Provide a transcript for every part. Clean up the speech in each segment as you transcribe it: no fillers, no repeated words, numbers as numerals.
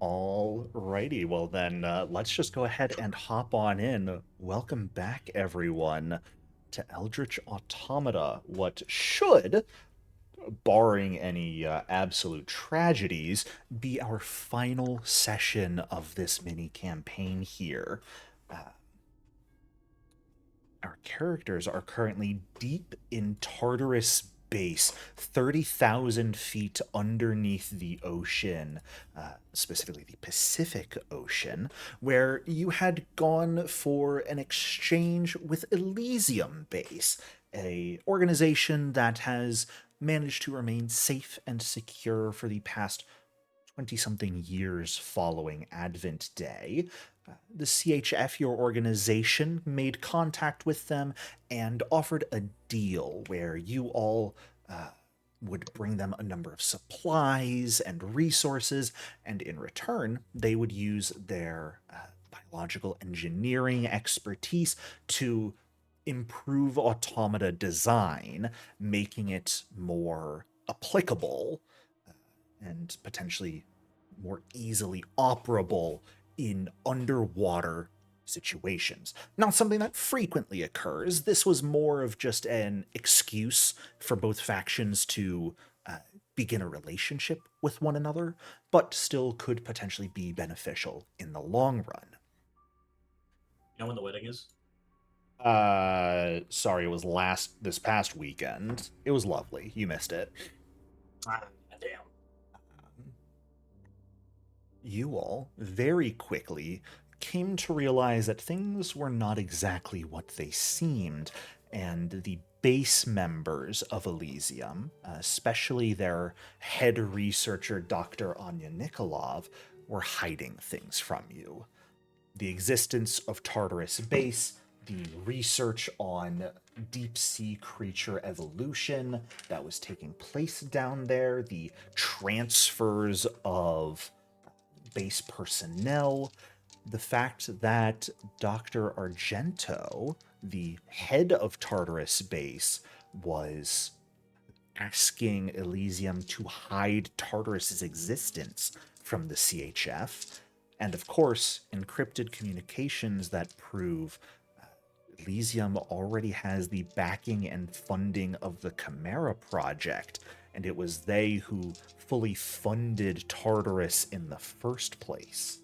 Alrighty, well then, let's just go ahead and hop on in. Welcome back, everyone, to Eldritch Automata. What should, barring any absolute tragedies, be our final session of this mini campaign here. Uh, our characters are currently deep in Tartarus base, 30,000 feet underneath the ocean, specifically the Pacific Ocean, where you had gone for an exchange with Elysium Base, a organization that has managed to remain safe and secure for the past 20 something years following Advent Day. The CHF, your organization, made contact with them and offered a deal where you all would bring them a number of supplies and resources, and in return, they would use their biological engineering expertise to improve automata design, making it more applicable and potentially more easily operable in underwater situations. Not something that frequently occurs. This was more of just an excuse for both factions to begin a relationship with one another, but still could potentially be beneficial in the long run. You know when the wedding is? Sorry, it was this past weekend. It was lovely. You missed it. Ah, damn. You all very quickly came to realize that things were not exactly what they seemed, and the base members of Elysium, especially their head researcher, Dr. Anya Nikolov, were hiding things from you. The existence of Tartarus Base, the research on deep sea creature evolution that was taking place down there, the transfers of base personnel, the fact that Dr. Argento, the head of Tartarus Base, was asking Elysium to hide Tartarus's existence from the CHF, and of course, encrypted communications that prove Elysium already has the backing and funding of the Chimera project, and it was they who fully funded Tartarus in the first place.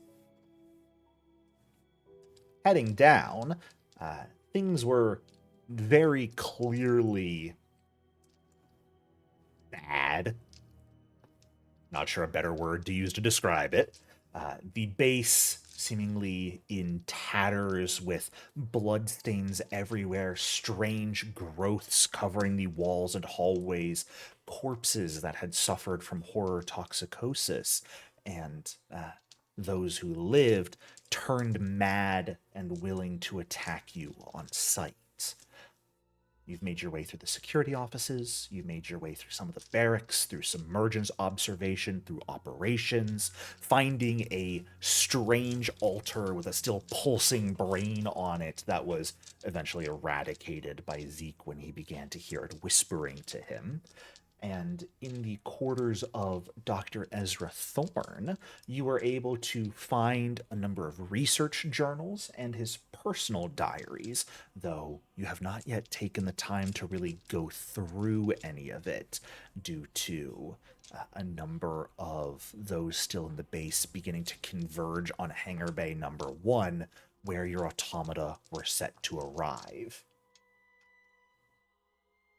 Heading down, things were very clearly bad. Not sure a better word to use to describe it. The base seemingly in tatters with bloodstains everywhere, strange growths covering the walls and hallways, corpses that had suffered from horror toxicosis, and those who lived turned mad and willing to attack you on sight. You've made your way through the security offices, you've made your way through some of the barracks, through submergence observation, through operations, finding a strange altar with a still pulsing brain on it that was eventually eradicated by Zeke when he began to hear it whispering to him. And in the quarters of Dr. Ezra Thorne, you were able to find a number of research journals and his personal diaries, though you have not yet taken the time to really go through any of it due to a number of those still in the base beginning to converge on Hangar Bay number 1, where your automata were set to arrive.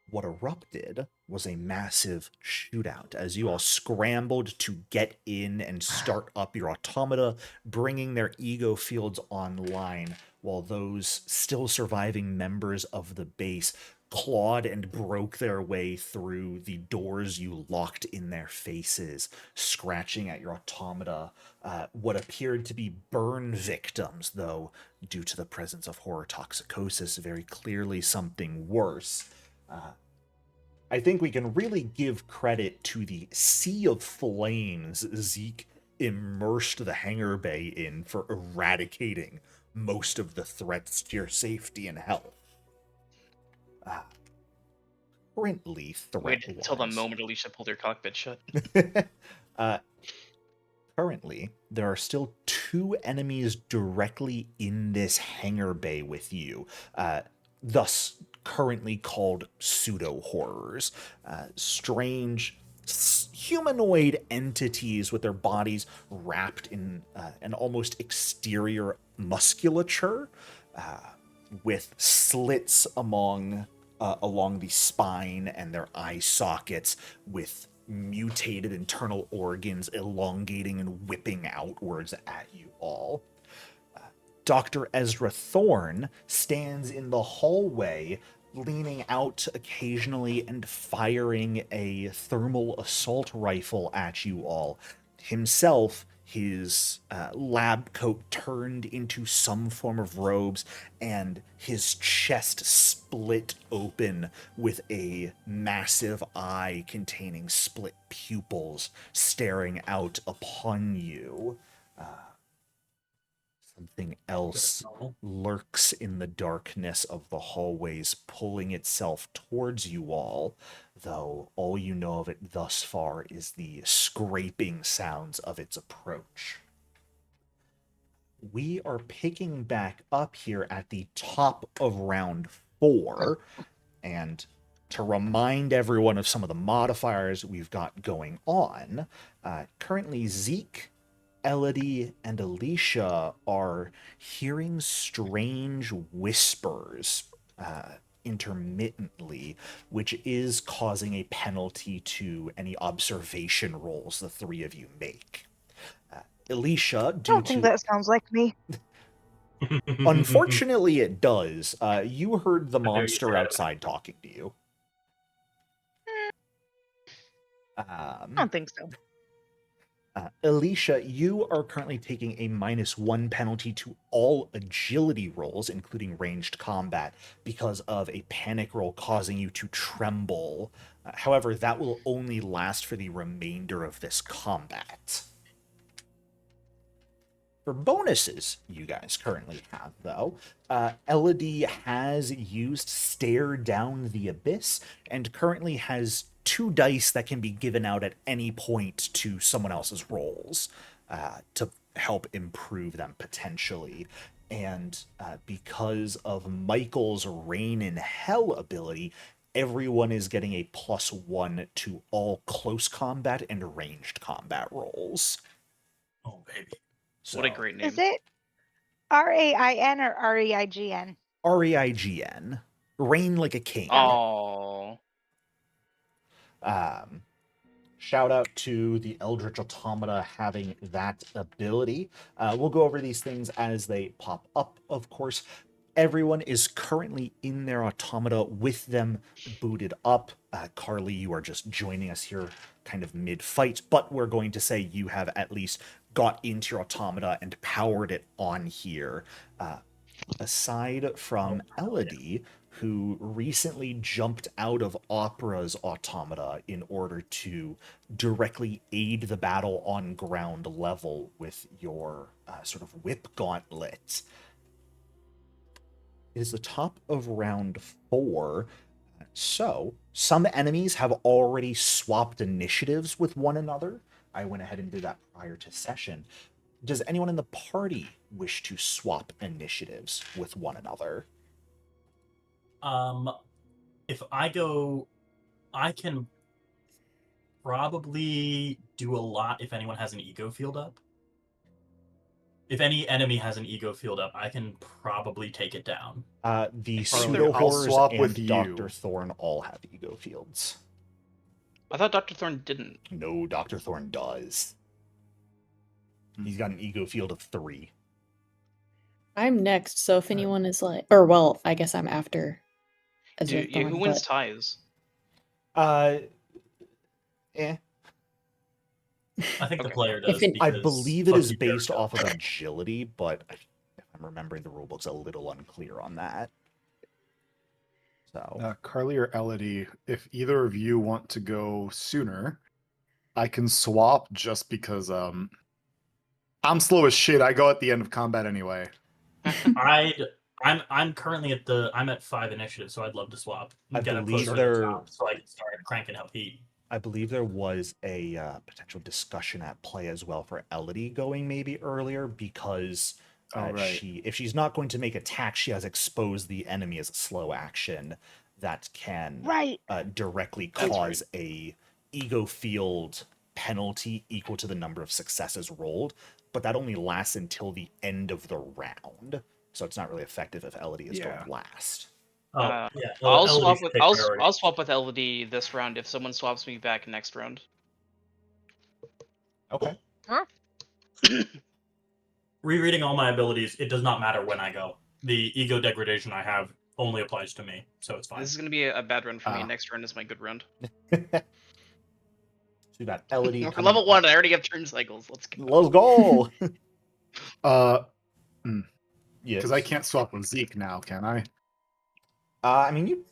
What erupted was a massive shootout as you all scrambled to get in and start up your automata, bringing their ego fields online, while those still surviving members of the base clawed and broke their way through the doors you locked in their faces, scratching at your automata, what appeared to be burn victims, though, due to the presence of horror toxicosis, very clearly something worse. I think we can really give credit to the sea of flames Zeke immersed the hangar bay in for eradicating most of the threats to your safety and health. Uh, Currently, Waited until the threat-wise, moment Alicia pulled her cockpit shut. uh, Currently, there are still two enemies directly in this hangar bay with you, thus currently called pseudo horrors. Strange humanoid entities with their bodies wrapped in an almost exterior musculature, uh, with slits along the spine and their eye sockets, with mutated internal organs elongating and whipping outwards at you all. Dr. Ezra Thorne stands in the hallway, leaning out occasionally and firing a thermal assault rifle at you all. Himself, his lab coat turned into some form of robes, and his chest split open with a massive eye containing split pupils staring out upon you. Something else Normal. lurks in the darkness of the hallways, pulling itself towards you all, though all you know of it thus far is the scraping sounds of its approach. We are picking back up here at the top of round 4, and to remind everyone of some of the modifiers we've got going on, currently Zeke, Elodie, and Alicia are hearing strange whispers intermittently, which is causing a penalty to any observation rolls the three of you make. Alicia, I due don't think to that sounds like me. unfortunately, it does. You heard the I know you monster said. outside talking to you. I don't think so. Alicia, you are currently taking a -1 penalty to all agility rolls, including ranged combat, because of a panic roll causing you to tremble. However, that will only last for the remainder of this combat. For bonuses you guys currently have, though, Elodie has used Stare Down the Abyss and currently has 2 dice that can be given out at any point to someone else's rolls to help improve them potentially. And because of Michael's Reign in Hell ability, everyone is getting a +1 to all close combat and ranged combat rolls. Oh baby. So, What a great name. Is it RAIN or REIGN? REIGN. Reign like a king. Oh. Shout out to the Eldritch Automata having that ability. We'll go over these things as they pop up, of course. Everyone is currently in their automata with them booted up. Carly, you are just joining us here kind of mid-fight, but we're going to say you have at least got into your automata and powered it on here. Aside from Elodie, who recently jumped out of Opera's automata in order to directly aid the battle on ground level with your sort of whip gauntlet. It is the top of round 4. So, some enemies have already swapped initiatives with one another. I went ahead and did that prior to session. Does anyone in the party wish to swap initiatives with one another? If I go, I can probably do a lot if anyone has an ego field up. If any enemy has an ego field up, I can probably take it down. The Carly, pseudo I'll horrors swap and with you. Dr. Thorne all have ego fields. I thought Dr. Thorne didn't. No, Dr. Thorne does. He's got an ego field of 3. I'm next, so if anyone is like, or well, I guess I'm after. Ezra Thorne, Who wins but- ties? Eh. I think the Okay. player does. I because believe it fuck is you, based Jericho. off of agility, but if I'm remembering the rulebook's a little unclear on that. So Carly or Elodie, if either of you want to go sooner, I can swap just because I'm slow as shit. I go at the end of combat anyway. I'm currently I'm at 5 initiative, so I'd love to swap. I Get up believe closer to the they're- top so I can start cranking up heat. I believe there was a potential discussion at play as well for Elodie going maybe earlier because Oh, right. if she's not going to make attack, she has exposed the enemy as a slow action that can Right. directly That's cause a ego field penalty equal to the number of successes rolled, but that only lasts until the end of the round, so it's not really effective if Elodie is going last. Oh, Uh, yeah. I'll Elodie swap should with take priority. I'll swap with Elodie this round if someone swaps me back next round. Okay. Rereading all my abilities, it does not matter when I go. The ego degradation I have only applies to me, so it's fine. This is gonna be a bad run for me. Ah. Next round is my good round. So we got Elodie We're coming level up. 1. I already have turn cycles. Let's go. Let's go. Yes. Because I can't swap with Zeke now, can I? I mean, you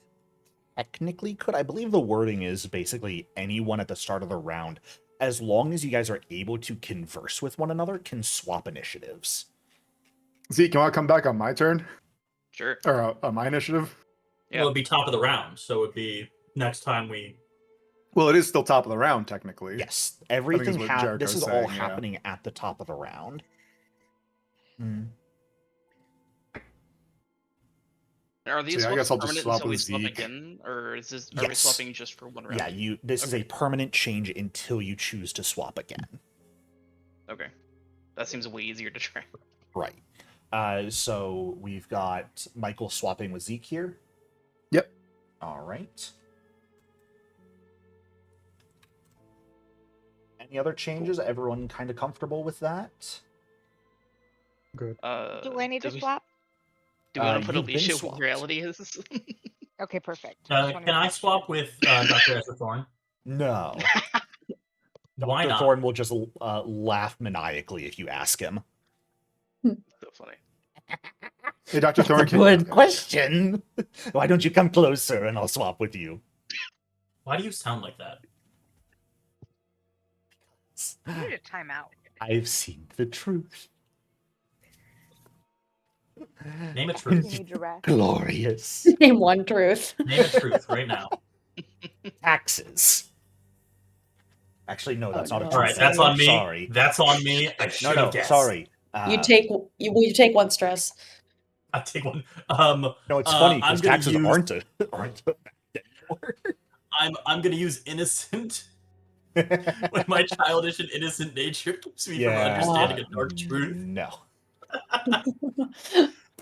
technically could. I believe the wording is basically anyone at the start of the round, as long as you guys are able to converse with one another, can swap initiatives. Zeke, you want to come back on my turn? Sure. Or on my initiative? Yeah. Well, it'd be top of the round, so it'd be next time we. Well, it is still top of the round, technically. Yes, everything. what This Jericho's is all saying, yeah. happening at the top of the round. Are these So, yeah, I guess swaps I'll just permanent swap until we with swap Zeke. again, or is this are we Yes. swapping just for one round? Yeah, this is a permanent change until you choose to swap again. Okay, that seems way easier to track. Right. So we've got Michael swapping with Zeke here. Yep. All right. Any other changes? Everyone kind of comfortable with that? Good. Do I need to swap? Do we want to put You've been Alicia swapped. where reality is? Okay, perfect. Can I swap with Dr. Ezra Thorne? No. Why Dr. not? Thorne will just laugh maniacally if you ask him. So funny. Hey, Dr. That's Thorne, a good question. Why don't you come closer and I'll swap with you? Why do you sound like that? You need a timeout. I've seen the truth. Name a You truth. need your rest. Glorious. Name one truth. Name a truth right now. Taxes. Actually, no, that's not a no. truth. All right, that's on me. Sorry. That's on me. I should have guessed. Sorry. You take one stress. I take one. No, it's funny I'm because gonna taxes use- aren't I'm gonna use innocent when my childish and innocent nature keeps me from understanding a dark truth. No.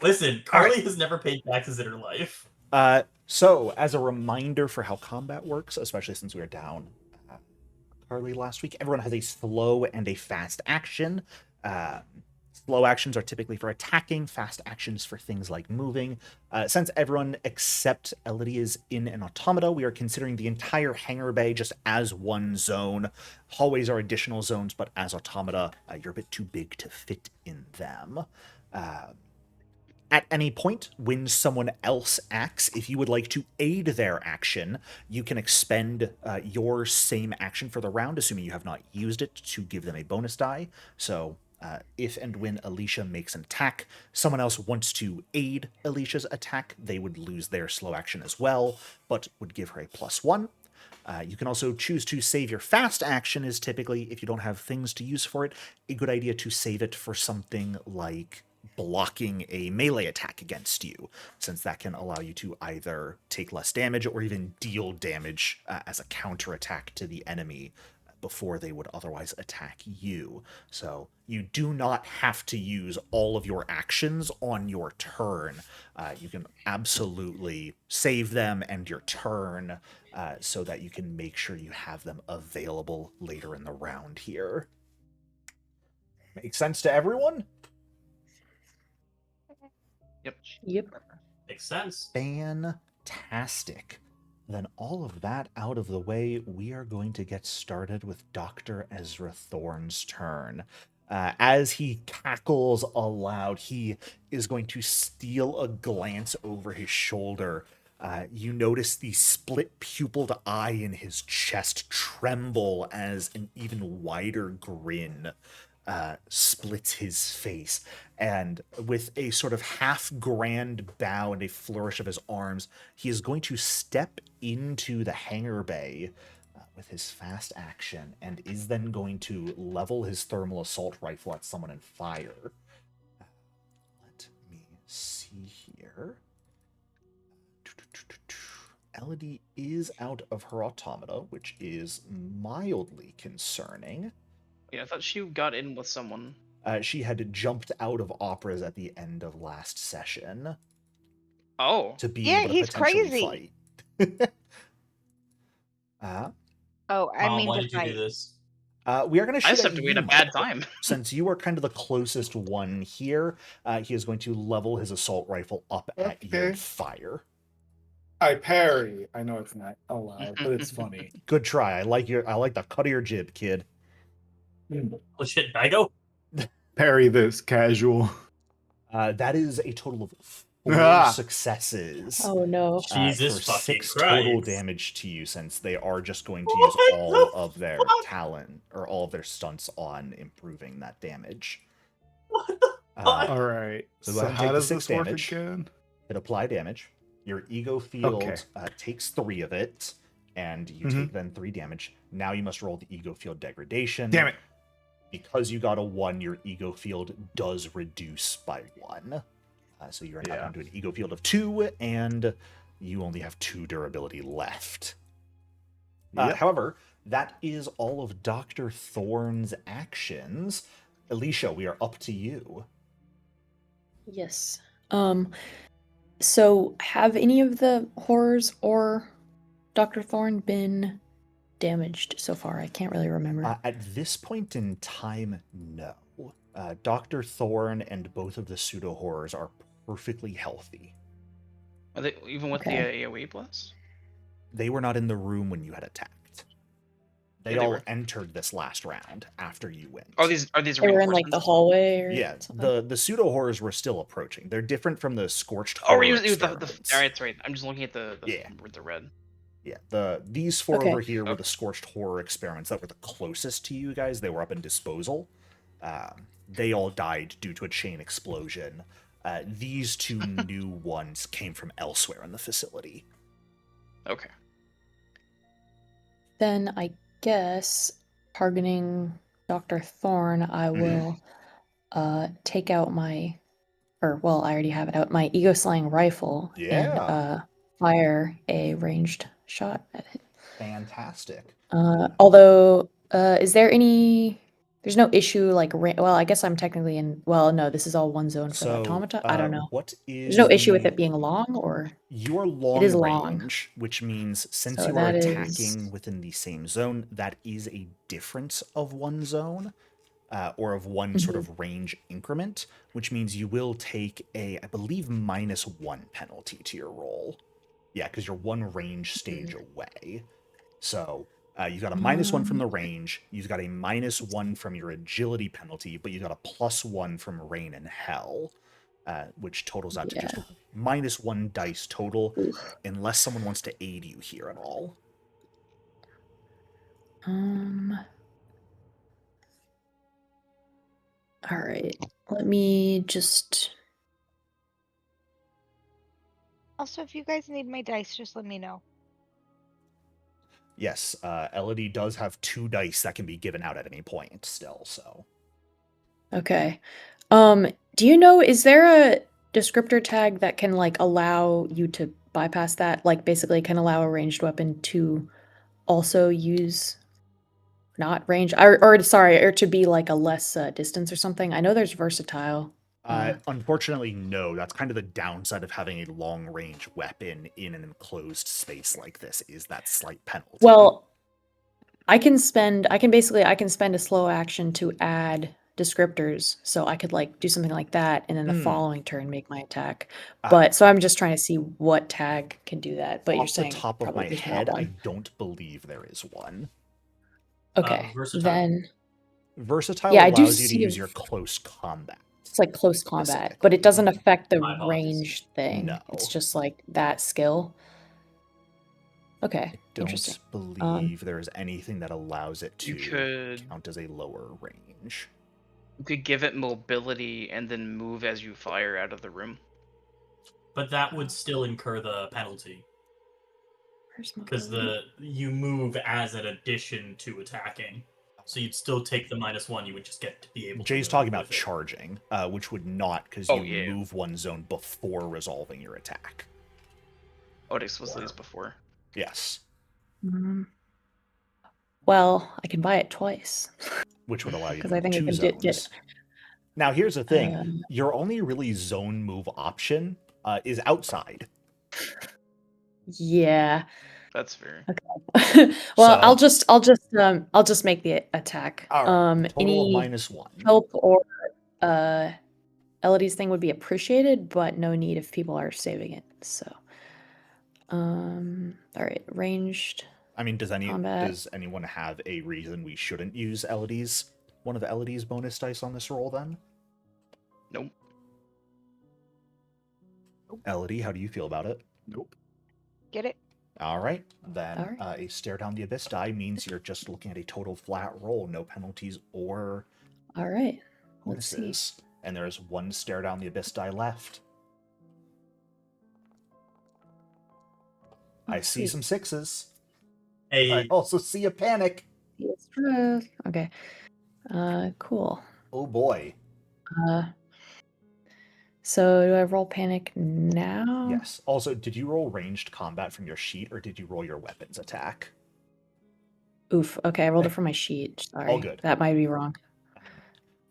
Listen, Carly has never paid taxes in her life. So, as a reminder for how combat works, especially since we were down Carly last week, everyone has a slow and a fast action. Slow actions are typically for attacking, fast actions for things like moving. Since everyone except Elodie is in an automata, we are considering the entire Hangar Bay just as one zone. Hallways are additional zones, but as automata, you're a bit too big to fit in them. At any point, when someone else acts, if you would like to aid their action, you can expend your same action for the round, assuming you have not used it, to give them a bonus die. So if and when Alicia makes an attack, someone else wants to aid Alicia's attack, they would lose their slow action as well, but would give her a +1. You can also choose to save your fast action, is typically, if you don't have things to use for it, a good idea to save it for something like blocking a melee attack against you, since that can allow you to either take less damage or even deal damage as a counterattack to the enemy before they would otherwise attack you. So you do not have to use all of your actions on your turn. You can absolutely save them and your turn so that you can make sure you have them available later in the round here. Make sense to everyone? Yep. Makes sense. Fantastic. Then all of that out of the way, we are going to get started with Dr. Ezra Thorne's turn. As he cackles aloud, he is going to steal a glance over his shoulder. You notice the split pupiled eye in his chest tremble as an even wider grin splits his face, and with a sort of half grand bow and a flourish of his arms, he is going to step into the Hangar Bay, with his fast action and is then going to level his thermal assault rifle at someone and fire. Let me see here. Elodie is out of her automata, which is mildly concerning. Yeah, I thought she got in with someone. She had jumped out of operas at the end of last session Oh. to be Yeah, able to he's potentially crazy. fight. Oh, I Mom, mean why to did you do fight. this? We are going to I shoot at stepped away you, at a bad Michael. time. Since you are kind of the closest one here, he is going to level his assault rifle up at you and Okay. fire. I parry. I know it's not allowed, but it's funny. Good try. I like the cut of your jib, kid. Oh shit, Bago? Parry this casual. That is a total of 4 Ah. successes. Oh no. Jesus For fucking 6 Christ. total damage to you, since they are just going to use all of their talent or all of their stunts on improving that damage. What the fuck? All right. So go So ahead and how take the does 6 this work damage. again? Hit apply damage. Your ego field takes 3 of it, and you take then 3 damage. Now you must roll the ego field degradation. Damn it. Because you got a 1, your ego field does reduce by 1. So you're now down to an ego field of 2, and you only have 2 durability left. However, that is all of Dr. Thorne's actions. Alicia, we are up to you. Yes. So have any of the horrors or Dr. Thorne been damaged so far? I can't really remember. At this point in time, no. Dr. Thorne and both of the pseudo-horrors are perfectly healthy. Are they even with the AoE blast? They were not in the room when you had attacked. They Yeah, they all were. entered this last round after you went. Are these They were in like reinforcements? the hallway or Yeah, something? the pseudo-horrors were still approaching. They're different from the scorched Oh, horror it was the experiments. alright, that's right. I'm just looking at the red. Yeah, these 4 Okay. over here were the scorched horror experiments that were the closest to you guys. They were up in disposal. They all died due to a chain explosion. These 2 new ones came from elsewhere in the facility. Okay. Then I guess targeting Dr. Thorne, I will take out my I already have it out, my ego slaying rifle and fire a ranged shot at it. Fantastic. Although is there there's no issue like I guess I'm technically no, this is all one zone for the automata. I don't know. What is There's no issue with it being long, or your long it is range, which means since So you are that attacking is- within the same zone, that is a difference of 1 zone, or of 1 sort of range increment, which means you will take a, I believe, -1 penalty to your roll. Yeah, because you're 1 range stage away. So you've got a -1 from the range, you've got a -1 from your agility penalty, but you've got a +1 from rain and hell, which totals out to just -1 dice total, unless someone wants to aid you here at all. All right. Let me just. Also, if you guys need my dice, just let me know. Yes, Elodie does have 2 dice that can be given out at any point still, so. Okay. Do you know, is there a descriptor tag that can like allow you to bypass that? Like basically can allow a ranged weapon to also use not range or to be like a less distance or something? I know there's versatile. Unfortunately, no. That's kind of the downside of having a long-range weapon in an enclosed space like this, is that slight penalty. Well, I can spend a slow action to add descriptors, so I could like do something like that and then the following turn make my attack. But so I'm just trying to see what tag can do that. But you're saying off the top of probably my there's not head, I one. don't believe there is one. Okay. Versatile. Then Versatile Yeah, I do allows you to see use if- your close combat. it's like close combat, Specifically. but it doesn't affect the My apologies. range thing. No. It's just like that skill. Okay. I don't Interesting. believe there is anything that allows it to You could count as a lower range. give it mobility and then move as you fire out of the room. But that would still incur the penalty. First because mobility. you move as an addition to attacking. So you'd still take the -1. You would just get to be able. Jay's to talking move about with it. charging, which would not, because Oh, you yeah. move one zone before resolving your attack. Oh, it explicitly is before. Yes, Well, I can buy it twice. which would allow you to 'Cause I move think I 2 can zones. get Now, here's the thing: Um, your only really zone move option is outside. yeah. That's fair. Well, So- I'll just make the attack. All right, total of Any -1. help or Elodie's thing would be appreciated, but no need if people are saving it. So, all right, ranged. I mean, does combat. anyone have a reason we shouldn't use one of Elodie's bonus dice on this roll then? Nope. Elodie, how do you feel about it? Nope. Get it? All right, then All right. a stare down the abyss die means you're just looking at a total flat roll, no penalties or All right. Let's see. bonuses. And there's one stare down the abyss die left. I see sweet. some 6s. I A also see a panic. Yes, okay. Cool. Oh boy. So do I roll panic now? Yes. Also, did you roll ranged combat from your sheet, or did you roll your weapons attack? Oof. Okay, I rolled it from my sheet. Sorry. All good. That might be wrong.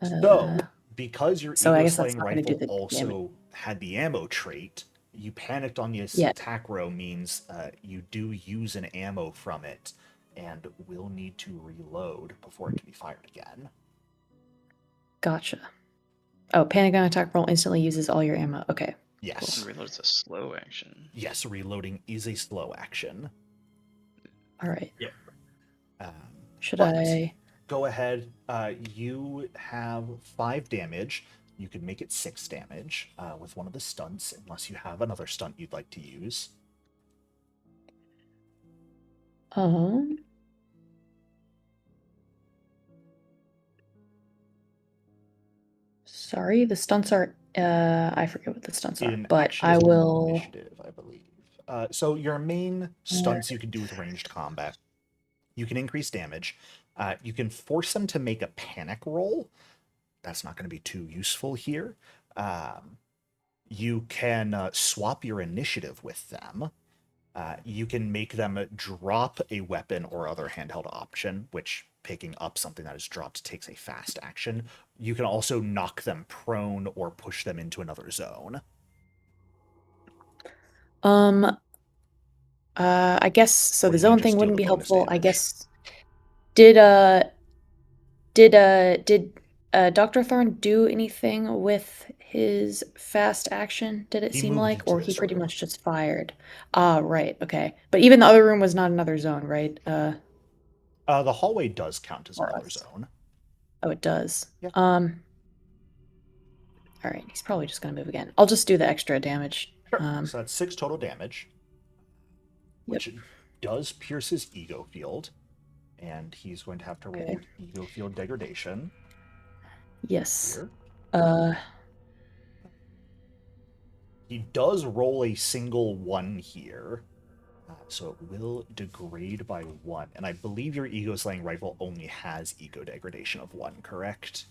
So, because your so I ego guess that's slaying not gonna do rifle the also damage. had the ammo trait, you panicked on the Yeah. attack row means you do use an ammo from it and will need to reload before it can be fired again. Gotcha. Oh, panic on attack roll instantly uses all your ammo. Okay. Yes. And reload's a slow action. Yes, reloading is a slow action. All right. Yep. Should but I? Go ahead. You have 5 damage. You can make it 6 damage with one of the stunts, unless you have another stunt you'd like to use. Sorry, the stunts are. I forget what the stunts are, In but I actions or will. initiative, I believe. So your main stunts you can do with ranged combat. You can increase damage. You can force them to make a panic roll. That's not going to be too useful here. You can swap your initiative with them. You can make them drop a weapon or other handheld option, which picking up something that is dropped takes a fast action. You can also knock them prone or push them into another zone. I guess so. Or The you can zone just thing deal wouldn't the be bonus helpful. I damage. guess. Did Dr. Thorne do anything with his fast action? Did it He seem moved like, into or this he pretty room. much just fired? Ah, right. Okay, but even the other room was not another zone, right? The hallway does count as Or another us. zone. Oh, it does. Yeah. All right. He's probably just gonna move again. I'll just do the extra damage. Sure. So that's 6 total damage, which does pierce his ego field, and he's going to have to roll Okay. ego field degradation. Yes. Here. He does roll a single 1 here, so it will degrade by 1. And I believe your ego slaying rifle only has ego degradation of 1, correct?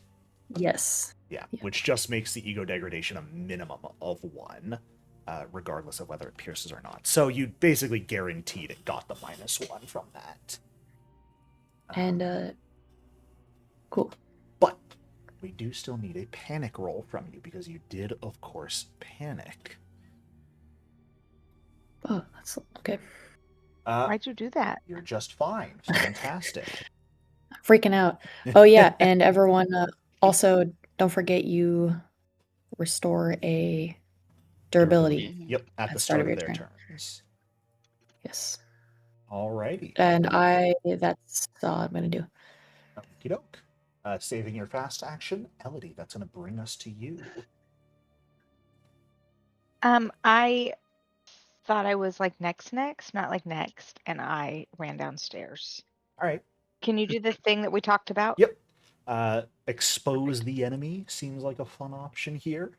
Yes. Yeah, which just makes the ego degradation a minimum of 1, regardless of whether it pierces or not. So you basically guaranteed it got the -1 from that. And cool. But we do still need a panic roll from you, because you did, of course, panic. Oh, that's okay. Why'd you do that? You're just fine. Fantastic. Freaking out. Oh yeah, and everyone also don't forget you restore a durability. Yep, at the start of their turns. Yes. Alrighty. And that's all I'm gonna do. Okie doke. Saving your fast action, Elodie, that's gonna bring us to you. I thought I was like next, not like next, and I ran downstairs. Alright. Can you do the thing that we talked about? Yep. Expose the enemy seems like a fun option here.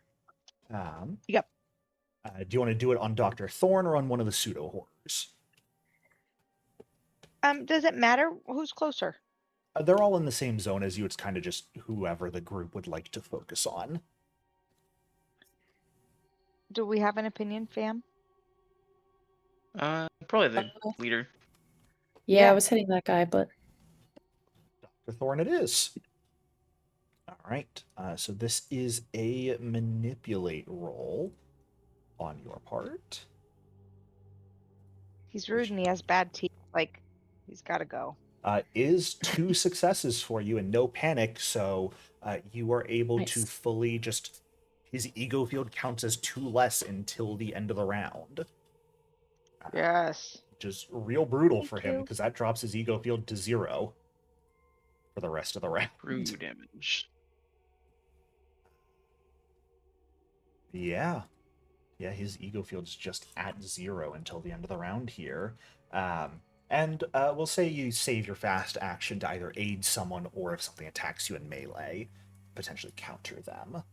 Yep. Do you want to do it on Dr. Thorne or on one of the pseudo horrors? Does it matter who's closer? They're all in the same zone as you. It's kind of just whoever the group would like to focus on. Do we have an opinion, fam? Probably the leader. Yeah, Yeah. I was hitting that guy, but Dr. Thorne it is. All right. So this is a manipulate roll on your part. He's rude and he has bad teeth. Like, he's got to go. Is 2 successes for you and no panic, so you are able to Nice. fully just... His ego field counts as 2 less until the end of the round. Yes. Which is real brutal Thank for him, you. because that drops his ego field to 0 for the rest of the round. True damage. Yeah. Yeah, his ego field's just at 0 until the end of the round here. And we'll say you save your fast action to either aid someone or if something attacks you in melee, potentially counter them.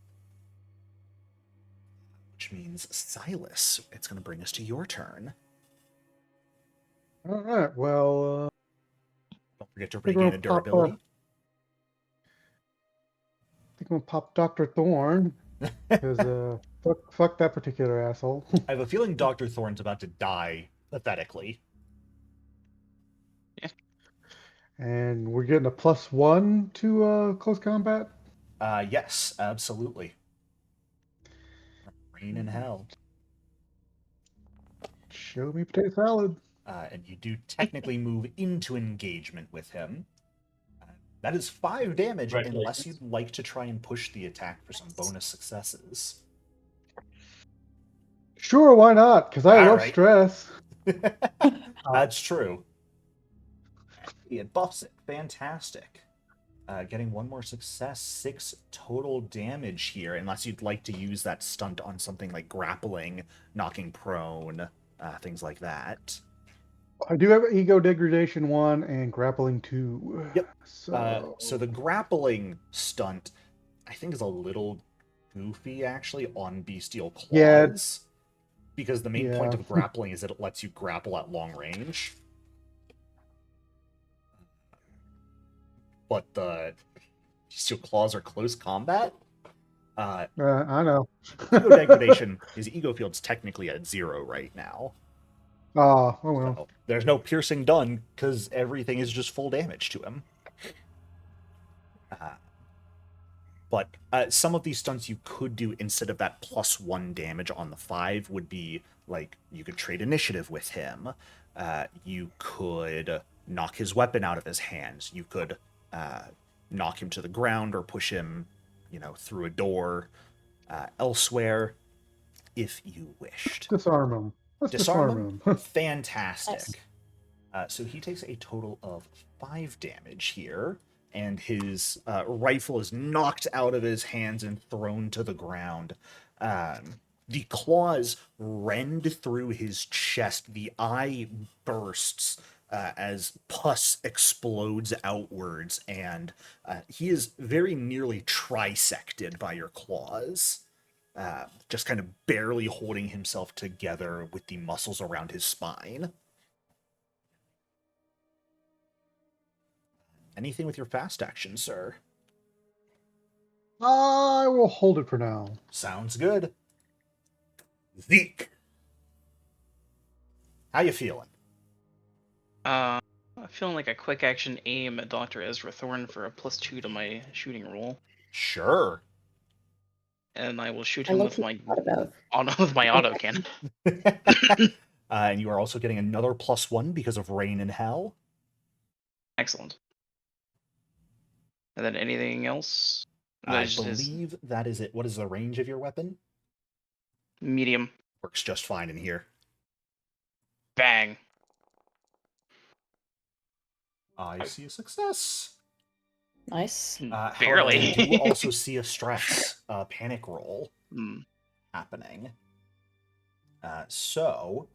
Which means, Silas, it's going to bring us to your turn. All right. Well, Don't forget to I think regain we'll a durability. I think I'm gonna pop Dr. Thorne because fuck that particular asshole. I have a feeling Dr. Thorne's about to die pathetically. And we're getting a +1 to close combat. Yes, absolutely. Rain in hell. Show me potato salad. And you do technically move into engagement with him. That is 5 damage, unless Congratulations. you'd like to try and push the attack for some bonus successes. Sure, why not? Because I All love right. stress. That's true. It buffs it. Fantastic. Getting 1 more success, 6 total damage here, unless you'd like to use that stunt on something like grappling, knocking prone, things like that. I do have ego degradation 1 and grappling 2. Yep. So, So the grappling stunt, I think, is a little goofy, actually, on Bestial Claws. Yeah. Because the main point Yeah. of grappling is that it lets you grapple at long range. But the Bestial Claws are close combat. I know. Ego degradation, his ego field's technically at 0 right now. Oh well. So there's no piercing done, because everything is just full damage to him. But some of these stunts you could do instead of that +1 damage on the 5 would be, like, you could trade initiative with him. You could knock his weapon out of his hands. You could knock him to the ground or push him, through a door elsewhere, if you wished. Disarm him. Let's disarm him. Fantastic. So he takes a total of 5 damage here, and his rifle is knocked out of his hands and thrown to the ground. The claws rend through his chest. The eye bursts as pus explodes outwards, and he is very nearly trisected by your claws. Just kind of barely holding himself together with the muscles around his spine. Anything with your fast action, sir? I will hold it for now. Sounds good. Zeke. How you feeling? I'm feeling like a quick action aim at Dr. Ezra Thorne for a +2 to my shooting roll. Sure. And I will shoot I him love with my what about. auto cannon. And you are also getting another +1 because of Rain in Hell. Excellent. And then anything else? I That is believe that is it. What is the range of your weapon? medium. Works just fine in here. Bang. I see a success. Nice. However, Barely. I do also see a stress, panic roll happening. So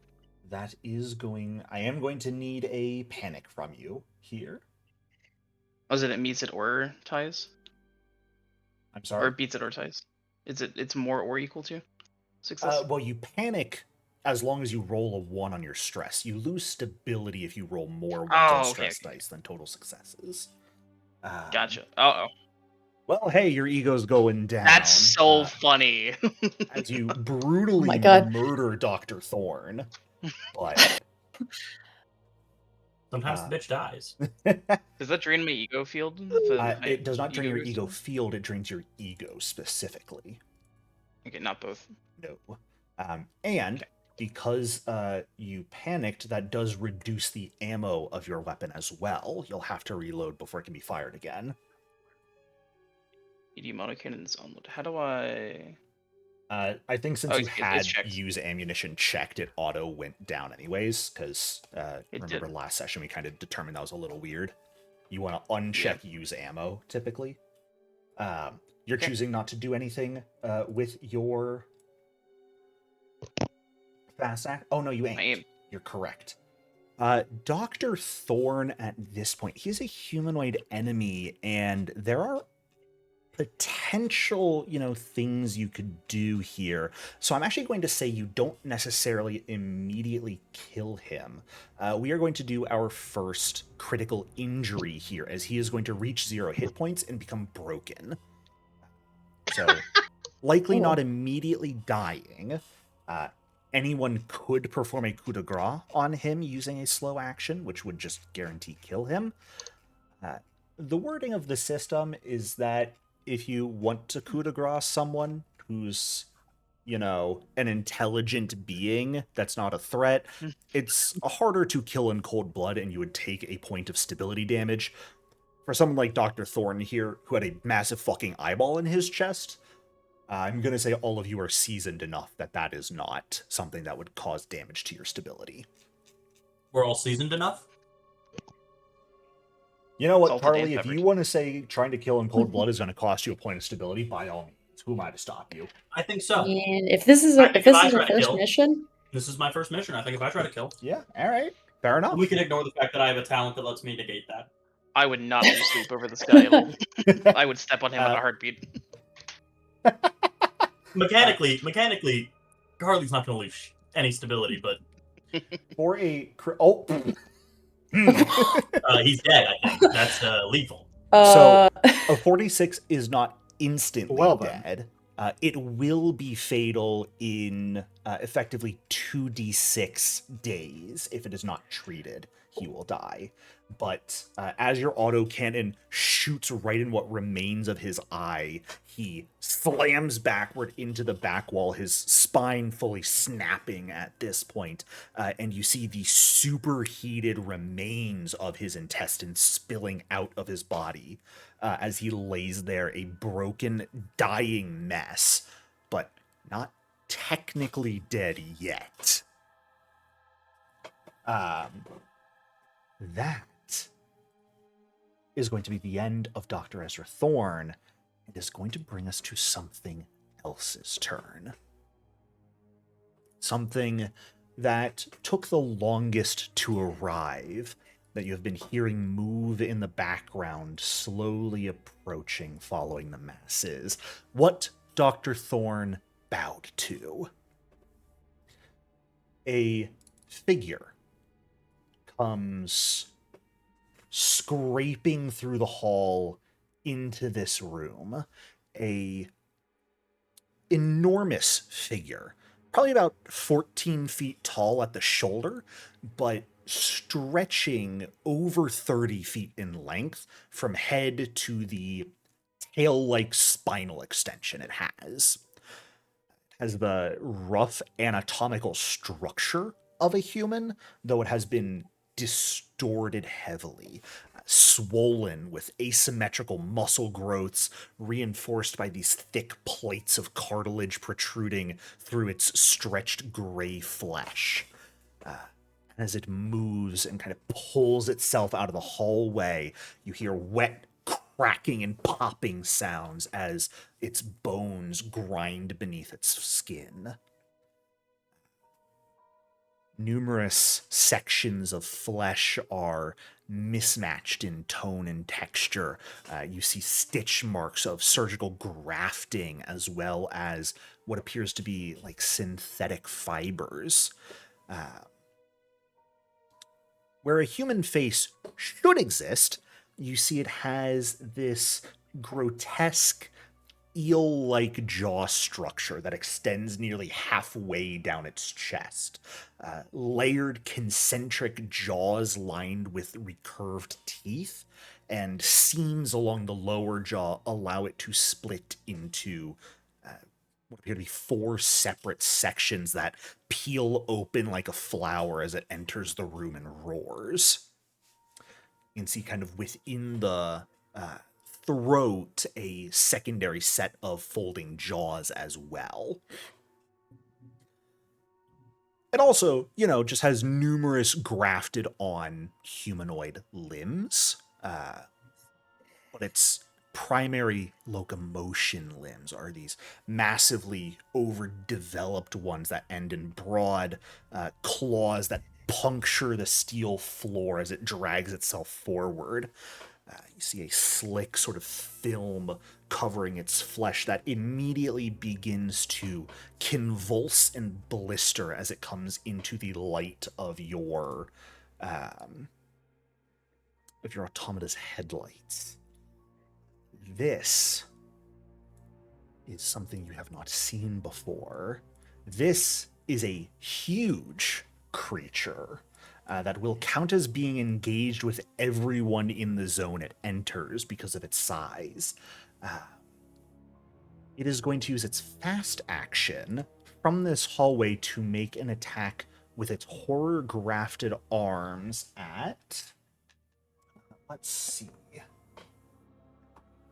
that is I am going to need a panic from you here. Was it meets it or ties? I'm Or sorry. it beats it or ties? It's more or equal to success? Well, you panic as long as you roll a 1 on your stress. You lose stability if you roll more 1s Oh, on okay, stress okay. dice than total successes. Gotcha. Uh-oh. Well, hey, your ego's going down. That's so funny. As you brutally my God. murder Dr. Thorne. But Sometimes the bitch dies. Does that drain my ego field? The it does not drain your goes ego down? field, it drains your ego specifically. Okay, not both. No. And because you panicked, that does reduce the ammo of your weapon as well. You'll have to reload before it can be fired again. ED monocannons onload. How do I... I think since Oh, you it's had checked. use ammunition checked, it auto went down anyways, because remember did. last session we kind of determined that was a little weird. You want to uncheck use ammo, typically. You're Okay. choosing not to do anything with your fast act. Oh, no, you ain't. I am. You're correct. Dr. Thorne, at this point, he's a humanoid enemy, and there are potential, things you could do here. So I'm actually going to say you don't necessarily immediately kill him. We are going to do our first critical injury here, as he is going to reach 0 hit points and become broken. So likely not immediately dying. Anyone could perform a coup de grace on him using a slow action, which would just guarantee kill him. The wording of the system is that if you want to coup de grace someone who's, an intelligent being that's not a threat, it's harder to kill in cold blood, and you would take a point of stability damage. For someone like Dr. Thorne here, who had a massive fucking eyeball in his chest, I'm going to say all of you are seasoned enough that that is not something that would cause damage to your stability. We're all seasoned enough? You know what, Salted Carly, and if peppered. you want to say trying to kill in cold blood is going to cost you a point of stability, by all means, who am I to stop you? I think so. And if this is I a, think if this if I is your try to first kill- mission, This is my first mission. I think if I try to kill, Yeah, all right. Fair enough. we can ignore the fact that I have a talent that lets me negate that. I would not lose sleep over this guy. I would step on him at a heartbeat. Mechanically, Carly's not going to lose any stability, but For a... he's dead, I think. That's lethal. So, a 46 is not instantly Well then. dead. It will be fatal in effectively 2d6 days. If it is not treated, he will die. But as your autocannon shoots right in what remains of his eye, he slams backward into the back wall, his spine fully snapping at this point. And you see the superheated remains of his intestines spilling out of his body. As he lays there, a broken, dying mess, but not technically dead yet. That is going to be the end of Dr. Ezra Thorne. It is going to bring us to something else's turn. Something that took the longest to arrive, that you have been hearing move in the background, slowly approaching, following the masses. What Dr. Thorne bowed to. A figure comes scraping through the hall into this room. A enormous figure, probably about 14 feet tall at the shoulder, but stretching over 30 feet in length from head to the tail-like spinal extension it has. It has the rough anatomical structure of a human, though it has been distorted heavily, swollen with asymmetrical muscle growths reinforced by these thick plates of cartilage protruding through its stretched gray flesh. As it moves and kind of pulls itself out of the hallway, you hear wet cracking and popping sounds as its bones grind beneath its skin. Numerous sections of flesh are mismatched in tone and texture. You see stitch marks of surgical grafting, as well as what appears to be like synthetic fibers. Where a human face should exist, you see it has this grotesque eel-like jaw structure that extends nearly halfway down its chest. Layered concentric jaws lined with recurved teeth, and seams along the lower jaw allow it to split into what appear to be 4 separate sections that peel open like a flower as it enters the room and roars. You can see kind of within the throat a secondary set of folding jaws as well. It also, just has numerous grafted on humanoid limbs, but its primary locomotion limbs are these massively overdeveloped ones that end in broad claws that puncture the steel floor as it drags itself forward. You see a slick sort of film covering its flesh that immediately begins to convulse and blister as it comes into the light of your automata's headlights. This is something you have not seen before. This is a huge creature that will count as being engaged with everyone in the zone it enters because of its size. It is going to use its fast action from this hallway to make an attack with its horror-grafted arms at... let's see...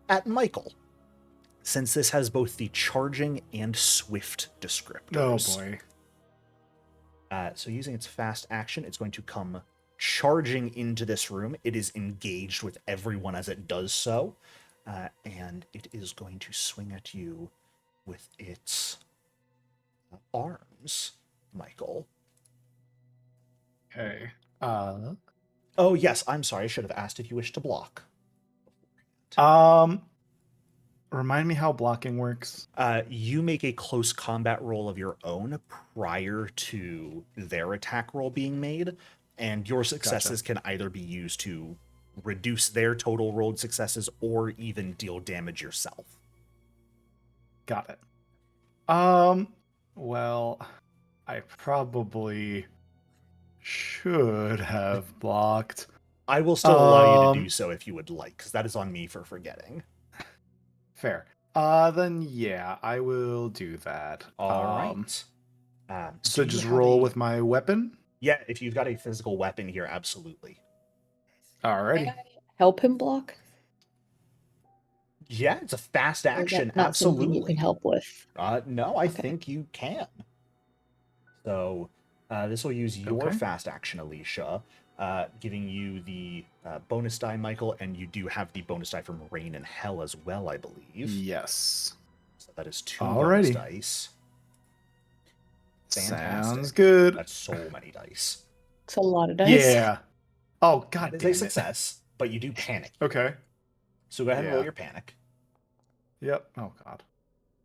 at Michael, since this has both the charging and swift descriptors. Oh boy. So using its fast action, it's going to come charging into this room. It is engaged with everyone as it does so, and it is going to swing at you with its arms, Michael. Okay. Oh, yes, I'm sorry. I should have asked if you wish to block. Remind me how blocking works. You make a close combat roll of your own prior to their attack roll being made, and your successes can either be used to reduce their total rolled successes or even deal damage yourself. Got it. Well, I probably should have blocked. I will still allow you to do so if you would like, because that is on me for forgetting. Fair. Then yeah, I will do that. All right. So just roll with my weapon? Yeah, if you've got a physical weapon here, absolutely. Alrighty. Can I help him block? Yeah, it's a fast Or is that action, not something absolutely. you can help with. No, I Okay. think you can. So this will use your Okay. fast action, Alicia, giving you the bonus die, Michael, and you do have the bonus die from Rain and Hell as well, I believe. Yes. So that is 2 bonus Alrighty. dice. Sounds Fantastic. good. That's so many dice. It's a lot of dice. Yeah. Oh god That is damn a it. success, but you do panic. Okay. So go ahead and roll Yeah. your panic. Yep. Oh god.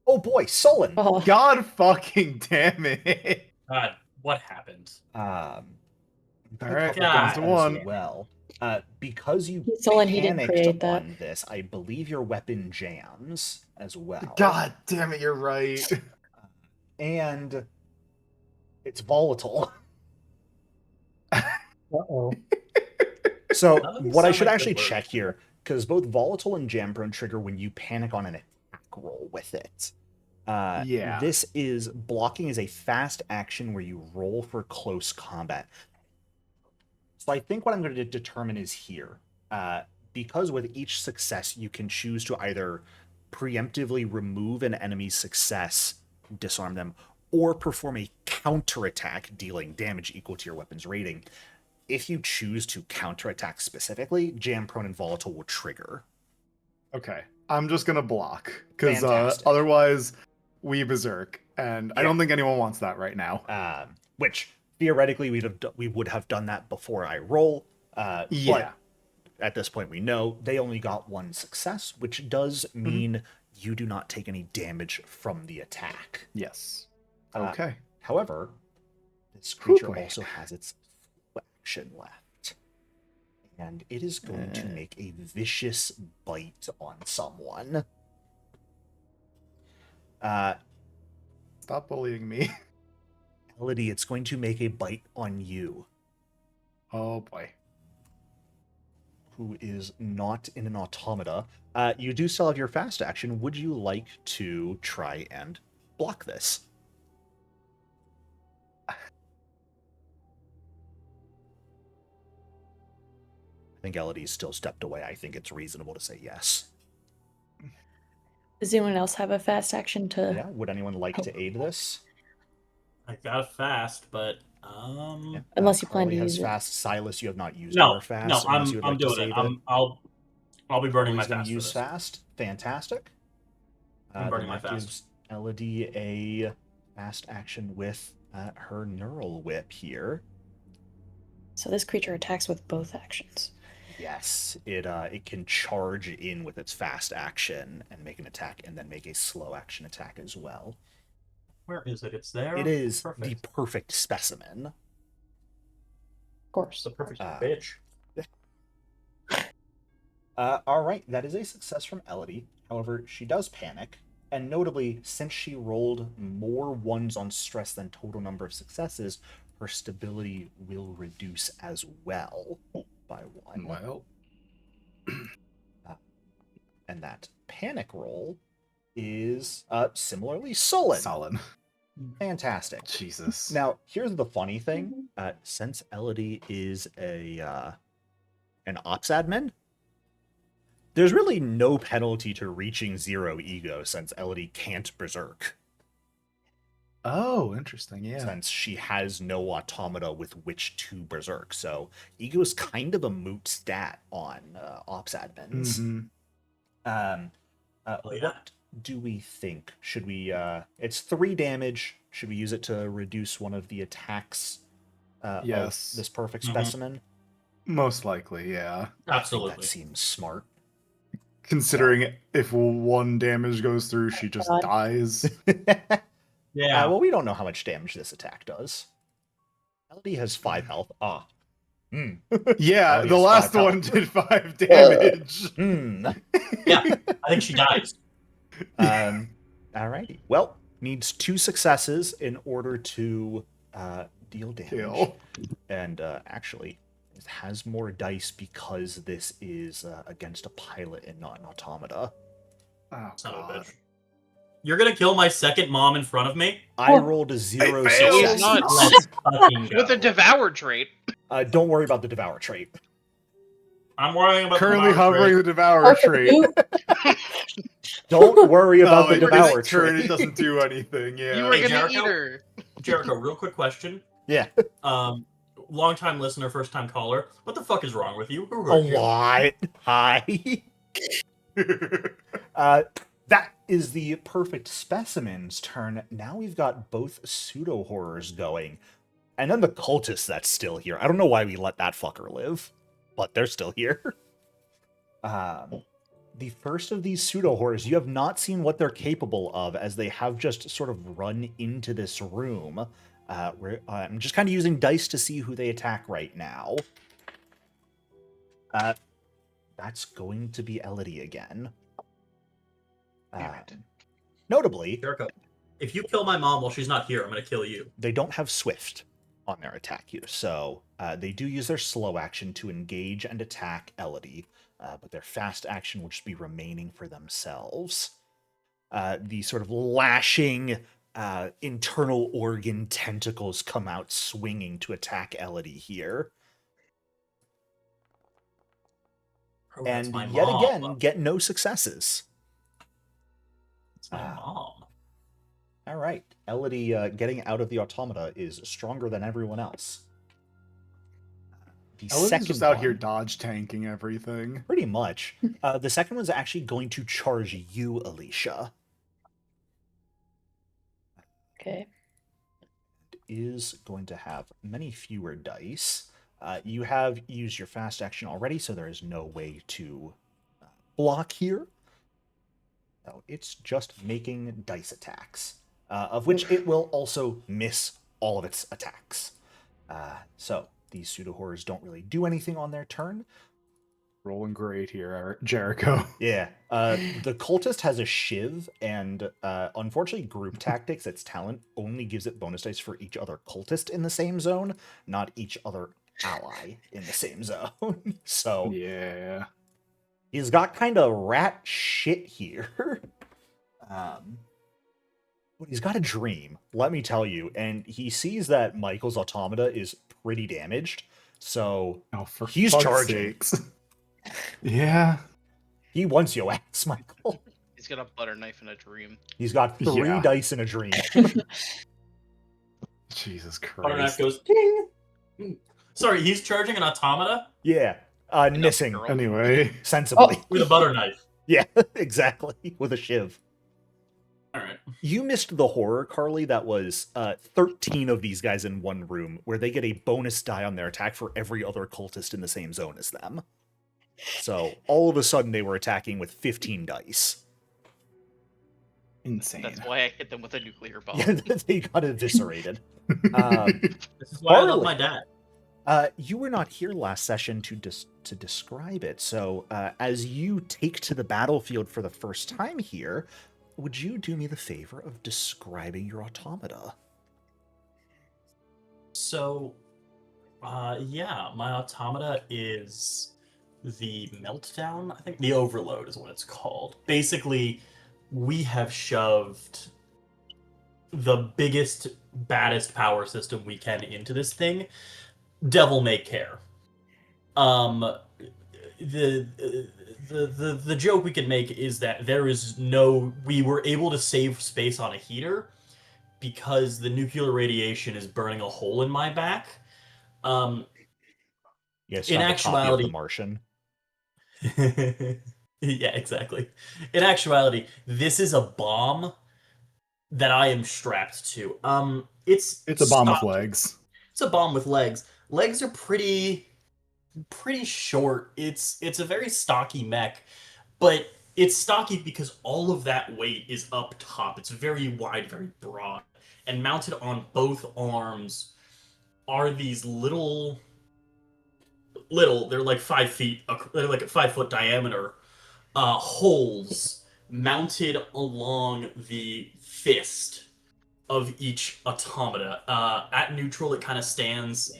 Oh boy, Sullen! Oh, God fucking damn it. God, what happened? All A right. couple God. things Down to as one. well. Because you Sullen, he didn't panicked create that. on this, I believe your weapon jams as well. God damn it, you're right. And it's volatile. Uh-oh. So None of these what I sound should like actually good words. check here, because both volatile and jam prone trigger when you panic on an attack roll with it. Yeah. This is blocking is a fast action where you roll for close combat. So I think what I'm going to determine is here, because with each success you can choose to either preemptively remove an enemy's success, disarm them, or perform a counterattack dealing damage equal to your weapon's rating. If you choose to counterattack specifically, jam prone and volatile will trigger. Okay. I'm just gonna block. Because Fantastic. otherwise we berserk. And I Yeah. don't think anyone wants that right now. Which theoretically we would have done that before I roll. Yeah. But at this point we know they only got one success, which does mean you do not take any damage from the attack. Yes. Uh, Okay. However, this Whew, creature boy. also has its full action left. And it is going to make a vicious bite on someone. Stop bullying me. Elodie, it's going to make a bite on you, Oh boy. who is not in an automata. You do still have your fast action. Would you like to try and block this? I think Elodie's still stepped away. I think it's reasonable to say yes. Does anyone else have a fast action to? Yeah, would anyone like to aid this? I got fast, but Yeah. Unless you plan Carly to has use it. fast. Silas, you have not used no, your fast. no, unless you would I'm like to doing it. save I'll be burning my Carly's going fast to for use this. fast. Fantastic. I'm burning Then my that fast. gives Elodie a fast action with her neural whip here. So this creature attacks with both actions. Yes, it can charge in with its fast action and make an attack, and then make a slow action attack as well. Where is it? It's there. It is perfect. the perfect specimen. Of course. It's the perfect Uh, bitch. All right, that is a success from Elodie. However, she does panic, and notably, since she rolled more ones on stress than total number of successes, her stability will reduce as well by 1. Well. And that panic roll is similarly sullen. Solid. Fantastic. Jesus. Now, here's the funny thing. Since Elodie is an ops admin, there's really no penalty to reaching 0 ego since Elodie can't berserk. Oh, interesting. Yeah. Since she has no automata with which to berserk. So ego is kind of a moot stat on ops admins. Mm-hmm. Yeah. What do we think? Should we it's 3 damage. Should we use it to reduce one of the attacks Yes. of this perfect Mhm. specimen? Most likely, yeah. I think Absolutely. that seems smart. Considering if one damage goes through, she just God. dies. Yeah. Well, we don't know how much damage this attack does. Elodie has 5 health. Yeah, Elodie the has last 5 one health. did 5 damage. Yeah. I think she dies. Alrighty. Well, needs 2 successes in order to deal damage. Kill. And actually, it has more dice because this is against a pilot and not an automata. Oh, Son of a God. bitch. You're gonna kill my second mom in front of me? I rolled a 0 I failed. success. He's not- Let's fucking go. With a devoured trait. Don't worry about the devour trait. I'm worrying about Currently the Devoured hovering trait. the Devourer Okay, trait. you- Don't worry about the it devour gets turned, trait. it doesn't do anything, yeah. You were Hey, gonna Jericho? eat her. Jericho, real quick question. Yeah, Long time listener, first time caller. What the fuck is wrong with you? Who a hurt you? lot. Hi. That is the perfect specimen's turn. Now we've got both pseudo horrors going, and then the cultist that's still here. I don't know why we let that fucker live, but they're still here. The first of these pseudo horrors, you have not seen what they're capable of, as they have just sort of run into this room. I'm just kind of using dice to see who they attack right now. That's going to be Elodie again. Damn it. Notably, Jericho, if you kill my mom while she's not here, I'm gonna kill you. they don't have Swift on their attack use, so they do use their slow action to engage and attack Elodie, but their fast action will just be remaining for themselves. The sort of lashing internal organ tentacles come out swinging to attack Elodie here. Oh, that's And my yet mom. again, get no successes. It's my mom. All right. Elodie getting out of the automata is stronger than everyone else. The Elodie's second just out here one- dodge tanking everything. Pretty much. The second one's actually going to charge you, Alicia. Okay. Is going to have many fewer dice. You have used your fast action already, so there is no way to block here. So it's just making dice attacks, of which it will also miss all of its attacks. So these pseudo-horrors don't really do anything on their turn. Rolling great here, Jericho. Yeah. The cultist has a shiv, and unfortunately, group tactics, its talent, only gives it bonus dice for each other cultist in the same zone, not each other ally in the same zone. So Yeah. he's got kind of rat shit here. But he's got a dream, let me tell you, and he sees that Michael's automata is pretty damaged, so Oh, for he's fuck's charging. sakes. Yeah. He wants your ass, Michael. He's got a butter knife in a dream. He's got 3 Yeah. dice in a dream. Jesus Butter knife Christ. goes ding. Sorry, he's charging an automata Yeah, missing girl. Anyway. sensibly. with a butter knife. Yeah, exactly, with a shiv. All right. You missed the horror, Carly. That was 13 of these guys in one room, where they get a bonus die on their attack for every other cultist in the same zone as them. So all of a sudden, they were attacking with 15 dice. Insane. That's why I hit them with a nuclear bomb. Yeah, they got eviscerated. This is why I love Harley. my dad. You were not here last session to describe it, so as you take to the battlefield for the first time here, would you do me the favor of describing your automata? So, yeah, my automata is the meltdown. I think the overload is what it's called. Basically, we have shoved the biggest, baddest power system we can into this thing. Devil may care. The joke we can make is that we were able to save space on a heater because the nuclear radiation is burning a hole in my back. Yes, In found a copy of actuality- The Martian. Yeah, exactly. In actuality, this is a bomb that I am strapped to. It's It's a bomb with stocked. legs. It's a bomb with legs. Legs are pretty short. It's a very stocky mech, but it's stocky because all of that weight is up top. It's very wide, very broad, and mounted on both arms are these little. They're like 5 feet. They're like a 5-foot diameter holes mounted along the fist of each automata. At neutral, it kind of stands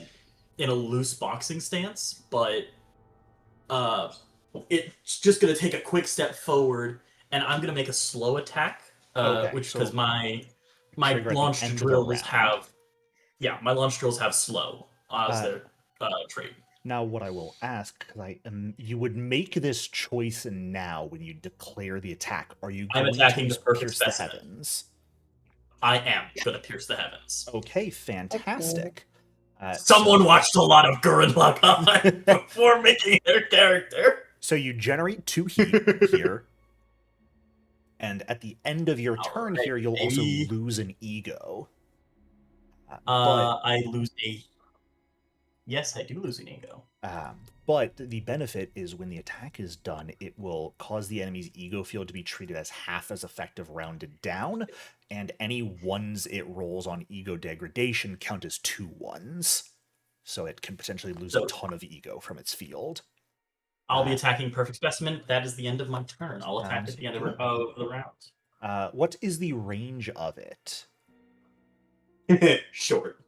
in a loose boxing stance, but it's just going to take a quick step forward, and I'm going to make a slow attack, Okay, which so because my trigger at the launch end of the drills round. have, my launch drills have slow as their trait. Now, what I will ask, because you would make this choice now when you declare the attack. Are you I'm going attacking to the perfect pierce the specimen. heavens? I am going to pierce the heavens. Okay, fantastic. Someone watched a lot of Gurren Lagann before making their character. So you generate 2 heat here, and at the end of your turn Alright, here, you'll also baby. lose an ego. I lose a... Yes, I do lose an ego. But the benefit is when the attack is done, it will cause the enemy's ego field to be treated as half as effective rounded down, and any ones it rolls on ego degradation count as 2 ones. So it can potentially lose a ton of ego from its field. I'll be attacking perfect specimen. That is the end of my turn. I'll attack Sounds at the end good. of the round. What is the range of it? Short.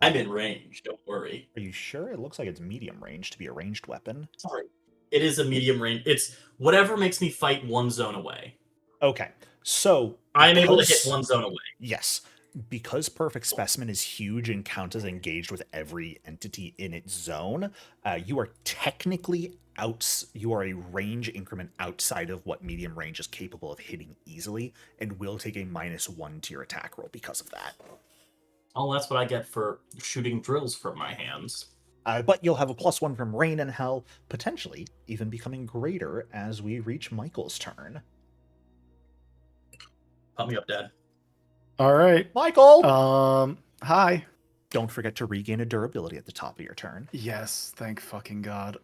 I'm in range, don't worry. Are you sure? It looks like it's medium range to be a ranged weapon. Sorry. It is a medium range. It's whatever makes me fight one zone away. Okay, so I'm able to hit because- one zone away. Yes, because Perfect Specimen is huge and counts as engaged with every entity in its zone, you are technically you are a range increment outside of what medium range is capable of hitting easily, and will take a -1 to your attack roll because of that. Oh, that's what I get for shooting drills from my hands. But you'll have a +1 from Rain and Hell, potentially even becoming greater as we reach Michael's turn. Pump me up, Dad. All right. Michael! Hi. don't forget to regain a durability at the top of your turn. Yes, thank fucking God.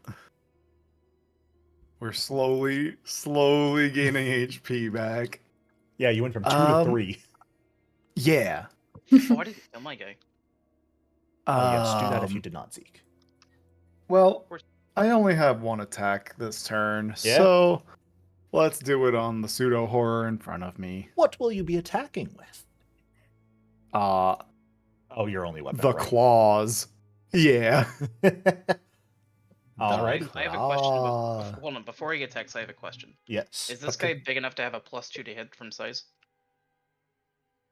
We're slowly gaining HP back. Yeah, you went from 2 to 3. Yeah. Oh, I didn't kill my guy. Oh yes, do that if you Um, did not, Zeke. Well, course. I only have one attack this turn, Yeah? so let's do it on the pseudo horror in front of me. What will you be attacking with? Uh, Oh, your only weapon, the right? claws. Yeah. Alrighty. I have a question. Ah. Hold on, before I get text, I have a question. Yes. Is this Okay. guy big enough to have a +2 to hit from size?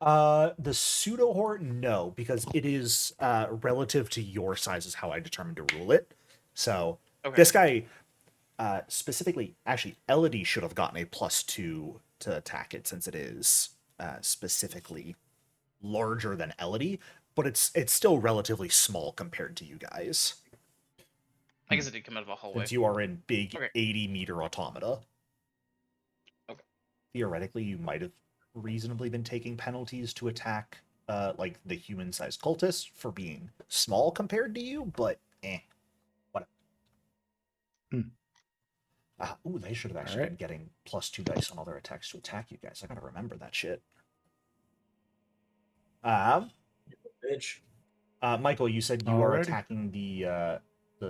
The pseudo horror, no, because it is relative to your size is how I determined to rule it. So Okay. this guy specifically, actually, Elodie should have gotten a +2 to attack it since it is specifically larger than Elodie, but it's still relatively small compared to you guys. I guess it did come out of a hallway. Since you are in big Okay. 80-meter automata. Okay. Theoretically, you might have reasonably been taking penalties to attack like the human-sized cultist for being small compared to you, but whatever. Ooh, they should have actually been getting +2 dice on all their attacks to attack you guys. I gotta remember that shit. Bitch. Michael, you said you are Alrighty. attacking the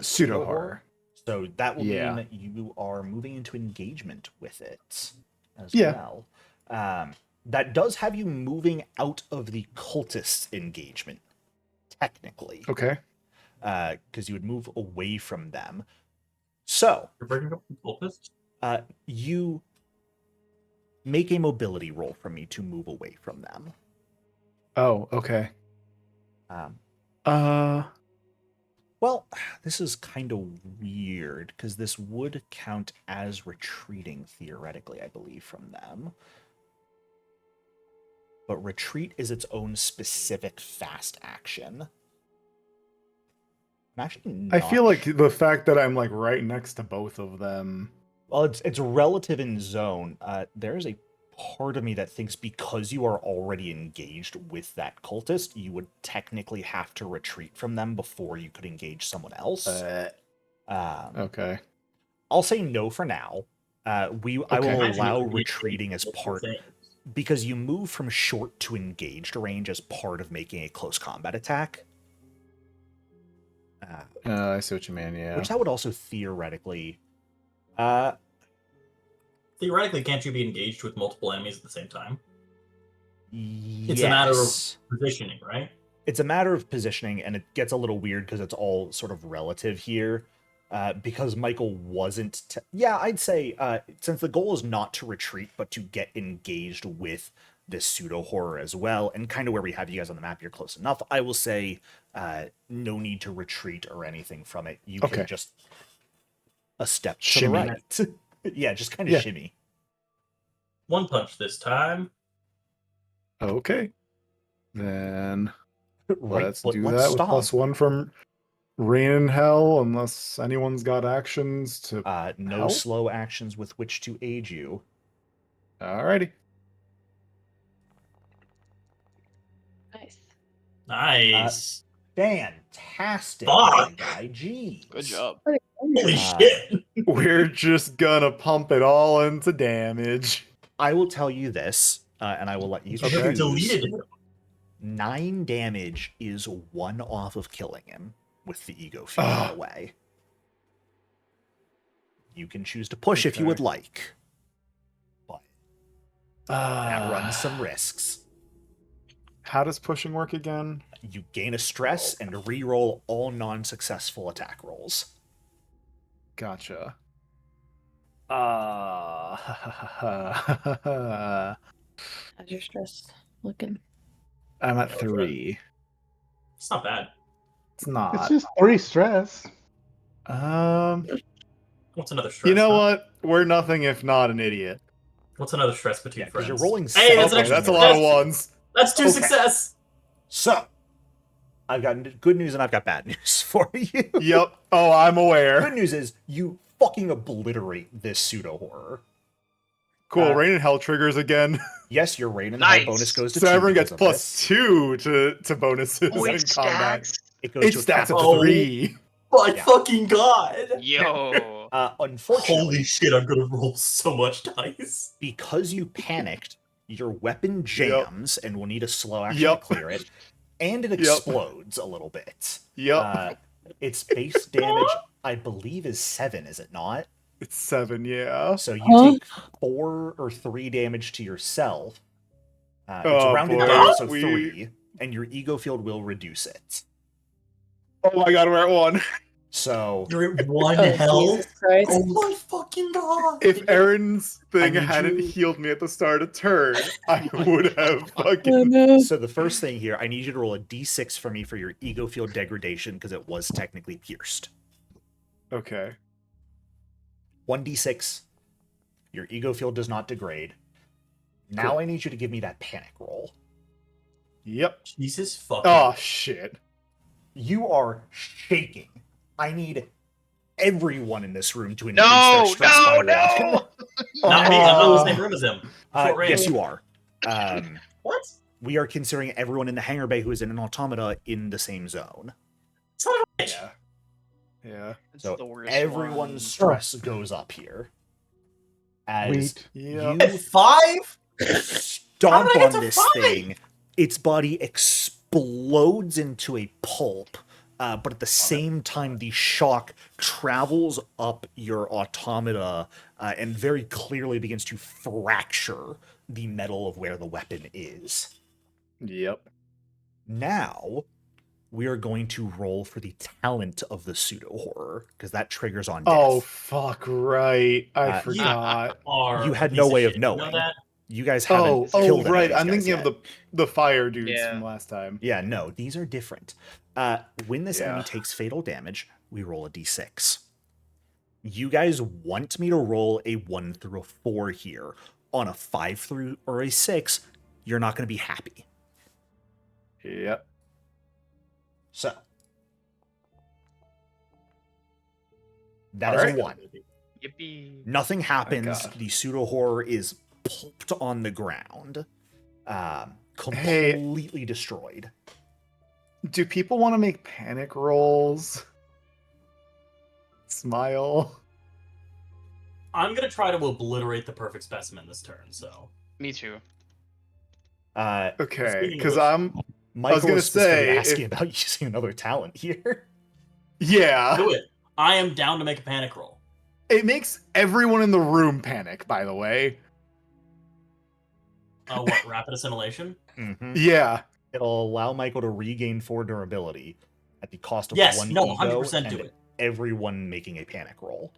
Pseudo horror. So that will Yeah. mean you are moving into engagement with it as Yeah. well. That does have you moving out of the cultist engagement, technically. Okay. Because you would move away from them. So, You're breaking up the cultist? you make a mobility roll for me to move away from them. Oh, okay. Well, this is kind of weird, because this would count as retreating, theoretically, I believe, from them. But retreat is its own specific fast action. I'm actually not... I feel like the fact that I'm like right next to both of them. Well, it's relative in zone. There is a part of me that thinks because you are already engaged with that cultist, you would technically have to retreat from them before you could engage someone else. Okay. I'll say no for now. I will allow retreating as part, because you move from short to engaged range as part of making a close combat attack. I see what you mean, yeah. Which that would also theoretically... Theoretically, can't you be engaged with multiple enemies at the same time? Yes. It's a matter of positioning, right? It's a matter of positioning, and it gets a little weird because it's all sort of relative here. Because Michael wasn't... I'd say, since the goal is not to retreat, but to get engaged with this pseudo-horror as well, and kind of where we have you guys on the map, you're close enough, I will say no need to retreat or anything from it. You can just a step to Shimmy. the right. Yeah, just kind of shimmy. One punch this time. Okay. Then Right let's foot, do let's that with stomp. +1 from Rain in Hell, unless anyone's got actions to No help? slow actions with which to aid you. Alrighty. Nice. Nice. Fantastic, Fuck. my guy. Jeez. Good job. Holy shit. We're just gonna pump it all into damage. I will tell you this, and I will let you You should have choose. deleted him. 9 damage is 1 off of killing him with the ego field in the way. You can choose to push if you would like, but that runs some risks. How does pushing work again? You gain a stress and re-roll all non-successful attack rolls. Gotcha. How's your stress looking? I'm at 3. It's not bad. It's not. It's just 3 stress. What's another stress? You know what? We're nothing if not an idiot. What's another stress between Because friends? you're rolling Hey, that's 7. an extra That's a lot of ones. That's 2 Okay. success. So, I've got good news and I've got bad news for you. Yep. Oh, I'm aware. Good news is you fucking obliterate this pseudo-horror. Cool. Rain and Hell triggers again. Yes, your rain and hell Nice. bonus goes to So 2 everyone because gets of plus this. 2 to bonuses Oh, in it combat. stacks. It goes It to a stacks cap up of to Oh. 3. My Yeah. fucking god! Yo. Unfortunately, Holy shit, I'm gonna roll so much dice. because you panicked, your weapon Yep. jams and will need a slow action Yep. to clear it, and it Yep. explodes a little bit. Yep. Its base damage, I believe, is 7, is it not? It's 7, yeah. So you Huh? take 4 or 3 damage to yourself. It's Oh, rounded boy. down, so We- 3, and your ego field will reduce it. Oh my god, we're at 1. So You're at 1 Oh, health? Jesus Christ. Oh my fucking god! If Aaron's thing need hadn't you- healed me at the start of turn, I would have Oh fucking... no. So the first thing here, I need you to roll a d6 for me for your ego field degradation because it was technically pierced. Okay. 1d6. Your ego field does not degrade. Now Cool. I need you to give me that panic roll. Yep. Jesus fucking. Oh, shit. You are shaking. I need everyone in this room to increase No, their stress by no, 1. no. Not me, I'm not in the same room as him. Short range. Yes, you are. What? We are considering everyone in the Hangar Bay who is in an automata in the same zone. Son of a bitch. Yeah. Yeah. It's So the worst everyone's one. stress goes up here. As Sweet. Yep. At 5? stomp How did I get on to this 5? thing, its body explodes into a pulp, but at the same time, the shock travels up your automata and very clearly begins to fracture the metal of where the weapon is. Yep. Now, we are going to roll for the talent of the pseudo-horror, because that triggers on death. Oh, fuck, right. I You forgot. Are You had a no piece way of shit. You know knowing. that? You guys haven't Oh, killed any right. of these I'm guys thinking yet. of the fire dudes Yeah. from last time. Yeah, no, these are different. When this enemy Yeah. takes fatal damage, we roll a d6. You guys want me to roll a 1 through a 4 here. On a 5 through or a 6, you're not going to be happy. Yep. So, that is Alright. a 1. Yippee. Nothing happens. God. The pseudo-horror is pulped on the ground. Completely destroyed. Do people want to make panic rolls? Smile. I'm gonna try to obliterate the perfect specimen this turn, so. Me too. Okay, Speaking of because which- Michael gonna was specifically say, asking if- about using another talent here. Yeah, Do it. I am down to make a panic roll. it makes everyone in the room panic, by the way. Oh, what? Rapid assimilation? Mm-hmm. Yeah. It'll allow Michael to regain 4 durability at the cost of Yes, 1 no, ego 100% and do it. everyone making a panic roll.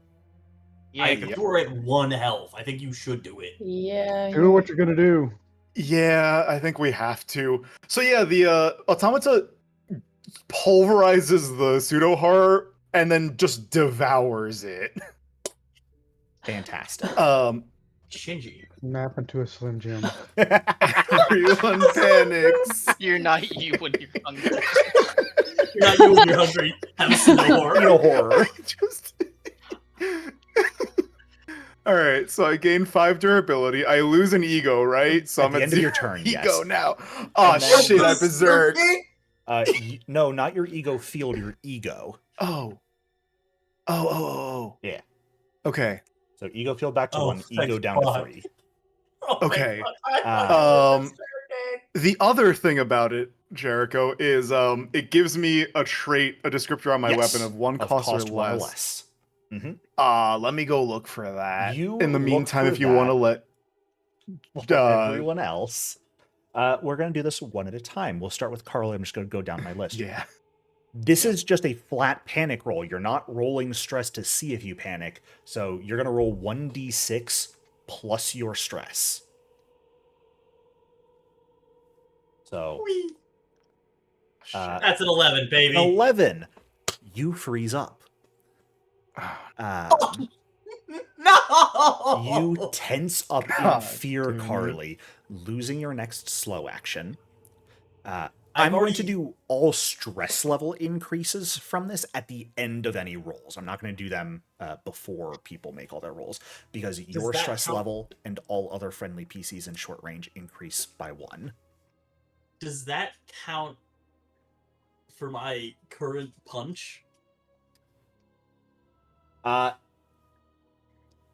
Yeah, You were at 1 health. I think you should do it. Yeah. Do what you're gonna do. Yeah, I think we have to. So yeah, the automata pulverizes the pseudo horror and then just devours it. Fantastic. Shinji. Snap into a Slim Jim. Everyone panics. You're not you when you're hungry. You're not you when you're hungry. Have a pseudo horror. Horror. Just... All right, so I gain 5 durability. I lose an ego, right? So At I'm the at end of your 0 turn, ego yes. now. Oh And then- shit! I berserk. No, not your ego field, your ego. Oh. Yeah. Okay. So ego field back to Oh, 1, ego thank down God. to 3. Oh my Okay. God, I thought it was Um, Saturday. The other thing about it, Jericho, is it gives me a trait, a descriptor on my Yes, weapon of 1 Of cost, cost or 1 or less. less. Mhm. Let me go look for that. You In the look meantime, for if you want to that. let Everyone else. We're going to do this one at a time. We'll start with Carl. I'm just going to go down my list. yeah. This is just a flat panic roll. You're not rolling stress to see if you panic. So you're going to roll 1d6 plus your stress. So Whee. Uh, That's an 11, baby. 11. You freeze up. No! You tense up in God fear, damn it. Carly, losing your next slow action. I'm going already... to do all stress level increases from this at the end of any rolls. I'm not going to do them before people make all their rolls, because your that stress count? level and all other friendly PCs in short range increase by 1. Does that count for my current punch?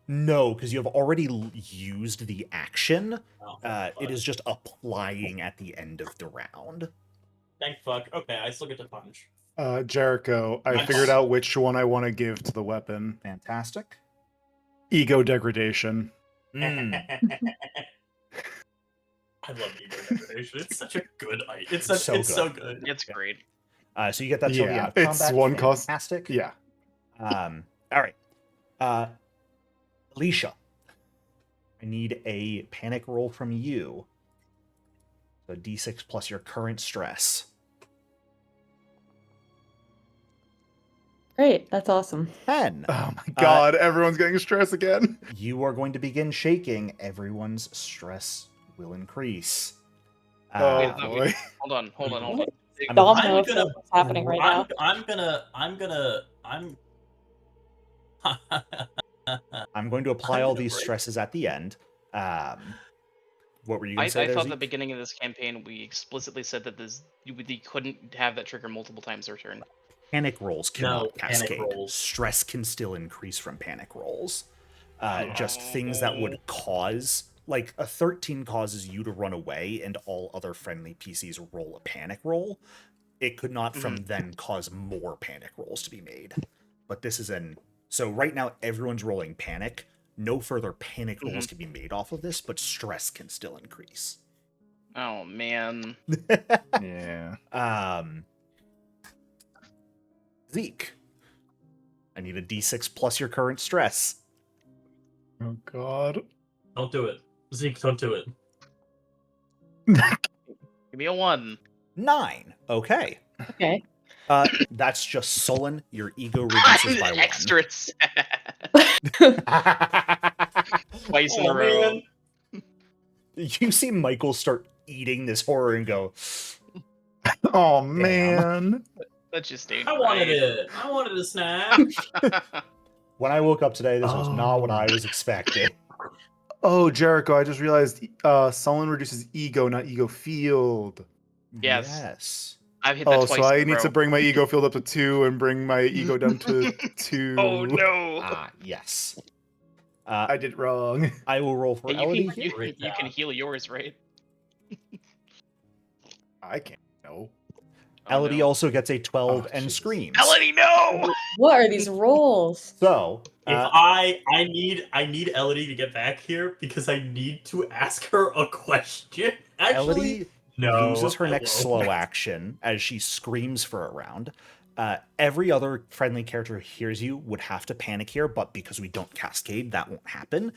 No, because you have already used the action. Oh, It fuck. is just applying at the end of the round. Thank fuck. Okay, I still get to punch. Jericho, I Nice. figured out which one I want to give to the weapon. Fantastic. Ego degradation. Mm. I love ego degradation. It's such a good item. It's So so good. good. It's great. So you get that till the Yeah, end of it's combat. one cost- Fantastic. Yeah. All right. Alicia, I need a panic roll from you. So D6 plus your current stress. Great, that's awesome. 10. Oh my god, everyone's getting stressed again. You are going to begin shaking. Everyone's stress will increase. Oh Wait, no, boy. Hold on. I'm- Domino I'm effect gonna- is happening right now. I'm going to apply I'm all gonna these break. stresses at the end. What were you going I to say there, thought at the Zeke? beginning of this campaign we explicitly said that you couldn't have that trigger multiple times per turn. Panic rolls cannot No, panic cascade. rolls. Stress can still increase from panic rolls. Just things that would cause, like a 13 causes you to run away and all other friendly PCs roll a panic roll. It could not from then cause more panic rolls to be made. But this is so right now everyone's rolling panic. No further panic rolls can be made off of this, but stress can still increase. Oh man. Yeah. Zeke, I need a D6 plus your current stress. Oh god. Don't do it. Zeke, don't do it. Give me a 1. 9. Okay. Okay. That's just sullen. Your ego reduces by 1. Extra sad. Twice in a Oh, row. man. You see Michael start eating this horror and go, Oh man. That just ain't I wanted right. it. I wanted a snack. when I woke up today, this was not what I was expecting. Oh, Jericho, I just realized Sullen reduces ego, not ego field. Yes. Yes. I've hit that Oh, twice. so I in a need to row. bring my ego field up to 2 and bring my ego down to 2. Oh no. Yes. I did wrong. I will roll for Hey, Elodie you, here. can, you can heal yours, right? I can't know. Oh, Elodie no. also gets a 12 Oh, and jeez. screams. Elodie, no! What are these rolls? So, If I need Elodie to get back here because I need to ask her a question. Actually, Elodie no. loses her I next won't. slow action as she screams for a round. Every other friendly character who hears you would have to panic here, but because we don't cascade, that won't happen.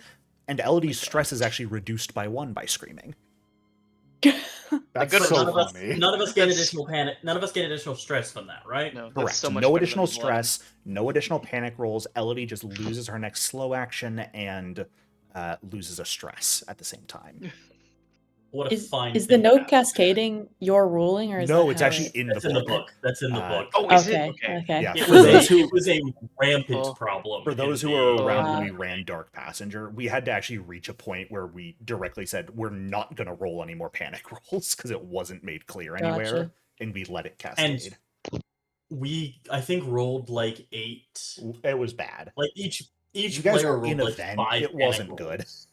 And Elodie's stress is actually reduced by 1 by screaming. That's good so none of us, funny. none of us get That's- additional panic. None of us get additional stress from that, right? No, that's Correct. so much No better additional than blood. stress, no additional panic rolls. Elodie just loses her next slow action and loses a stress at the same time. What a fine. Is the thing to note have. cascading your ruling, or is No, that it's how actually it- in the That's in the book. book. That's in the book. Oh, is Okay. it? Okay. Okay. Yeah, It for was, those a, who it was a rampant Oh. problem. For those in who the- were around when Uh, we ran Dark Passenger, we had to actually reach a point where we directly said we're not going to roll any more panic rolls because it wasn't made clear anywhere, Gotcha. and we let it cascade. we, I think, rolled like 8. It was bad. Like each You guys player were in rolled a like vent. 5 It wasn't panic good. rolls.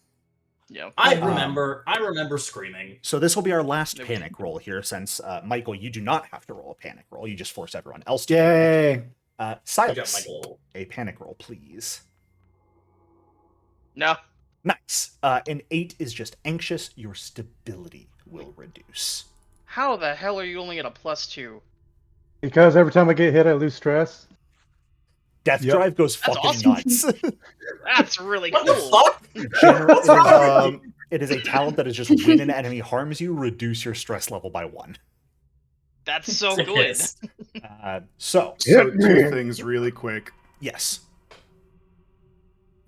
Yeah. I Um, remember screaming. So this will be our last Nope. panic roll here, since Michael, you do not have to roll a panic roll. You just force everyone else to. do it. Yay. Good job, Silas, Michael. a panic roll, please. No. Nice. An 8 is just anxious. Your stability will reduce. How the hell are you only at a +2? Because every time I get hit, I lose stress. Death Yep. Drive goes That's fucking awesome. nuts. That's really What cool. the fuck? It is a talent that is just when an enemy harms you, reduce your stress level by 1. That's so It good. is. So, So 2 things really quick. yes.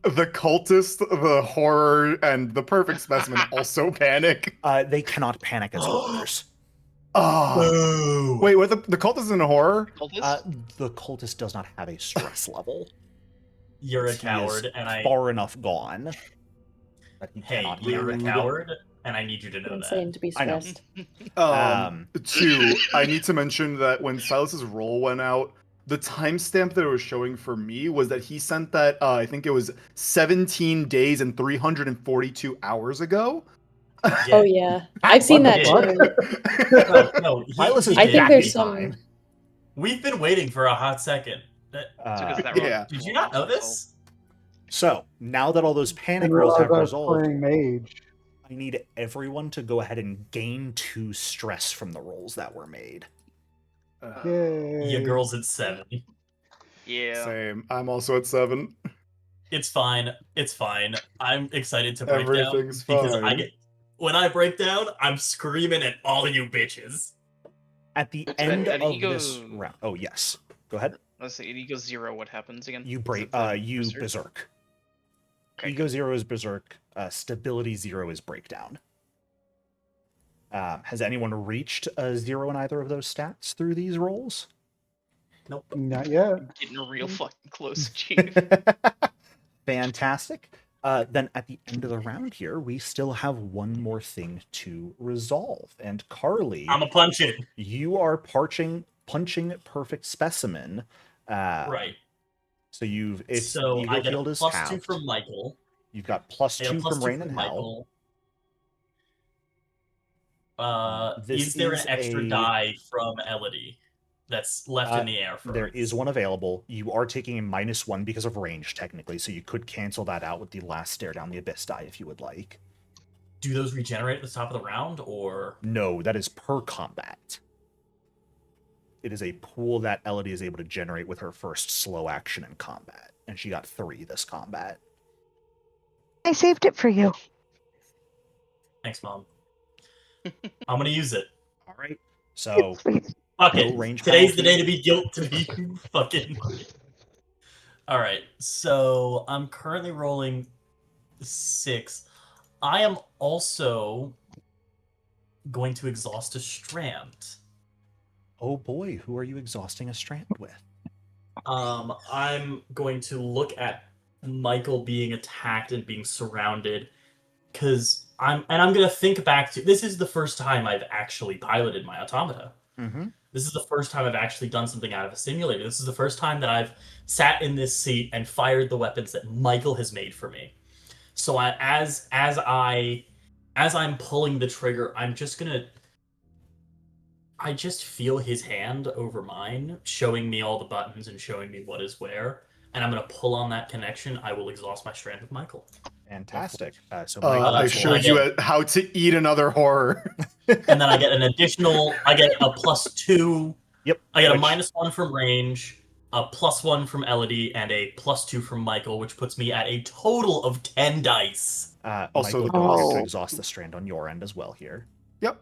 The cultist, the horror, and the perfect specimen also panic. They cannot panic as holders. Boo! Wait, what? The cult isn't a horror? Cultist? The cultist does not have a stress level. You're a He is coward, and I. far enough gone that he Hey, cannot you're a handle it. coward, and I need you to know Insane that. to be I know. stressed. Two, I need to mention that when Silas's roll went out, the timestamp that it was showing for me was that he sent that, I think it was 17 days and 342 hours ago. Oh yeah, I've seen What that the fuck? too. No, Silas is I think back there's in some- time. We've been waiting for a hot second. Because that yeah. roll- Did you not know this? So, now that all those I panic didn't rolls realize have I was resolved, playing mage. I need everyone to go ahead and gain 2 stress from the rolls that were made. Yay. Your girl's at 7. Yeah. Same. I'm also at 7. It's fine. It's fine. I'm excited to break Everything's down because I fine. get when I break down, I'm screaming at all you bitches. At the At end an of ego- this round, oh yes, go ahead. Let's see. Ego 0. What happens again? You Is break. it the You berserk? berserk. Okay. Ego 0 is berserk. Stability 0 is breakdown. Has anyone reached a 0 in either of those stats through these rolls? Nope. Not yet. Getting real fucking close, Chief. Fantastic. Then at the end of the round here, we still have one more thing to resolve. And Carly, I'm a punch it. you are punching perfect specimen. Right. So you've it's So ego I get a field is +2 halved. from Michael. You've got +2 I get a from +2 Rain from and Hell. Michael. This Is there is an extra a- die from Elodie that's left in the air for There us? is one available. You are taking a -1 because of range, technically, so you could cancel that out with the last stare down the abyss die if you would like. Do those regenerate at the top of the round, or No, that is per combat. It is a pool that Elodie is able to generate with her first slow action in combat, and she got 3 this combat. I saved it for you. thanks, Mom? I'm gonna use it. All right. So Please. Fuck No it. range Today's the penalty. day to be guilt to be fucking. All right. So I'm currently rolling 6. I am also going to exhaust a strand. oh boy, who are you exhausting a strand with? I'm going to look at Michael being attacked and being surrounded, because I'm gonna think back to this is the first time I've actually piloted my automata. Mm-hmm. This is the first time I've actually done something out of a simulator. This is the first time that I've sat in this seat and fired the weapons that Michael has made for me. So as I'm pulling the trigger, I just feel his hand over mine, showing me all the buttons and showing me what is where. And I'm gonna pull on that connection. I will exhaust my strand with Michael. Fantastic. So I that's showed you how to eat another horror. And then I get an additional. I get a +2. Yep. I get a which- -1 from range, a +1 from Elodie, and a +2 from Michael, which puts me at a total of 10 dice. Also Michael, the don't forget ghost. to exhaust the strand on your end as well here. Yep.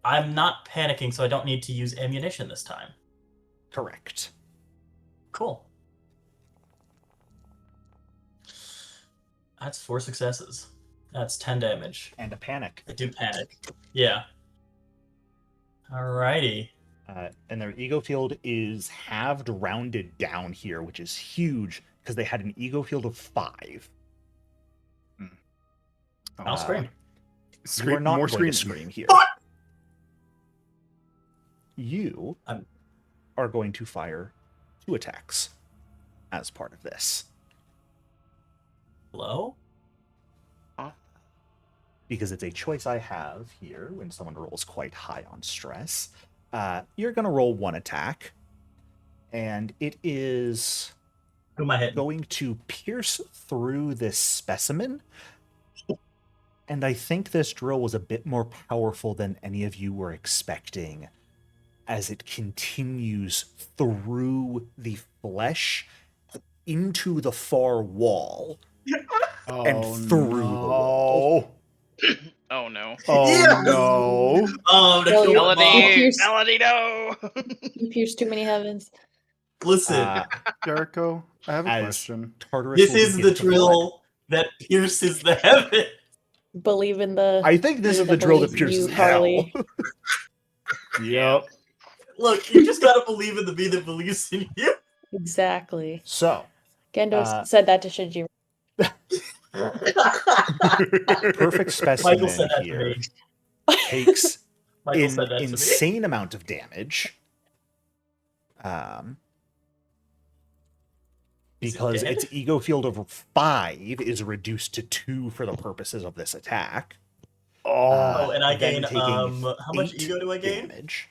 I'm not panicking, so I don't need to use ammunition this time. Correct. Cool. That's 4 successes. That's 10 damage. And a panic. I do panic. Yeah. Alrighty. And their ego field is halved, rounded down here, which is huge because they had an ego field of 5. I'll scream. You are not more going to screaming. scream here. What? You I'm- are going to fire 2 attacks as part of this. Hello? Because it's a choice I have here when someone rolls quite high on stress. You're going to roll 1 attack, and it is Who am I hitting? going to pierce through this specimen. And I think this drill was a bit more powerful than any of you were expecting, as it continues through the flesh into the far wall Oh, and through the wall. Oh no. Oh Yes! no. Oh, Well, no, you're- Mom. pierced- Melody, no! You pierced too many heavens. Listen, Jericho, I have a As question. Tartarus this will is begin the to bled. drill that pierces the heaven. believe in the. I think this is the drill that pierces hell. Carly. Yep. Look, you just gotta believe in the bee that believes in you. Exactly. So, Gendo said that to Shinji. perfect Michael specimen said that to here me. takes Michael an said that to me. insane amount of damage. Is it Because dead? its ego field over 5 is reduced to 2 for the purposes of this attack. Oh, and I then gain taking how much 8 ego do I gain? damage.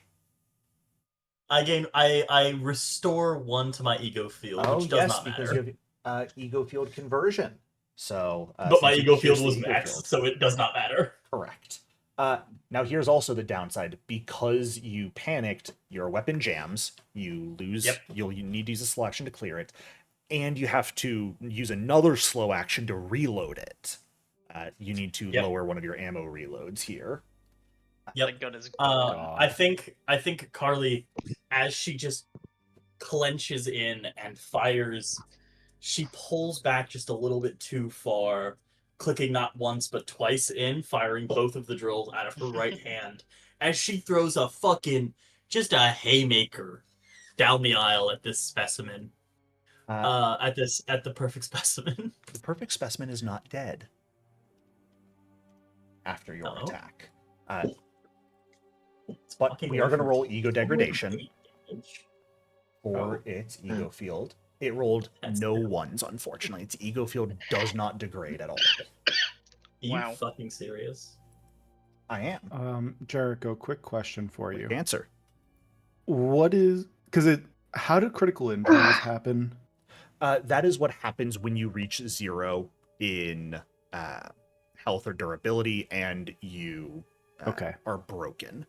I restore 1 to my ego field, which does not matter. because you have ego field conversion. So, But my since you ego pierce field the was ego maxed, field- so it does not matter. Correct. Now here's also the downside. Because you panicked, your weapon jams. You lose. Yep. You need to use a slow action to clear it, and you have to use another slow action to reload it. You need to Yep. lower one of your ammo reloads here. Yep. Thank goodness. I think Carly, as she just clenches in and fires, she pulls back just a little bit too far, clicking not once but twice in, firing both of the drills out of her right hand, as she throws just a haymaker down the aisle at this specimen. At the perfect specimen. The perfect specimen is not dead after your attack. But we are going to roll ego degradation for its ego field. It rolled no ones, unfortunately. Its ego field does not degrade at all. Are you Wow. fucking serious? I am. Jericho, quick question for you. Answer. What is... How do critical injuries happen? That is what happens when you reach 0 in health or durability and you are broken.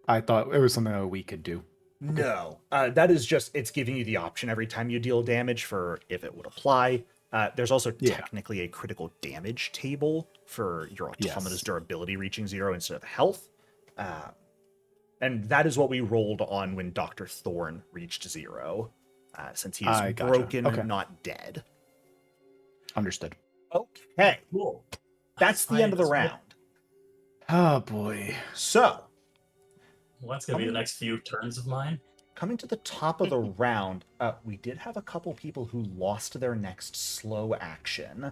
I thought it was something that we could do. No. That is just, it's giving you the option every time you deal damage for if it would apply. There's also technically a critical damage table for your automata's durability reaching 0 instead of health. And that is what we rolled on when Dr. Thorne reached 0. Since he is broken and not dead. Understood. Okay. Cool. That's the end of the round. Oh, boy. So. Well, that's going to be the next few turns of mine. Coming to the top of the round, we did have a couple people who lost their next slow action.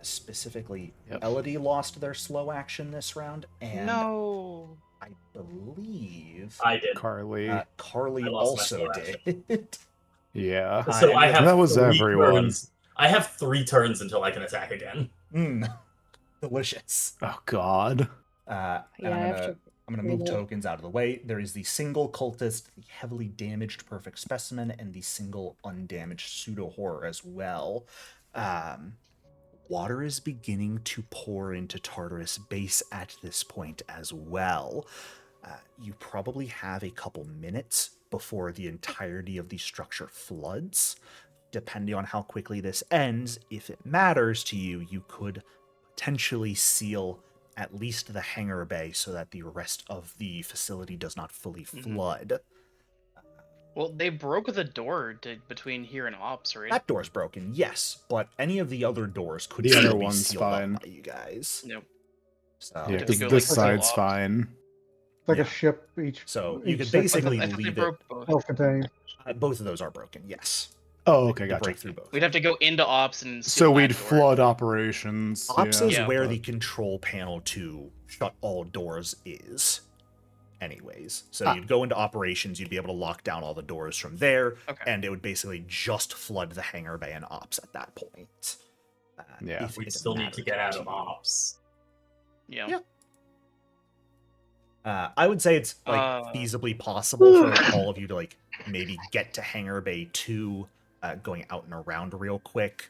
Specifically, Elodie lost their slow action this round, and I believe I did. Carly also did. Yeah. So I have that was 3 everyone. turns. I have 3 turns until I can attack again. Delicious. Oh, God. I'm going to move tokens out of the way. There is the single cultist, the heavily damaged perfect specimen, and the single undamaged pseudo-horror as well. Water is beginning to pour into Tartarus base at this point as well. You probably have a couple minutes before the entirety of the structure floods. Depending on how quickly this ends, if it matters to you, you could potentially seal at least the hangar bay so that the rest of the facility does not fully flood. Well, they broke the door between here and ops, right? That door's broken, yes, but any of the other doors could The still other be one's sealed fine. up by you guys. Nope. So, Yeah, Did because they go, this like, side's off? fine. It's like a ship each. So you each could section basically I thought they leave it. broke both. Self-contained. Both of those are broken, yes. Oh, okay, To gotcha. break through both. We'd have to go into ops and So seal we'd that door. flood operations. Ops yeah, is where but- the control panel to shut all doors is. Anyways, so you'd go into operations, you'd be able to lock down all the doors from there, and it would basically just flood the hangar bay and ops at that point. Yeah, we still need to get out of ops. Yeah. I would say it's feasibly possible for all of you to maybe get to hangar bay 2, going out and around real quick,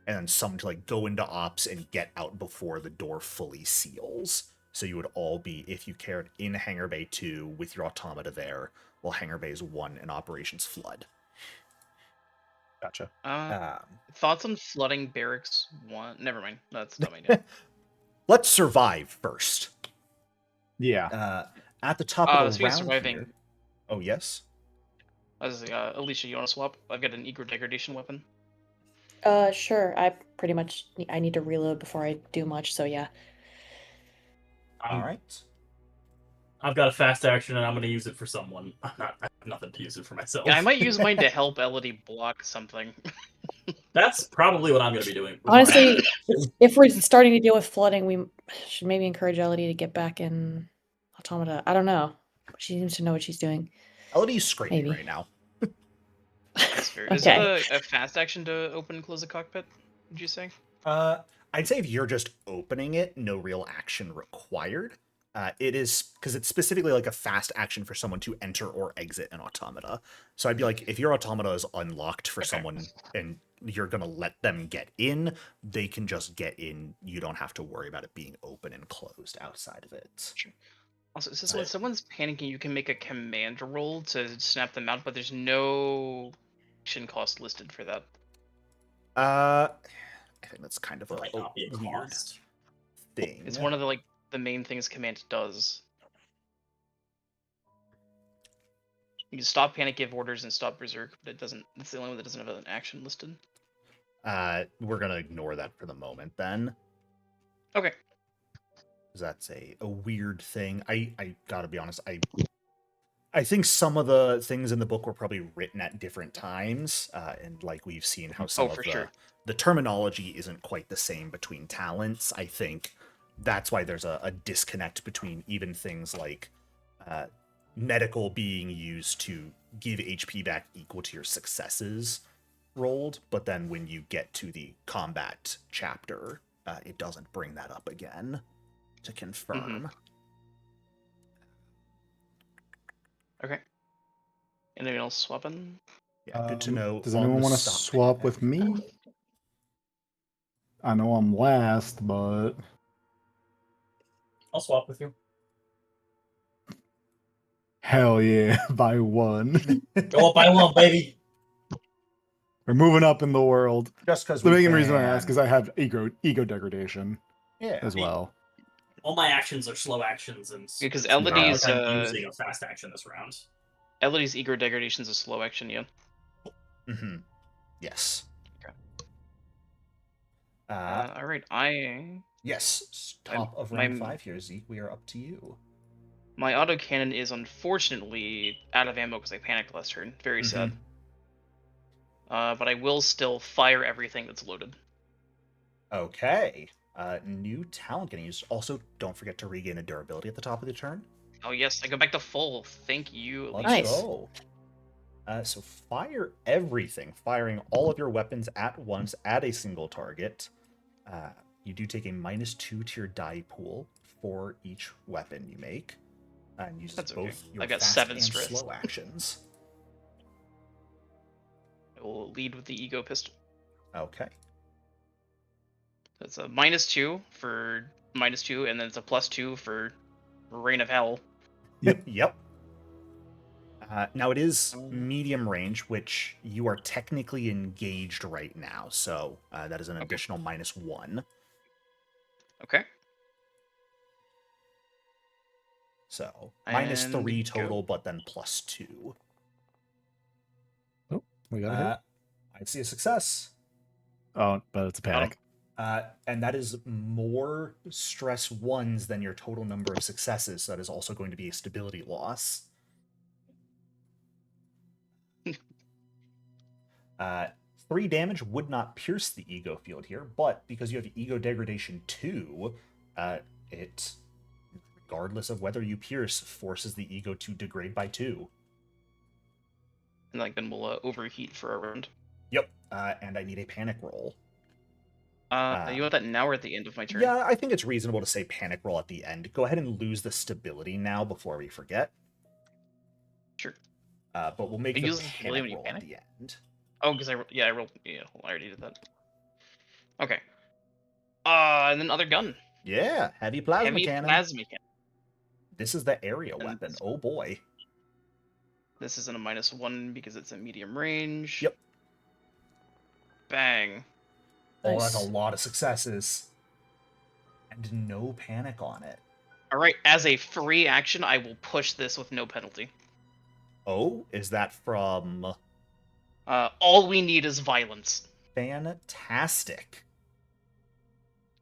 and then some to go into ops and get out before the door fully seals. So you would all be, if you cared, in hangar bay 2 with your automata there, while hangar bays 1 and operations flood. Gotcha. Thoughts on flooding barracks 1? Never mind. That's not my idea. Let's survive first. Yeah. At the top of the speaking of round surviving, here. Oh, yes? Alicia, you want to swap? I've got an ego degradation weapon. Sure. I need to reload before I do much, so yeah. All right. I've got a fast action, and I'm going to use it for someone. I have nothing to use it for myself. Yeah, I might use mine to help Elodie block something. That's probably what I'm going to be doing. with Honestly, mine. if we're starting to deal with flooding, we should maybe encourage Elodie to get back in Automata. I don't know. She seems to know what she's doing. Elodie's scraping Maybe. right now. That's fair. Is it a fast action to open and close the cockpit? Would you say? I'd say if you're just opening it, no real action required. It is because it's specifically like a fast action for someone to enter or exit an automata. So I'd be like, if your automata is unlocked for someone and you're gonna let them get in, they can just get in. You don't have to worry about it being open and closed outside of it. Sure. Also, so when someone's panicking, you can make a command roll to snap them out, but there's no action cost listed for that. I think that's kind of That a might not be a weird cost. thing. It's one of the main things command does. You can stop panic, give orders, and stop berserk, but it doesn't. It's the only one that doesn't have an action listed. We're gonna ignore that for the moment then. Okay. That's a weird thing. I gotta be honest, I think some of the things in the book were probably written at different times, and like we've seen how some of the terminology isn't quite the same between talents. I think that's why there's a disconnect between even things like medical being used to give HP back equal to your successes rolled, but then when you get to the combat chapter, it doesn't bring that up again to confirm. Okay. Anyone else swapping? Yeah, good to know. Does on anyone the want to stop swap with me? I know I'm last, but I'll swap with you. hell yeah, by one. Go up by one, baby. We're moving up in the world. Just because The main reason I ask is I have ego degradation as well. All my actions are slow actions, and Because it's not Elodie's like I'm using a fast action this round. Elodie's ego degradation is a slow action, yeah. Mm-hmm. Yes. Okay. Uh, all right, yes. Top of round 5 here, Zeke. We are up to you. My autocannon is unfortunately out of ammo because I panicked last turn. Very sad. But I will still fire everything that's loaded. Okay. New talent getting used. Also, don't forget to regain a durability at the top of the turn. Oh yes, I go back to full. Thank you. Let's go. So fire everything, firing all of your weapons at once at a single target. You do take a -2 to your die pool for each weapon you make, and uses both your fast 7 and stress. slow actions. I will lead with the ego pistol. Okay. That's a -2 for -2, and then it's a +2 for Reign of Hell. Yep. Now it is medium range, which you are technically engaged right now, so that is an additional -1. Okay. So -3 total, but then +2. Oh, we got a hit. I see a success. Oh, but it's a panic. And that is more stress 1s than your total number of successes, so that is also going to be a stability loss. 3 damage would not pierce the ego field here, but because you have ego degradation 2, it, regardless of whether you pierce, forces the ego to degrade by 2. And then we'll overheat for a round. Yep, and I need a panic roll. You want that now or at the end of my turn? Yeah, I think it's reasonable to say panic roll at the end. Go ahead and lose the stability now before we forget. Sure. But we'll make the panic roll at the end. Oh, because I rolled. Yeah, I already did that. Okay. And then other gun. Yeah, heavy plasma cannon. This is the area weapon. Oh boy. This isn't a -1 because it's a medium range. Yep. Bang. Oh, that's a lot of successes. And no panic on it. Alright, as a free action, I will push this with no penalty. Oh, is that from... all we need is violence. Fantastic.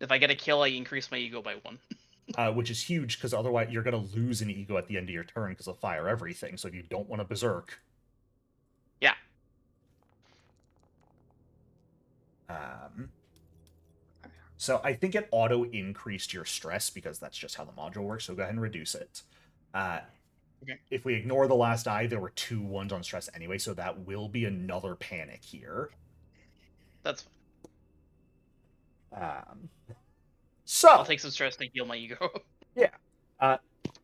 If I get a kill, I increase my ego by 1. Which is huge, because otherwise you're going to lose an ego at the end of your turn because of fire everything, so you don't want to berserk. Yeah. So I think it auto-increased your stress, because that's just how the module works, so go ahead and reduce it. Okay. If we ignore the last die, there were 2 1s on stress anyway, so that will be another panic here. That's fine. So I'll take some stress and heal my ego. yeah.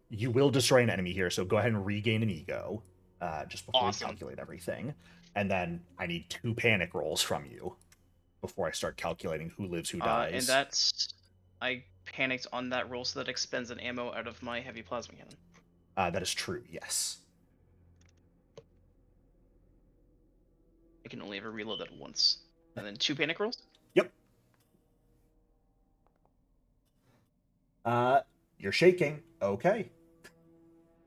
You will destroy an enemy here, so go ahead and regain an ego, just before Awesome. we calculate everything. And then I need 2 panic rolls from you before I start calculating who lives, who dies. And that's... I panicked on that roll, so that expends an ammo out of my heavy plasma cannon. That is true, yes. I can only ever reload that once. And then 2 panic rolls? Yep. You're shaking. Okay.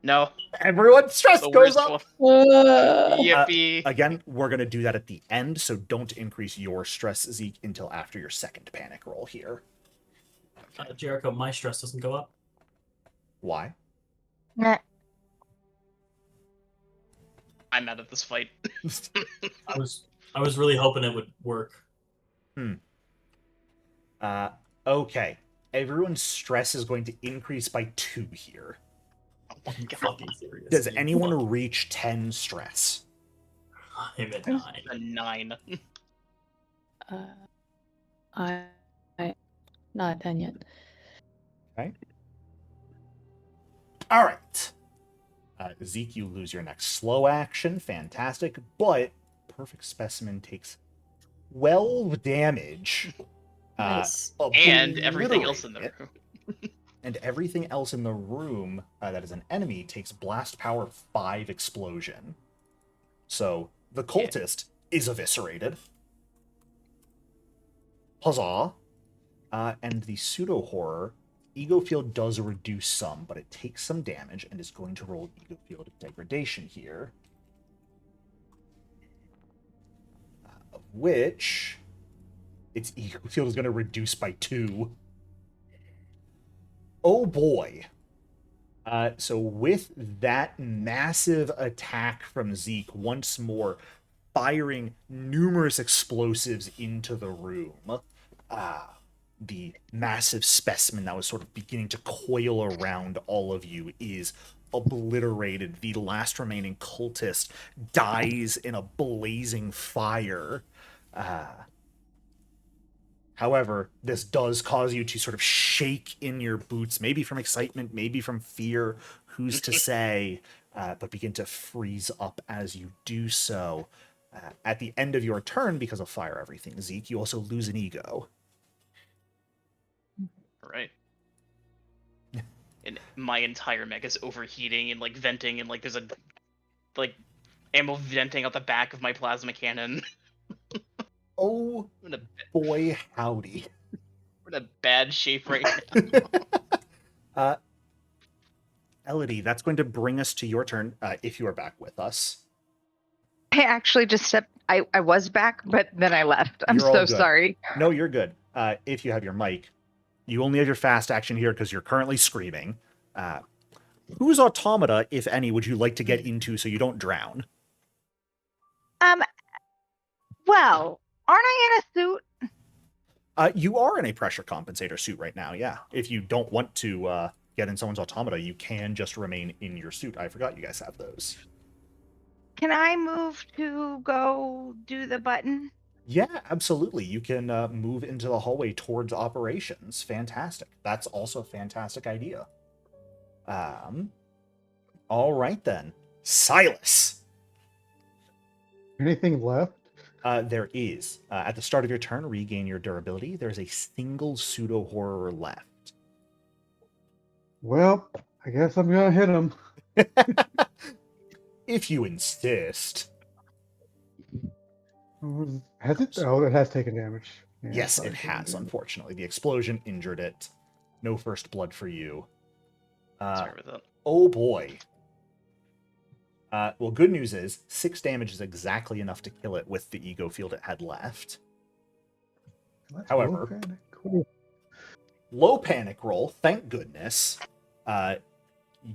No. Everyone's stress The goes worst up. one. Uh, Yippee. Again, we're going to do that at the end, so don't increase your stress, Zeke, until after your second panic roll here. Jericho, my stress doesn't go up. Why? Nah. I'm out of this fight. I was really hoping it would work. Okay. Everyone's stress is going to increase by 2 here. Oh my god. Fucking serious. Does dude. anyone Look, reach 10 stress? I'm at 9. A 9. I not at 10 yet. Okay. All right. Zeke, you lose your next slow action. Fantastic. But Perfect Specimen takes 12 damage. Nice. And everything else in the obliterating room. it. And everything else in the room that is an enemy takes blast power 5 explosion. So the cultist is eviscerated. Huzzah. And the pseudo horror, ego field does reduce some, but it takes some damage and is going to roll ego field degradation here. Of which its ego field is going to reduce by 2. Oh boy. So with that massive attack from Zeke, once more firing numerous explosives into the room, the massive specimen that was sort of beginning to coil around all of you is obliterated. The last remaining cultist dies in a blazing fire. However, this does cause you to sort of shake in your boots, maybe from excitement, maybe from fear, who's to say, but begin to freeze up as you do so. At the end of your turn, because of fire everything, Zeke, you also lose an ego. Right. And my entire mech is overheating and like venting, and like there's a like ammo venting out the back of my plasma cannon. Oh boy, howdy. We're in a bad shape right now. Elodie, that's going to bring us to your turn, if you are back with us. I actually just stepped. I was back, but then I left. I'm You're all so good. sorry. No, you're good. If you have your mic, you only have your fast action here because you're currently screaming. Whose automata, if any, would you like to get into so you don't drown? Well, aren't I in a suit? You are in a pressure compensator suit right now, yeah. If you don't want to get in someone's automata, you can just remain in your suit. I forgot you guys have those. Can I move to go do the button? Yeah, absolutely. You can move into the hallway towards operations. Fantastic. That's also a fantastic idea. All right then. Silas. Anything left? There is. At the start of your turn, regain your durability. There's a single pseudo-horror left. Well, I guess I'm gonna hit him. If you insist. Has it? Oh, it has taken damage. Yeah, Yes, sorry, it taken has, damage. unfortunately. The explosion injured it. No first blood for you. Sorry about that. Oh boy. Well, good news is 6 damage is exactly enough to kill it with the ego field it had left. Let's However, roll panic. Cool. low panic roll, thank goodness.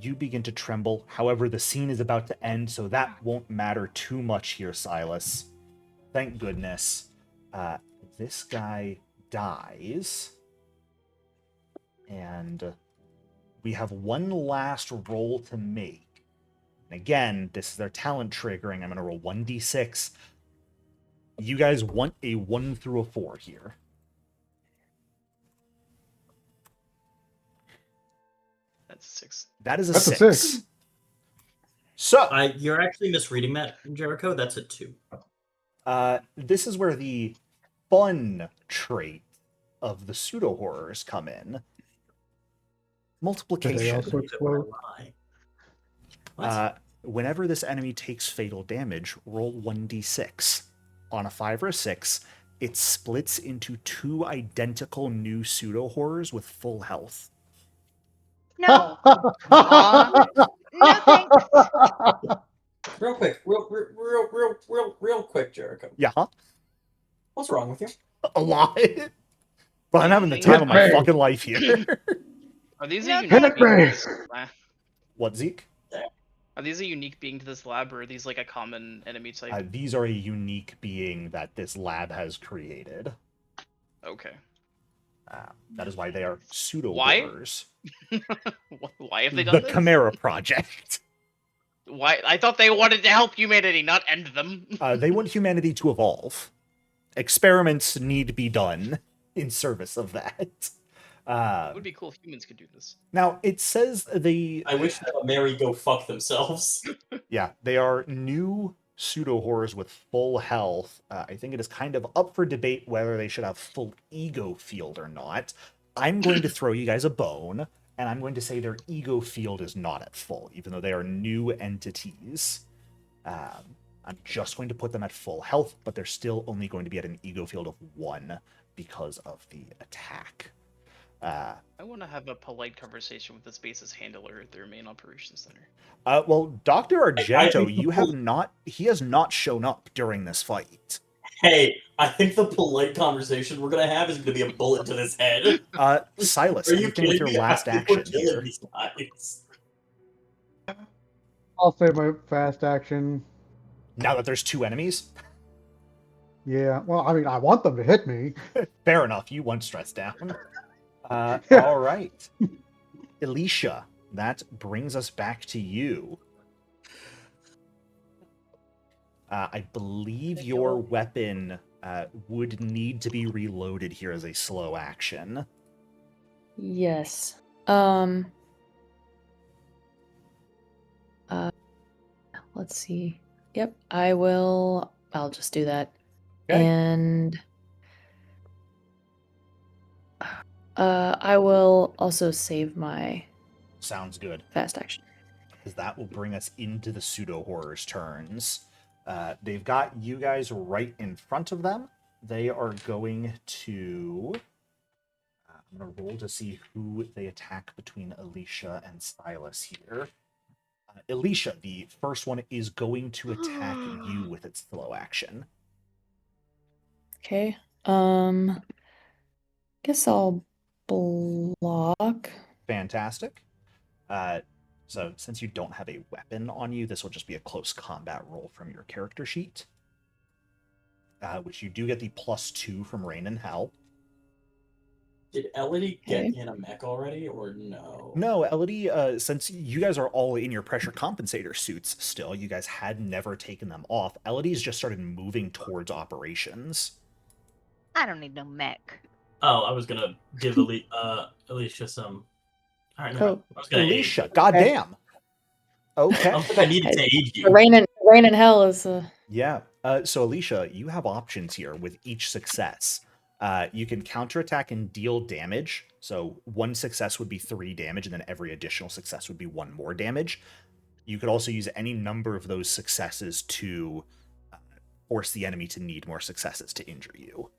You begin to tremble. However, the scene is about to end, so that won't matter too much here, Silas. Thank goodness. This guy dies. And we have one last roll to make. And again, this is their talent triggering. I'm going to roll 1d6. You guys want a 1 through a 4 here. That's 6. That is a That's a 6. 6. So, You're actually misreading that, Jericho. That's a 2. this is where the fun trait of the pseudo horrors come in. Do they Multiplication. also explode? What? Whenever this enemy takes fatal damage, roll 1d6. On a 5 or a 6, it splits into 2 identical new pseudo horrors with full health. No. Aw. No thanks. Real quick, Jericho. Yeah, What's wrong with you? a lot. But I'm having the time of my Hit me. fucking life here. Are these No, a unique thank being to you. this lab? What, Zeke? Are these a unique being to this lab, or are these like a common enemy type? These are a unique being that this lab has created. Okay. That is why they are pseudo Why? horrors. Why have they done The this? Chimera Project. Why? I thought they wanted to help humanity, not end them. They want humanity to evolve. Experiments need to be done in service of that. It would be cool if humans could do this. Now, it says I wish that Mary go fuck themselves. Yeah, they are new pseudo horrors with full health. I think it is kind of up for debate whether they should have full ego field or not. I'm going to throw you guys a bone, and I'm going to say their ego field is not at full, even though they are new entities. I'm just going to put them at full health, but they're still only going to be at an ego field of 1 because of the attack. I want to have a polite conversation with this base's handler at their main operations center. Well, Dr. Argento, think he has not shown up during this fight. Hey, I think the polite conversation we're gonna have is gonna be a bullet to this head. Silas, Are you anything with kidding your me? last I think we're action killing here? these guys. I'll say my fast action. Now that there's 2 enemies? Yeah. Well, I mean, I want them to hit me. Fair enough, you want stress down. All right. Alicia, that brings us back to you. I believe your weapon would need to be reloaded here as a slow action. Yes. Let's see. Yep, I'll just do that. Okay. And I will also save my Sounds good, fast action. because that will bring us into the pseudo horror's turns. They've got you guys right in front of them. They are going to. I'm going to roll to see who they attack between Alicia and Silas here. Alicia, the first one, is going to attack you with its slow action. Okay. Guess I'll block. Fantastic. So since you don't have a weapon on you, this will just be a close combat roll from your character sheet, which you do get the +2 from Rain and Hell. Did Elodie get Okay. in a mech already, or no? No, Elodie, since you guys are all in your pressure compensator suits still, you guys had never taken them off. Elodie's just started moving towards operations. I don't need no mech. Oh, I was gonna give Alicia some. All right, Cool. I was gonna Alicia, aid. goddamn. I Okay. don't think I needed to aid you. Rain and Hell is Yeah. So Alicia, you have options here with each success. You can counterattack and deal damage. So one success would be 3 damage, and then every additional success would be 1 more damage. You could also use any number of those successes to force the enemy to need more successes to injure you.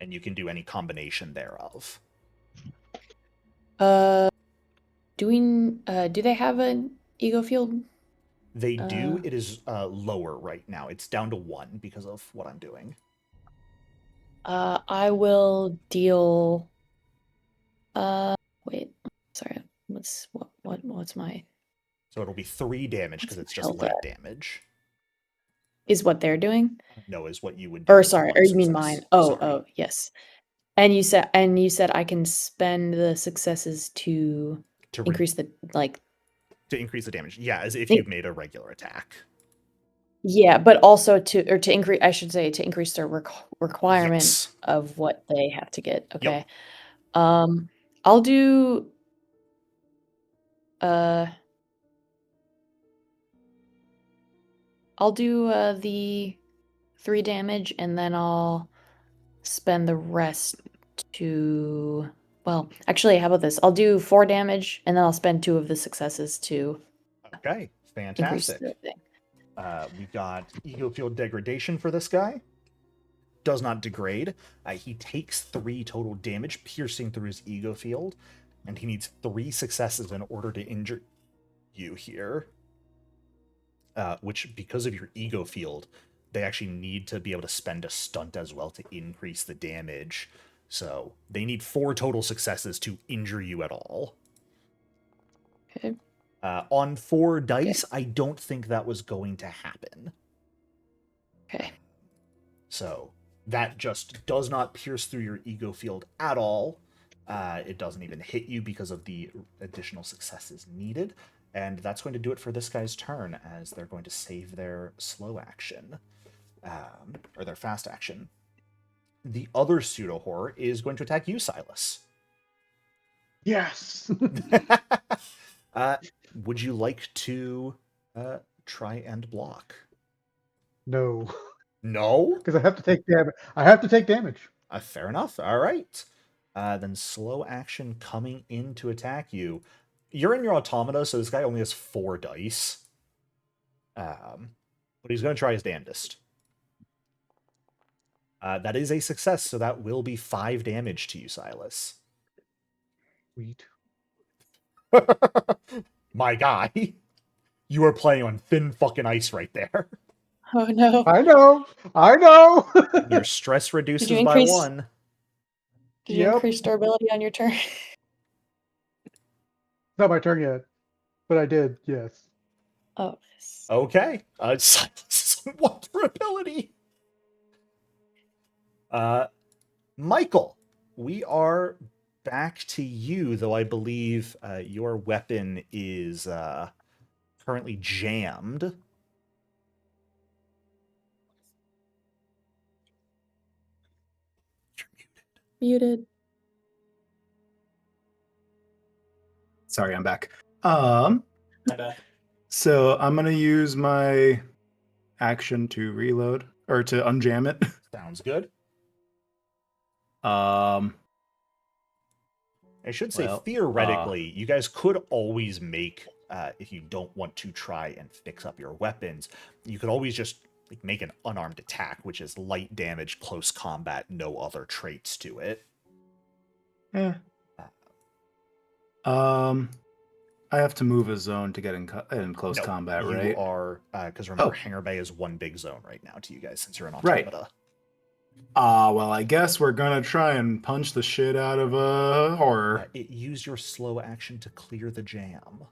And you can do any combination thereof. do they have an ego field? They do. It is lower right now. It's down to 1 because of what I'm doing. I will deal. Wait. Sorry. What's my So it'll be 3 damage because it's just held light at? damage. Is what they're doing? No, is what you would do. Or with sorry, one or you mean success. mine? Oh, Sorry. oh, yes. And you said I can spend the successes to To increase the to increase the damage. Yeah, as if They- you've made a regular attack. yeah, but also to increase, I should say, to increase their requirement Yes. of what they have to get. Yep. Okay. I'll do the 3 damage, and then I'll spend the rest to. Well, actually, how about this? I'll do 4 damage, and then I'll spend 2 of the successes to Okay, increase fantastic. the thing. We've got ego field degradation for this guy. Does not degrade. He takes 3 total damage, piercing through his ego field, and he needs 3 successes in order to injure you here. Which, because of your ego field, they actually need to be able to spend a stunt as well to increase the damage. So they need 4 total successes to injure you at all. Okay. On 4 dice, I don't think that was going to happen. Okay. So that just does not pierce through your ego field at all. It doesn't even hit you because of the additional successes needed. And that's going to do it for this guy's turn, as they're going to save their slow action, or their fast action. The other pseudo-horror is going to attack you, Silas. Yes. Would you like to try and block? No, No? because I have to take damage. I have to take damage. Fair enough. All right. Then slow action coming in to attack you. You're in your automata, so this guy only has 4 dice. But he's going to try his damnedest. That is a success, so that will be 5 damage to you, Silas. Sweet. My guy, you are playing on thin fucking ice right there. Oh no. I know. I know. Your stress reduces you by increase- 1. Did you Yep. increase durability on your turn? Not my turn yet, but I did. Yes. Oh, nice. Okay. Silas, what ability? Michael, we are back to you, though I believe your weapon is currently jammed. You're Muted. Sorry, I'm back. My bad. So I'm gonna use my action to reload or to unjam it. Sounds good. Um, I should say, Well, theoretically, you guys could always make, if you don't want to try and fix up your weapons, you could always just make an unarmed attack, which is light damage, close combat, no other traits to it. I have to move a zone to get in close No, combat, you right? are, because remember, Oh. Hangar Bay is one big zone right now to you guys since you're an Right. automata. Well, I guess we're gonna try and punch the shit out of a horror. Use your slow action to clear the jam.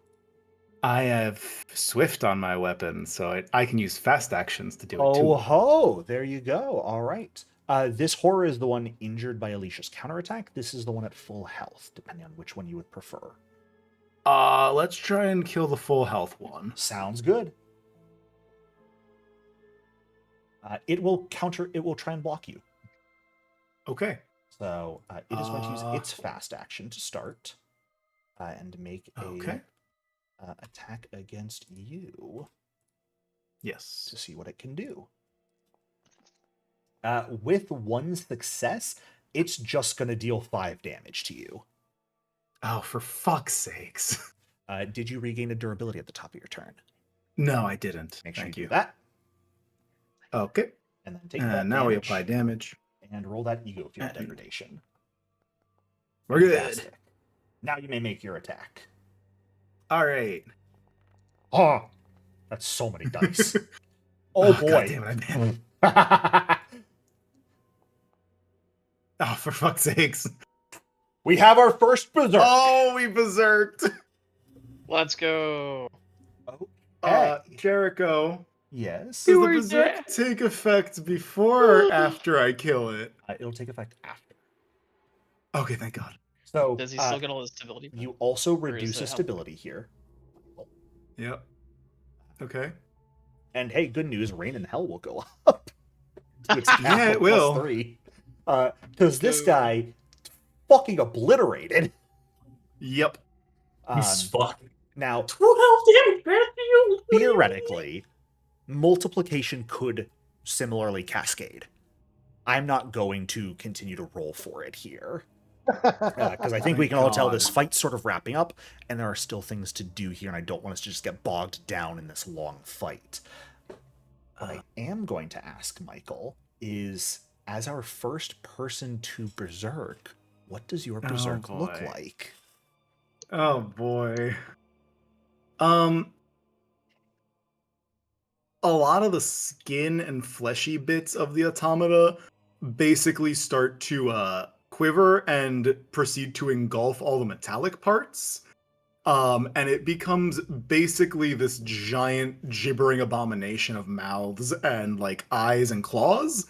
I have Swift on my weapon, so I can use fast actions to do it Oh too. ho! There you go. All right. This horror is the one injured by Alicia's counterattack. This is the one at full health, depending on which one you would prefer. Let's try and kill the full health one. Sounds good. It will try and block you. Okay. So it is going to use its fast action to start and make a attack against you Yes. to see what it can do. With 1 success, it's just going to deal 5 damage to you. Oh, for fuck's sakes. Did you regain a durability at the top of your turn? No, I didn't. Make sure Thank you you. do that. Okay. And then take that And now we damage apply damage. and roll that ego field And- degradation. We're good. Fantastic. Now you may make your attack. All right. Oh, that's so many dice. Oh boy. God damn it, I Oh, for fuck's sakes. We have our first berserk. Oh, we berserked. Let's go. Okay. Jericho, Yes. does the berserk take effect before or after I kill it? It'll take effect after. Okay, thank God. So Does he still get all his stability? you also Or is reduce it his help? stability here. Yep. Okay. And hey, good news, rain and hell will go up. It's Yeah, it will. +3. Because this Go. guy fucking obliterated. Yep. He's fucked. Now, 12 damage back to you. What do you theoretically, multiplication could similarly cascade. I'm not going to continue to roll for it here. Because I think we Thank can all tell God. this fight's sort of wrapping up, and there are still things to do here, and I don't want us to just get bogged down in this long fight. What I am going to ask, Michael, is as our first person to berserk, what does your berserk look boy. like? Oh boy. A lot of the skin and fleshy bits of the automata basically start to quiver and proceed to engulf all the metallic parts. And it becomes basically this giant gibbering abomination of mouths and like eyes and claws.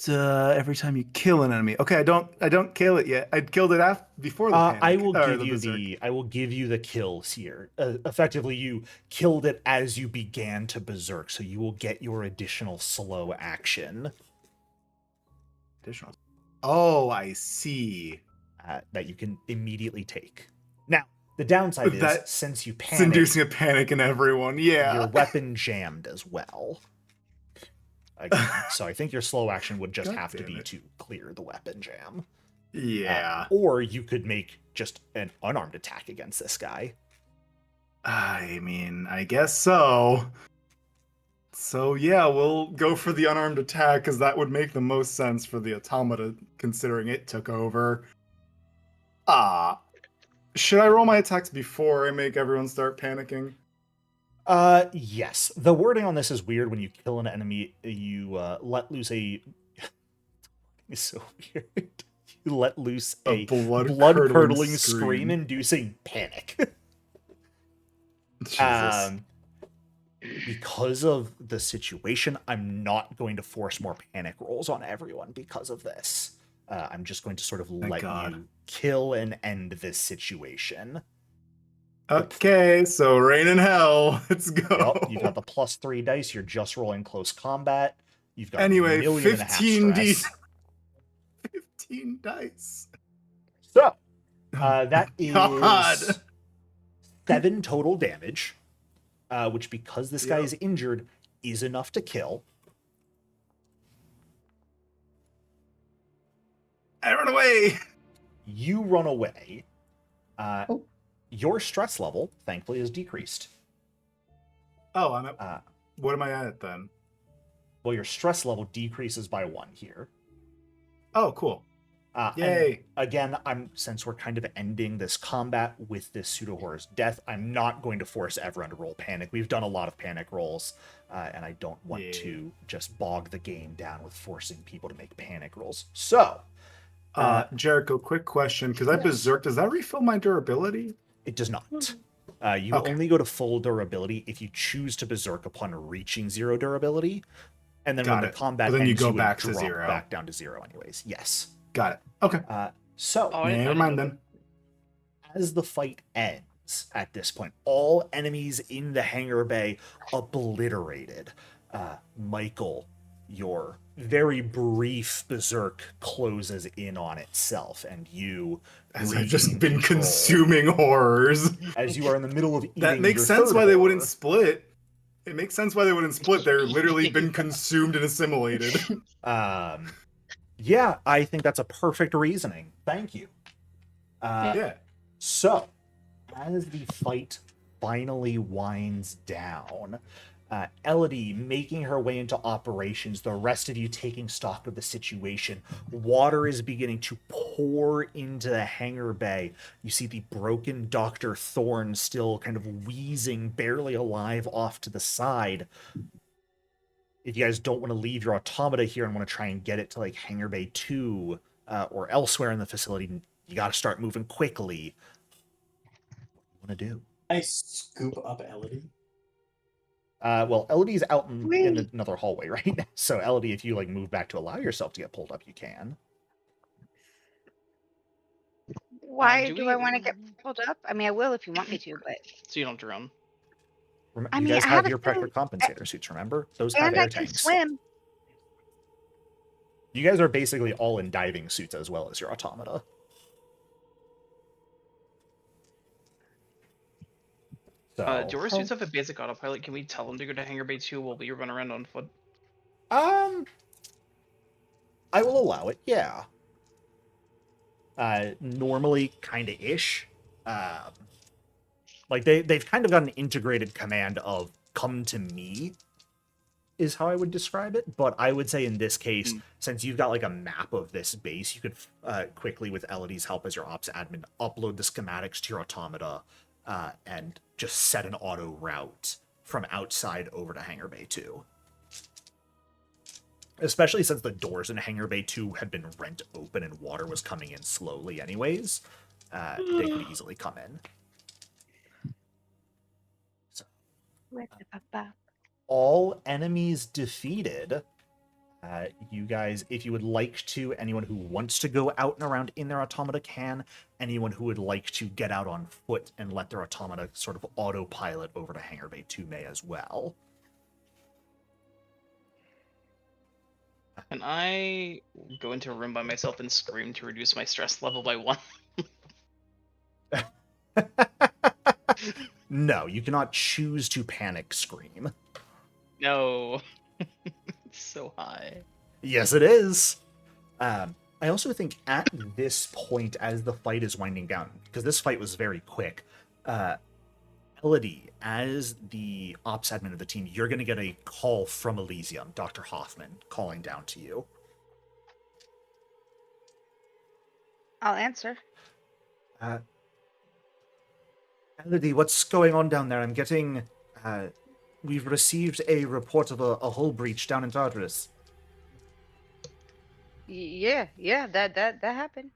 Every time you kill an enemy. Okay, I don't kill it yet. I killed it before the panic. I will give the you berserk. I will give you the kills here. Effectively, you killed it as you began to berserk, so you will get your additional slow action Additional. Oh, I see. that you can immediately take. Now, the downside is That- since you It's panicked, inducing a panic in everyone. Yeah. your weapon jammed as well. Again, so I think your slow action would just God have to damn be it. to clear the weapon jam. Yeah. Or you could make just an unarmed attack against this guy. I mean, I guess so. So yeah, we'll go for the unarmed attack because that would make the most sense for the automata, considering it took over. Should I roll my attacks before I make everyone start panicking? Yes. The wording on this is weird. When you kill an enemy, you let loose a. It's so weird. You let loose a blood-curdling scream, inducing panic. Jesus. Because of the situation, I'm not going to force more panic rolls on everyone because of this. I'm just going to sort of let you kill and end this situation. Okay, so rain and hell. Let's go. Yep, you've got the +3 dice. You're just rolling close combat. You've got Anyway, 1.5 million 15 stress. 15 dice. So, that God. is 7 total damage, which, because this guy is injured, is enough to kill. I run away. You run away. Your stress level, thankfully, is decreased. Oh, I'm at. What am I at then? Well, your stress level decreases by 1 here. Oh, cool. Yay. Again, since we're kind of ending this combat with this pseudo-horror's death, I'm not going to force everyone to roll panic. We've done a lot of panic rolls, and I don't want to just bog the game down with forcing people to make panic rolls. So, Jericho, quick question, because I berserked. Does that refill my durability? It does not. You only go to full durability if you choose to berserk upon reaching 0 durability, and then when the combat then ends, you go would back to drop 0. back down to 0 anyways. Yes. Got it. Okay. Never mind then. As the fight ends at this point, all enemies in the Hangar Bay obliterated. Michael, your very brief berserk closes in on itself, and you As I've just been control. consuming horrors. As you are in the middle of eating That makes your sense third why they wouldn't horror. split. It makes sense why they wouldn't split. They're literally been consumed and assimilated. Yeah, I think that's a perfect reasoning. Thank you. So, as the fight finally winds down, Elodie making her way into operations, the rest of you taking stock of the situation. Water is beginning to pour into the Hangar Bay. You see the broken Dr. Thorne still kind of wheezing, barely alive off to the side. if you guys don't want to leave your automata here and want to try and get it to like Hangar Bay 2 or elsewhere in the facility, you got to start moving quickly. What do you want to do? I scoop up Elodie. Well, Elodie's out in Wait. another hallway, right? So, Elodie, if you like move back to allow yourself to get pulled up, you can. Why do do we- I want to get pulled up? I mean, I will if you want me to, but So you don't have to run. I You mean, guys I have have a your pressure suit, compensator suits, remember? Those have and air I can tanks. swim. You guys are basically all in diving suits as well as your automata. So, Do our suits have a basic autopilot? Can we tell them to go to Hangar Bay 2 while we run around on foot? I will allow it, yeah. Normally, kind of ish. Like they've kind of got an integrated command of "come to me," is how I would describe it. But I would say in this case, since you've got like a map of this base, you could quickly, with Elodie's help as your ops admin, upload the schematics to your automata and just set an auto route from outside over to Hangar Bay 2. Especially since the doors in Hangar Bay 2 had been rent open and water was coming in slowly anyways, they could easily come in. So, all enemies defeated. You guys, if you would like to, anyone who wants to go out and around in their automata can. Anyone who would like to get out on foot and let their automata sort of autopilot over to Hangar Bay 2 may as well. Can I go into a room by myself and scream to reduce my stress level by 1? No, you cannot choose to panic scream. No. It's so high. Yes, it is. I also think at this point, as the fight is winding down, because this fight was very quick, Elodie, as the ops admin of the team, you're going to get a call from Elysium, Dr. Hoffman, calling down to you. I'll answer. Elodie, what's going on down there? I'm getting... we've received a report of a hull breach down in Tartarus. Yeah, that happened.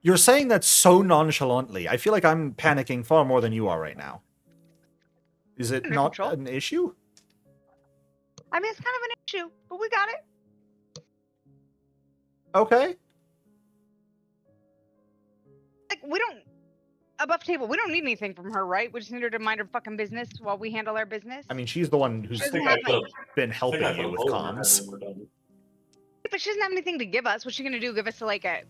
You're saying that so nonchalantly. I feel like I'm panicking far more than you are right now. Is it Under not control. an issue? I mean, it's kind of an issue, but we got it. Okay. Like, we don't... Above table, we don't need anything from her, right? We just need her to mind her fucking business while we handle our business. I mean, she's the one who's Doesn't have my- been helping you with comms. But she doesn't have anything to give us. What's she gonna do? Give us like a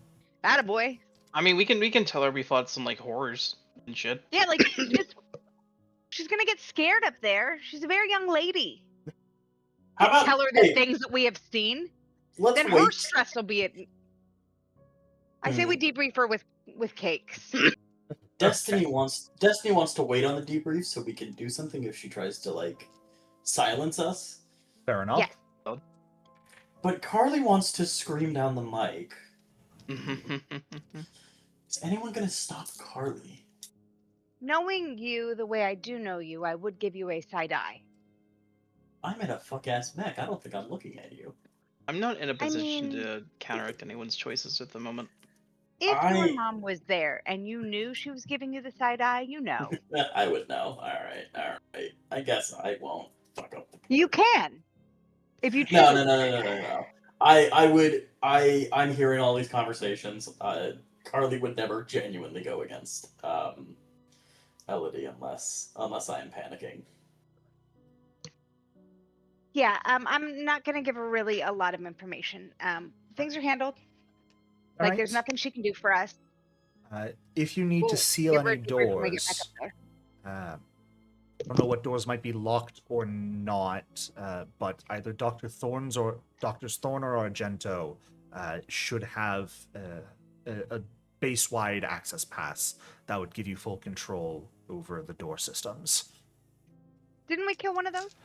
attaboy? I mean, we can tell her we fought some like horrors and shit. Yeah, like she's gonna get scared up there. She's a very young lady. How about Tell her the things that we have seen. Let's Then wait. her stress will be at. I say we debrief her with cakes. Destiny wants to wait on the debrief so we can do something if she tries to like silence us. Fair enough. Yes. But Carly wants to scream down the mic. Is anyone gonna stop Carly? Knowing you the way I do know you, I would give you a side eye. I'm in a fuck ass mech. I don't think I'm looking at you. I'm not in a position mean- to counteract anyone's choices at the moment. If I- your mom was there and you knew she was giving you the side eye, you know. I would know. Alright. I guess I won't fuck up the You can. If you choose. No. I'm hearing all these conversations. Carly would never genuinely go against Elodie unless I am panicking. Yeah, I'm not gonna give her really a lot of information. Things are handled. All Like right. there's nothing she can do for us. If you need We'll to seal give her a any debrief when we get back doors, up there. I don't know what doors might be locked or not, but either Doctors Thorne or Argento should have a base-wide access pass that would give you full control over the door systems. Didn't we kill one of those?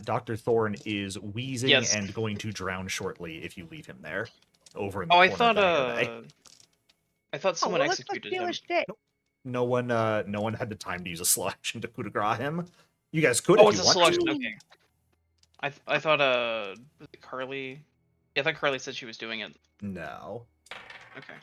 Dr. Thorne is wheezing Yes. and going to drown shortly if you leave him there. Over in the Oh, I corner thought of Hangar Bay. I thought someone well, let's executed steal him. his shit. No one had the time to use a slow action to coup de grace him. You guys could Oh, if it's you a want selection. to. Okay. I thought was it Carly? Yeah, I thought Carly said she was doing it. No. Okay.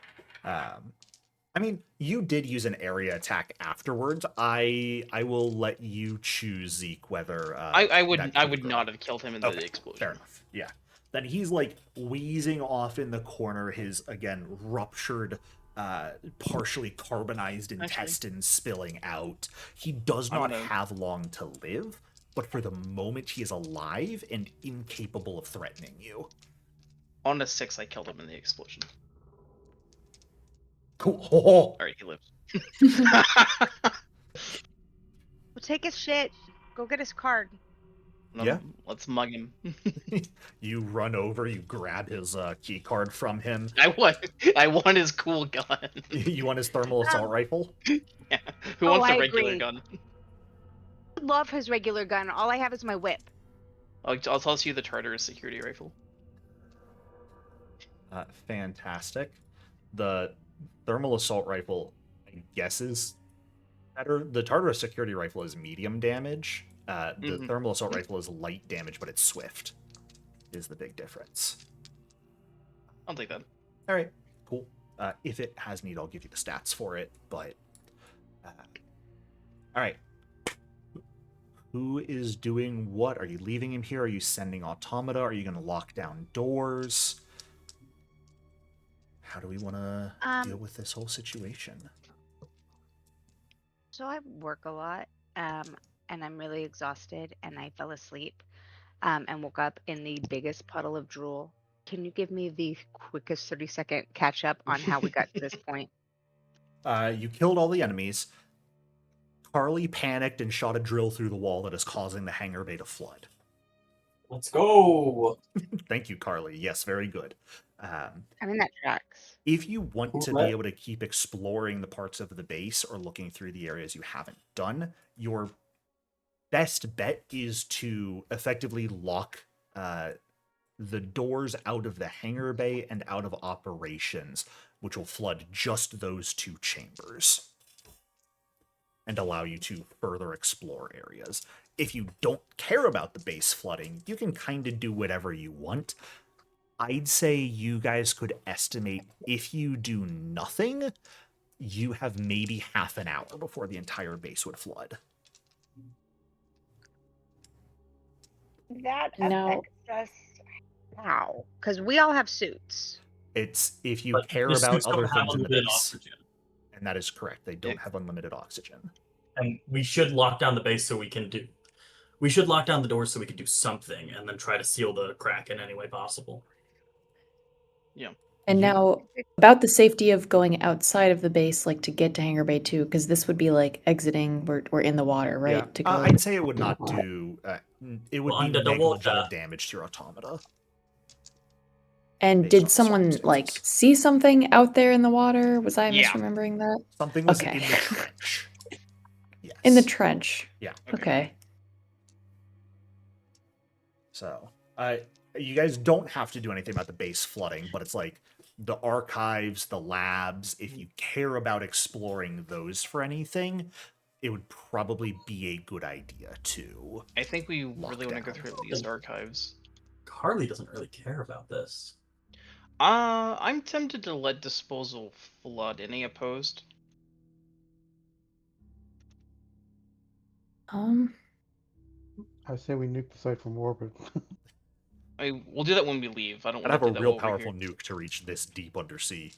I mean, you did use an area attack afterwards. I will let you choose, Zeke, whether I would that I could would occur. not have killed him in the Okay, explosion. fair enough. Yeah. Then he's like wheezing off in the corner, his again ruptured, partially carbonized intestines spilling out. He does I'm not gonna- have long to live, but for the moment he is alive and incapable of threatening you. On a 6, I killed him in the explosion. Cool. All right, he lives. Well, take his shit. Go get his card. Yeah. Let's mug him. You run over, you grab his key card from him. I want his cool gun. You want his thermal assault rifle? Yeah. Who Oh, wants the I regular agree. gun? I love his regular gun. All I have is my whip. I'll toss you the Tartarus security rifle. Fantastic. The thermal assault rifle, I guess, is better. The Tartarus security rifle is medium damage. The thermal assault rifle is light damage, but it's swift. Is the big difference. I'll take that. All right, cool. If it has need, I'll give you the stats for it. But all right, who is doing what? Are you leaving him here? Are you sending automata? Are you going to lock down doors? How do we want to deal with this whole situation? So I work a lot, and I'm really exhausted, and I fell asleep, and woke up in the biggest puddle of drool. Can you give me the quickest 30-second catch up on how we got to this point? You killed all the enemies. Carly panicked and shot a drill through the wall that is causing the hangar bay to flood. Let's go. Thank you, Carly. Yes, very good. I mean, that tracks. If you want to Right. be able to keep exploring the parts of the base or looking through the areas you haven't done, your best bet is to effectively lock the doors out of the hangar bay and out of operations, which will flood just those two chambers and allow you to further explore areas. If you don't care about the base flooding, you can kind of do whatever you want. I'd say you guys could estimate if you do nothing, you have maybe half an hour before the entire base would flood. That No. affects us how? Because we all have suits. It's if you But care the about suits other don't have things in the unlimited base. oxygen. And that is correct. They don't have unlimited oxygen. And we should lock down the base so we can do. We should lock down the doors so we can do something, and then try to seal the crack in any way possible. Yeah. And Yeah. now about the safety of going outside of the base, like to get to Hangar Bay 2, because this would be like exiting, we're in the water, right? Yeah. To go. I'd say it would not do. It would be Under the negligible water. damage to your automata. And based on did the someone like circumstances. see something out there in the water? Was I Yeah. misremembering that? Something was Okay. in the trench. Yes. In the trench. Yeah. Okay. So, you guys don't have to do anything about the base flooding, but it's like the archives, the labs. If you care about exploring those for anything, it would probably be a good idea to. I think we really want to go Lockdown. through at least archives. Carly doesn't really care about this. I'm tempted to let disposal flood. Any opposed? I say we nuke the site from orbit. We'll do that when we leave. I don't I'd want have to a do that real while we're powerful here. nuke to reach this deep undersea.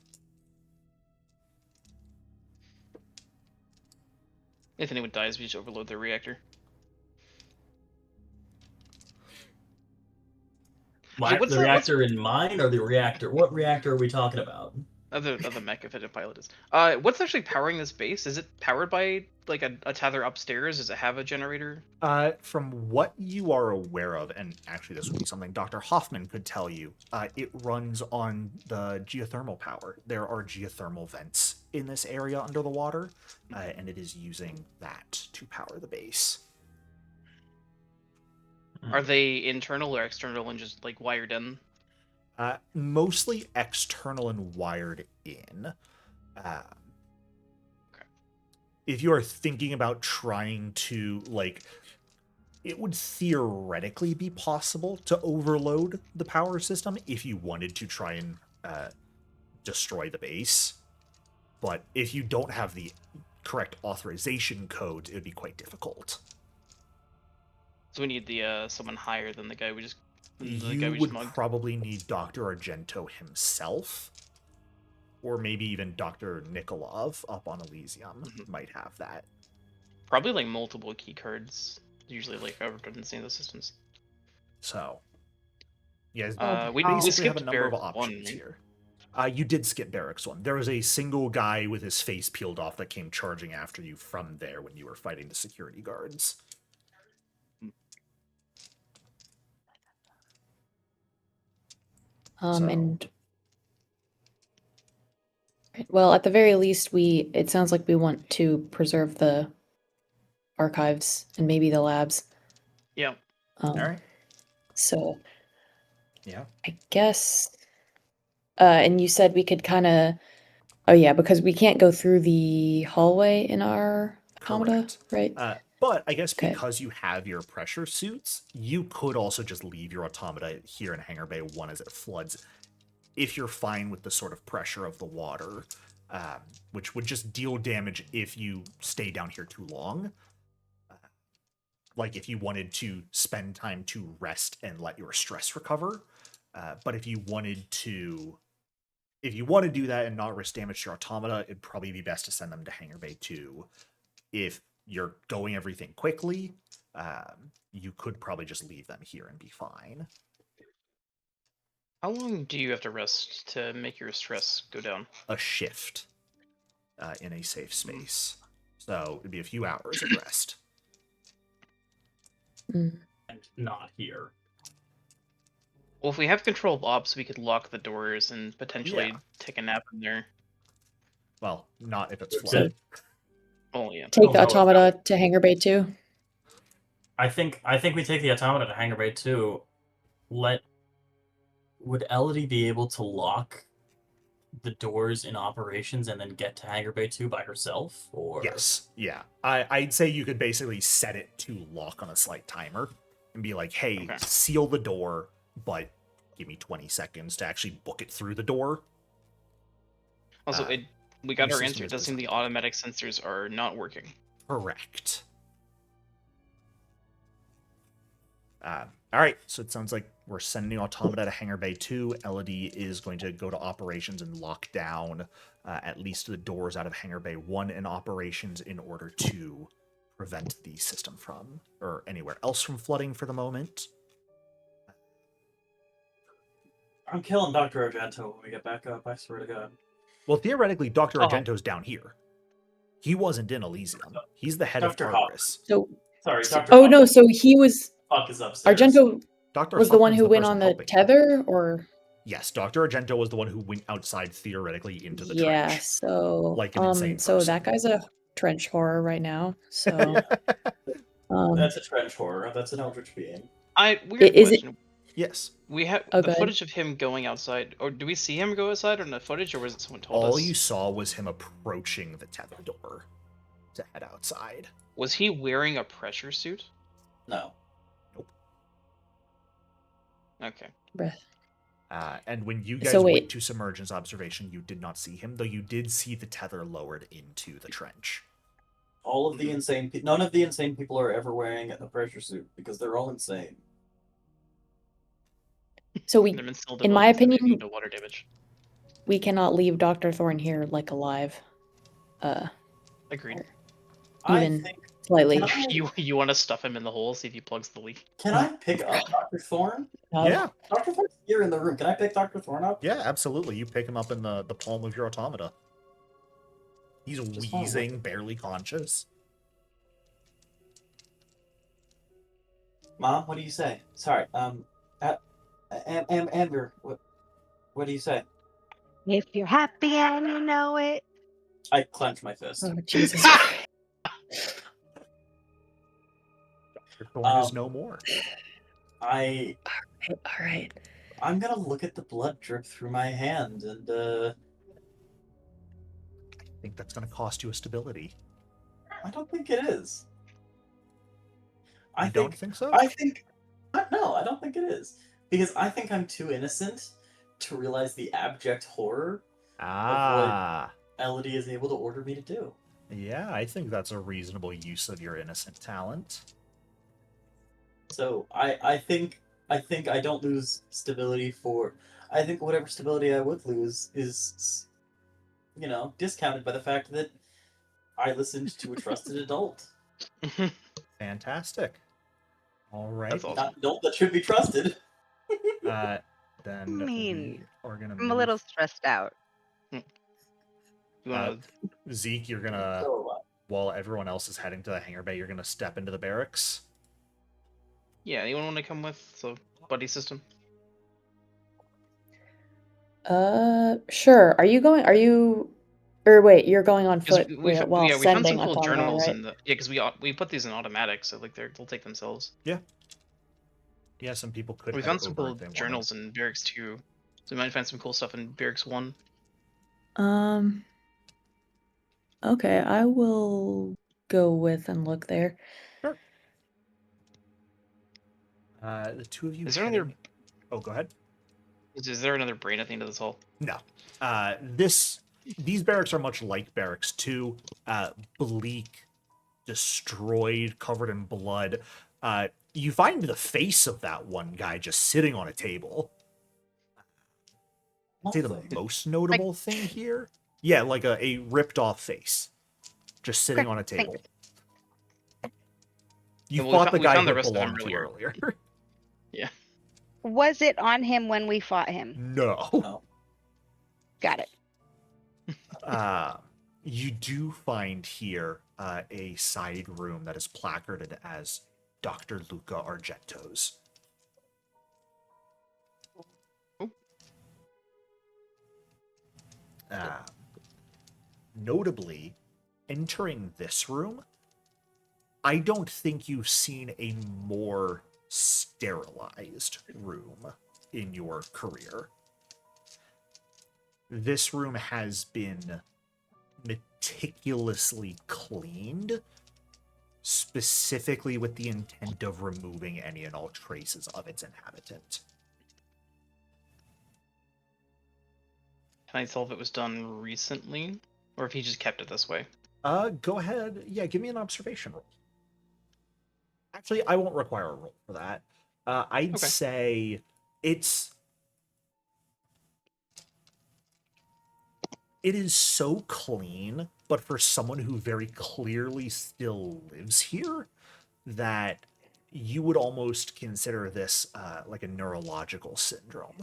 If anyone dies, we just overload their reactor. What's The that- reactor in mine or the reactor? What reactor are we talking about? Other mech if it a pilot is. What's actually powering this base? Is it powered by like a tether upstairs? Does it have a generator? From what you are aware of, and actually this would be something Dr. Hoffman could tell you, it runs on the geothermal power. There are geothermal vents in this area under the water, and it is using that to power the base. Are they internal or external and just like wired in? Mostly external and wired in. If you are thinking about trying to, like, it would theoretically be possible to overload the power system if you wanted to try and destroy the base. But if you don't have the correct authorization code, it would be quite difficult. So we need the someone higher than the guy we just You would mugged. probably need Dr. Argento himself, or maybe even Dr. Nikolov up on Elysium might have that. Probably like multiple key cards. Usually like redundancy in those systems. So, yeah, we basically have a skipped number of Barrack options 1, right? here. You did skip Barrack's one. There was a single guy with his face peeled off that came charging after you from there when you were fighting the security guards. And well, at the very least, it sounds like we want to preserve the archives and maybe the labs. Yeah. All right. So, yeah, I guess. And you said we could kind of. Oh yeah, because we can't go through the hallway in our automata, right? But I guess because you have your pressure suits, you could also just leave your automata here in Hangar Bay 1 as it floods, if you're fine with the sort of pressure of the water, which would just deal damage if you stay down here too long. Like if you wanted to spend time to rest and let your stress recover. But if you want to do that and not risk damage to your automata, it'd probably be best to send them to Hangar Bay 2. If you're going everything quickly, you could probably just leave them here and be fine. How long do you have to rest to make your stress go down? A shift in a safe space. So it'd be a few hours of rest. And not here. Well, if we have control of ops, we could lock the doors and potentially take a nap in there. Well, not if it's flooded. Oh yeah. Take the automata to Hangar Bay 2. I think we take the automata to Hangar Bay 2. Would Elodie be able to lock the doors in operations and then get to Hangar Bay 2 by herself? Or yes, yeah. I'd say you could basically set it to lock on a slight timer and be like, hey, seal the door, but give me 20 seconds to actually book it through the door. Also, we got our answer. It does seem the automatic sensors are not working. Correct. All right, so it sounds like we're sending automata to Hangar Bay 2. Elodie is going to go to operations and lock down at least the doors out of Hangar Bay 1 in operations in order to prevent the system from, or anywhere else from flooding for the moment. I'm killing Dr. Argento when we get back up, I swear to God. Well, theoretically, Dr. Argento's down here. He wasn't in Elysium. He's the head of Tartarus. So, sorry, Dr. Oh, no, so he was... Fuck is upstairs. Argento Dr. was the one who went on the tether, or... Yes, Dr. Argento was the one who went outside theoretically into the trench. Yeah, so... Like an insane so person. that guy's a trench horror right now, so... That's a trench horror. That's an eldritch being. Weird question. Yes. We have the footage of him going outside, or do we see him go outside on the footage, or was it someone told us? All you saw was him approaching the tether door to head outside. Was he wearing a pressure suit? No. Nope. Okay. And when you guys went to Submergence observation, you did not see him, though you did see the tether lowered into the trench. All of the insane none of the insane people are ever wearing a pressure suit because they're all insane. So in my opinion, water damage. We cannot leave Dr. Thorne here like alive. Agreed. Even slightly. You want to stuff him in the hole, see if he plugs the leak? Can I pick up Dr. Thorne? Yeah. Dr. Thorne's here in the room. Can I pick Dr. Thorne up? Yeah, absolutely. You pick him up in the palm of your automata. He's wheezing, barely conscious. Mom, what do you say? Sorry, Amber, what do you say? If you're happy and you know it. I clench my fist. Oh, Jesus. Dr. Thorne is no more. All right. I'm gonna look at the blood drip through my hand and I think that's gonna cost you a stability. I don't think it is. I You think, don't think so? I think, no, I don't think it is because I think I'm too innocent to realize the abject horror of what Ah. Elodie is able to order me to do. Yeah, I think that's a reasonable use of your innocent talent. So I think I don't lose stability for. I think whatever stability I would lose is, discounted by the fact that I listened to a trusted adult. Fantastic. All right. That's awesome. Not adult that should be trusted. Then I mean, we are gonna I'm a move. little stressed out. You wanna? Zeke, you're gonna, So, while everyone else is heading to the hangar bay, you're gonna step into the barracks. Yeah, anyone want to come with? So buddy system. Sure. Are you, or wait, you're going on foot We while we found some sending cool Automata, journals right? in the because we put these in automatic, so like they'll take themselves. Yeah, some people could. We head found some over cool if they wanted. journals in barracks 2, so we might find some cool stuff in barracks 1. Okay, I will go with and look there. Sure. The two of you. Is there another? Oh, go ahead. Is there another brain at the end of this hall? No. These barracks are much like barracks 2. Bleak, destroyed, covered in blood. You find the face of that one guy just sitting on a table. I'd say the most notable thing here? Yeah, like a ripped off face. Just sitting on a table. You fought the guy who belonged to you earlier. Yeah. Was it on him when we fought him? No. Got it. You do find here a side room that is placarded as Dr. Luca Argento's. Notably, entering this room, I don't think you've seen a more sterilized room in your career. This room has been meticulously cleaned, specifically with the intent of removing any and all traces of its inhabitant. Can I tell if it was done recently, or if he just kept it this way? Go ahead. Yeah, give me an observation roll. Actually, I won't require a roll for that. I'd say it is so clean, but for someone who very clearly still lives here, that you would almost consider this like a neurological syndrome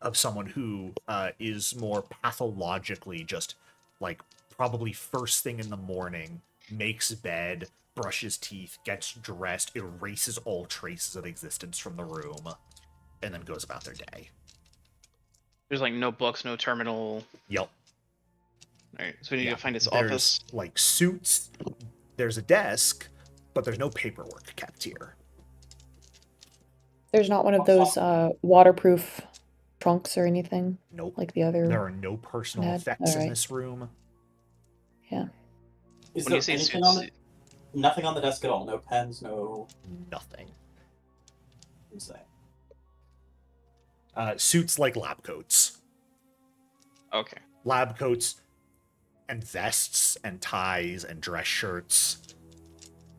of someone who is more pathologically just like probably first thing in the morning, makes bed, brushes teeth, gets dressed, erases all traces of existence from the room, and then goes about their day. There's like no books, no terminal. Yep. Alright, so we need to find his There's, office. like, suits, there's a desk, but there's no paperwork kept here. There's not one of those waterproof trunks or anything? Nope. Like the other. There are no personal effects in this room. Yeah. Is When there you say anything suits, on the, nothing on the desk at all? No pens, no. Nothing. Insane. Suits like lab coats. Okay. Lab coats and vests and ties and dress shirts.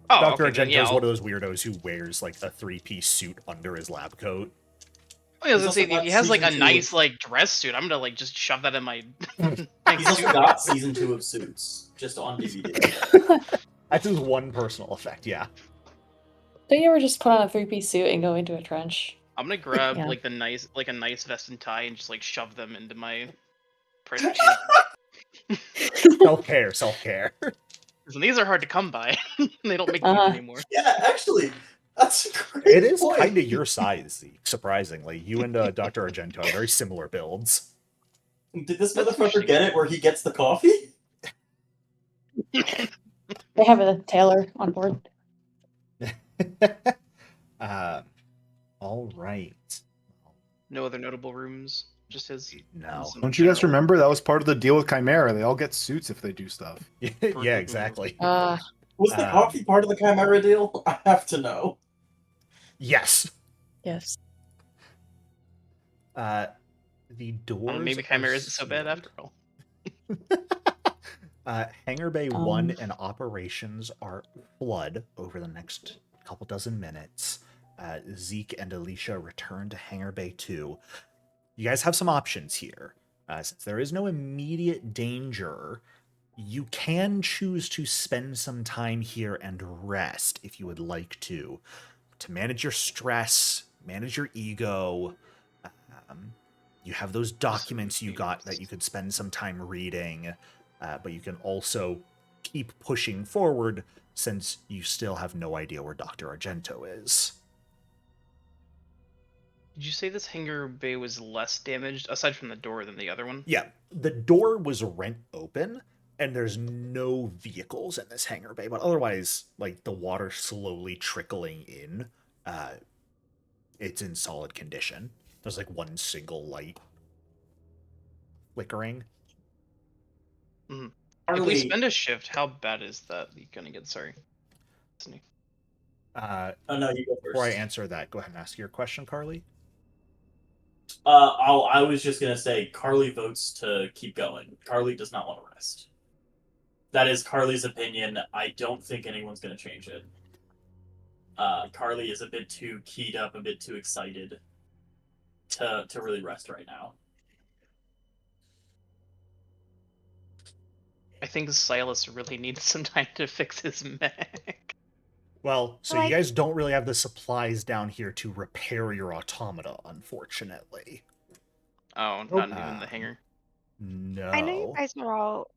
Oh, Dr. okay, Argento's one of those weirdos who wears like a 3-piece suit under his lab coat. Oh, yeah, I was gonna say, He's also if he has like a got season nice 2 like dress suit, I'm gonna like just shove that in my. He's also got season 2 of Suits, just on DVD. That's his one personal effect, yeah. Don't you ever just put on a 3-piece suit and go into a trench? I'm gonna grab Yeah. like a nice vest and tie and just like shove them into my press Self-care. So these are hard to come by. They don't make these anymore. Yeah, actually, that's a great It is point. kind of your size, Zeke, surprissurprisingly. You and Dr. Argento have very similar builds. Did this motherfucker get it where he gets the coffee? They have a tailor on board. All right. No other notable rooms. Just his. No. some Don't you guys general- remember that was part of the deal with Chimera? They all get suits if they do stuff. Yeah, exactly. Was the coffee part of the Chimera deal? I have to know. Yes. Yes. The doors. Maybe Chimera isn't so bad sealed. after all. Hangar Bay 1 and operations are flood over the next couple dozen minutes. Zeke and Alicia return to Hangar Bay 2. You guys have some options here. Since there is no immediate danger, you can choose to spend some time here and rest if you would like to manage your stress, manage your ego. You have those documents you got that you could spend some time reading, but you can also keep pushing forward since you still have no idea where Dr. Argento is. Did you say this Hangar Bay was less damaged, aside from the door, than the other one? Yeah, the door was rent open, and there's no vehicles in this Hangar Bay, but otherwise, like, the water slowly trickling in, it's in solid condition. There's, like, one single light flickering. Mm. If we spend a shift, how bad is that gonna get? Sorry. Oh no, you go first. Before I answer that, go ahead and ask your question, Carly. I was just gonna say Carly votes to keep going. Carly does not want to rest. That is Carly's opinion. I don't think anyone's gonna change it. Carly is a bit too keyed up, a bit too excited to really rest right now. I think Silas really needs some time to fix his mech. Well, so you guys don't really have the supplies down here to repair your automata, unfortunately. Oh, not even the hangar. No. I know you guys are all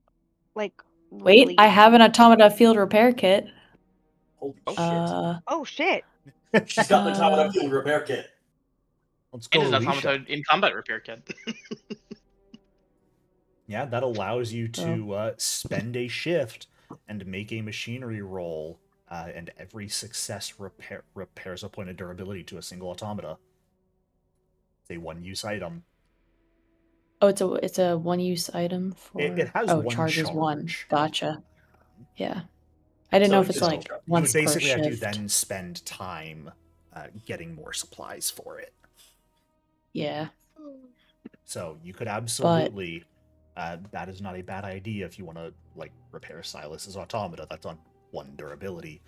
like. Wait, really... I have an automata field repair kit. Holy shit! Oh shit! She's got the automata field repair kit. Let's go, And an Alicia. automata in combat repair kit. Yeah, that allows you to spend a shift and make a machinery roll, and every success repairs a point of durability to a single automata. It's a one-use item. Oh, it's a one-use item for. It has one charges charge. one. Gotcha. Yeah, I didn't know if it's like once you per basically have to shift. then spend time getting more supplies for it. Yeah. So you could absolutely. That is not a bad idea if you want to like repair Silas's automata. That's on one durability.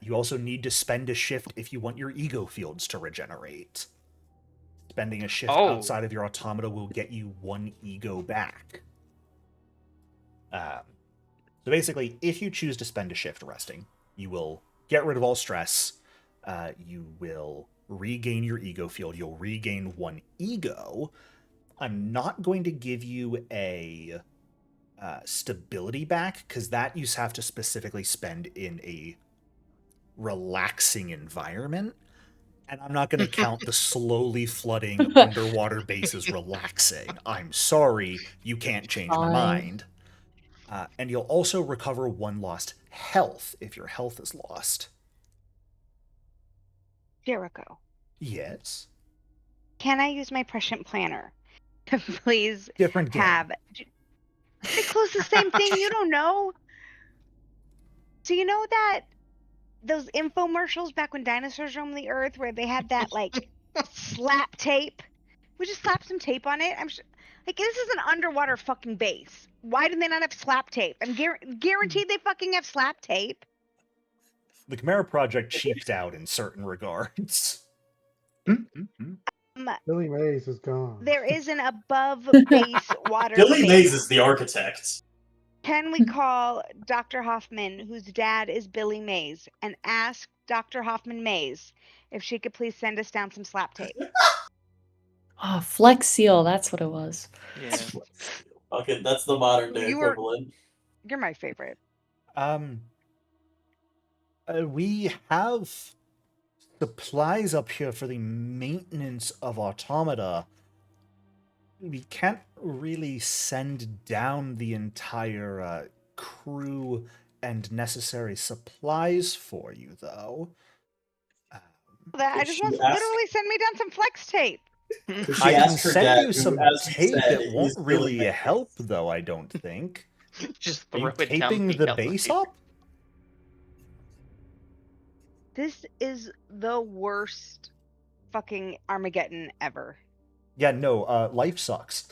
You also need to spend a shift if you want your ego fields to regenerate. Spending a shift outside of your automata will get you one ego back. So basically, if you choose to spend a shift resting, you will get rid of all stress. You will regain your ego field. You'll regain one ego. I'm not going to give you a stability back, because that you have to specifically spend in a relaxing environment. And I'm not going to count the slowly flooding underwater base as relaxing. I'm sorry, you can't change my mind. And you'll also recover one lost health if your health is lost. Jericho. Yes? Can I use my prescient planner to please Different game. have... They close the same thing, you don't know? So you know that those infomercials back when dinosaurs roamed the earth where they had that like slap tape? We just slap some tape on it. I'm sure, like, this is an underwater fucking base. Why do they not have slap tape? I'm guaranteed they fucking have slap tape. The Chimera project cheaped out in certain regards. Billy Mays is gone. There is an above base water Billy base. Mays is the architect. Can we call Dr. Hoffman, whose dad is Billy Mays, and ask Dr. Hoffman Mays if she could please send us down some slap tape? Oh, Flex Seal, that's what it was. Yeah. Okay, that's the modern day equivalent. You're my favorite. We have supplies up here for the maintenance of automata. We can't really send down the entire crew and necessary supplies for you, though. I just want to literally send me down some flex tape. I can send you some tape. It won't really help, though, I don't think. Just Are you throw it down taping the base up? This is the worst fucking Armageddon ever. Yeah, no, life sucks.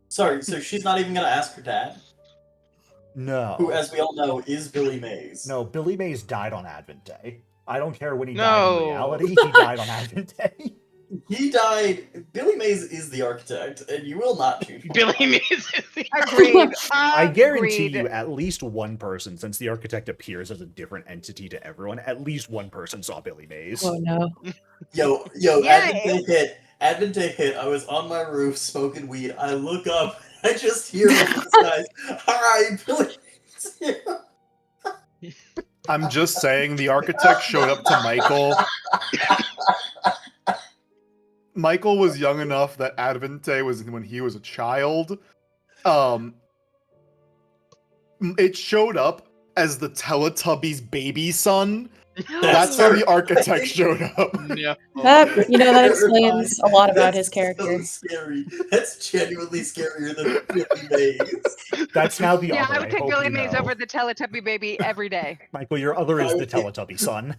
Sorry, so she's not even gonna ask her dad, No. who, as we all know, is Billy Mays. No, Billy Mays died on Advent Day. I don't care when he died No. in reality, he died on Advent Day. He died. Billy Mays is the architect, and you will not shoot him. Billy Mays is the Agreed. I guarantee Agreed. you at least one person, since the architect appears as a different entity to everyone, at least one person saw Billy Mays. Oh no. Yo, Yeah, Advent Day hit. I was on my roof smoking weed. I look up, I just hear over the skies, "Hi, Billy Mays here." I'm just saying, the architect showed up to Michael. Michael was young enough that Advent Day was when he was a child. It showed up as the Teletubbies' baby son. That's how the architect showed up. Yeah. That explains a lot about his character. So scary. That's genuinely scarier than Billy Mays. That's now the Yeah, other. I would pick hope Billy you Mays know. over the Teletubby baby every day. Michael, your other is I the would pick- Teletubby son.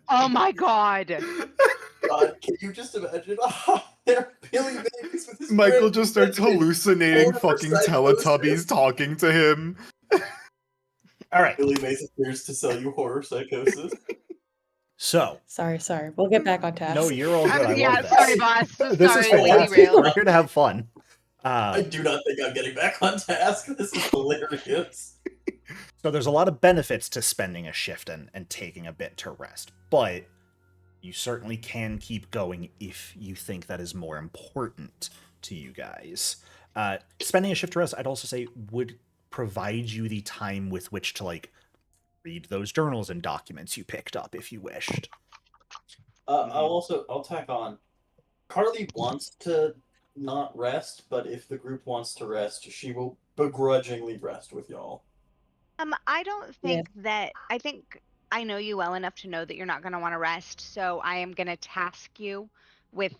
Oh my god. God, can you just imagine? There, Billy Mays with his Michael friend just starts David. hallucinating Born fucking for psychosis. Teletubbies talking to him. All right. Billy Mays appears to sell you horror psychosis. So, Sorry. We'll get back on task. no, you're all good. I yeah, love this. sorry, boss. This sorry, is we fantastic. derailed. We're here to have fun. I do not think I'm getting back on task. This is hilarious. So there's a lot of benefits to spending a shift and taking a bit to rest, but you certainly can keep going if you think that is more important to you guys. Spending a shift to rest, I'd also say, would provide you the time with which to, like, read those journals and documents you picked up if you wished. I'll tack on. Carly wants to not rest, but if the group wants to rest, she will begrudgingly rest with y'all. I don't think that. I think I know you well enough to know that you're not going to want to rest. So I am going to task you with,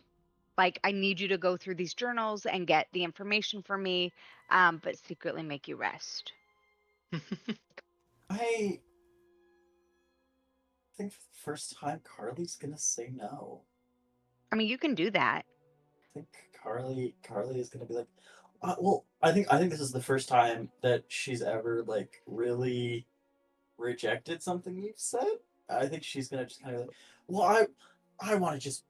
like, I need you to go through these journals and get the information for me, but secretly make you rest. I think for the first time, Carly's gonna say no. I mean, you can do that. I think Carly is gonna be like, well, I think this is the first time that she's ever like really rejected something you've said. I think she's gonna just kind of like, well, I want to just,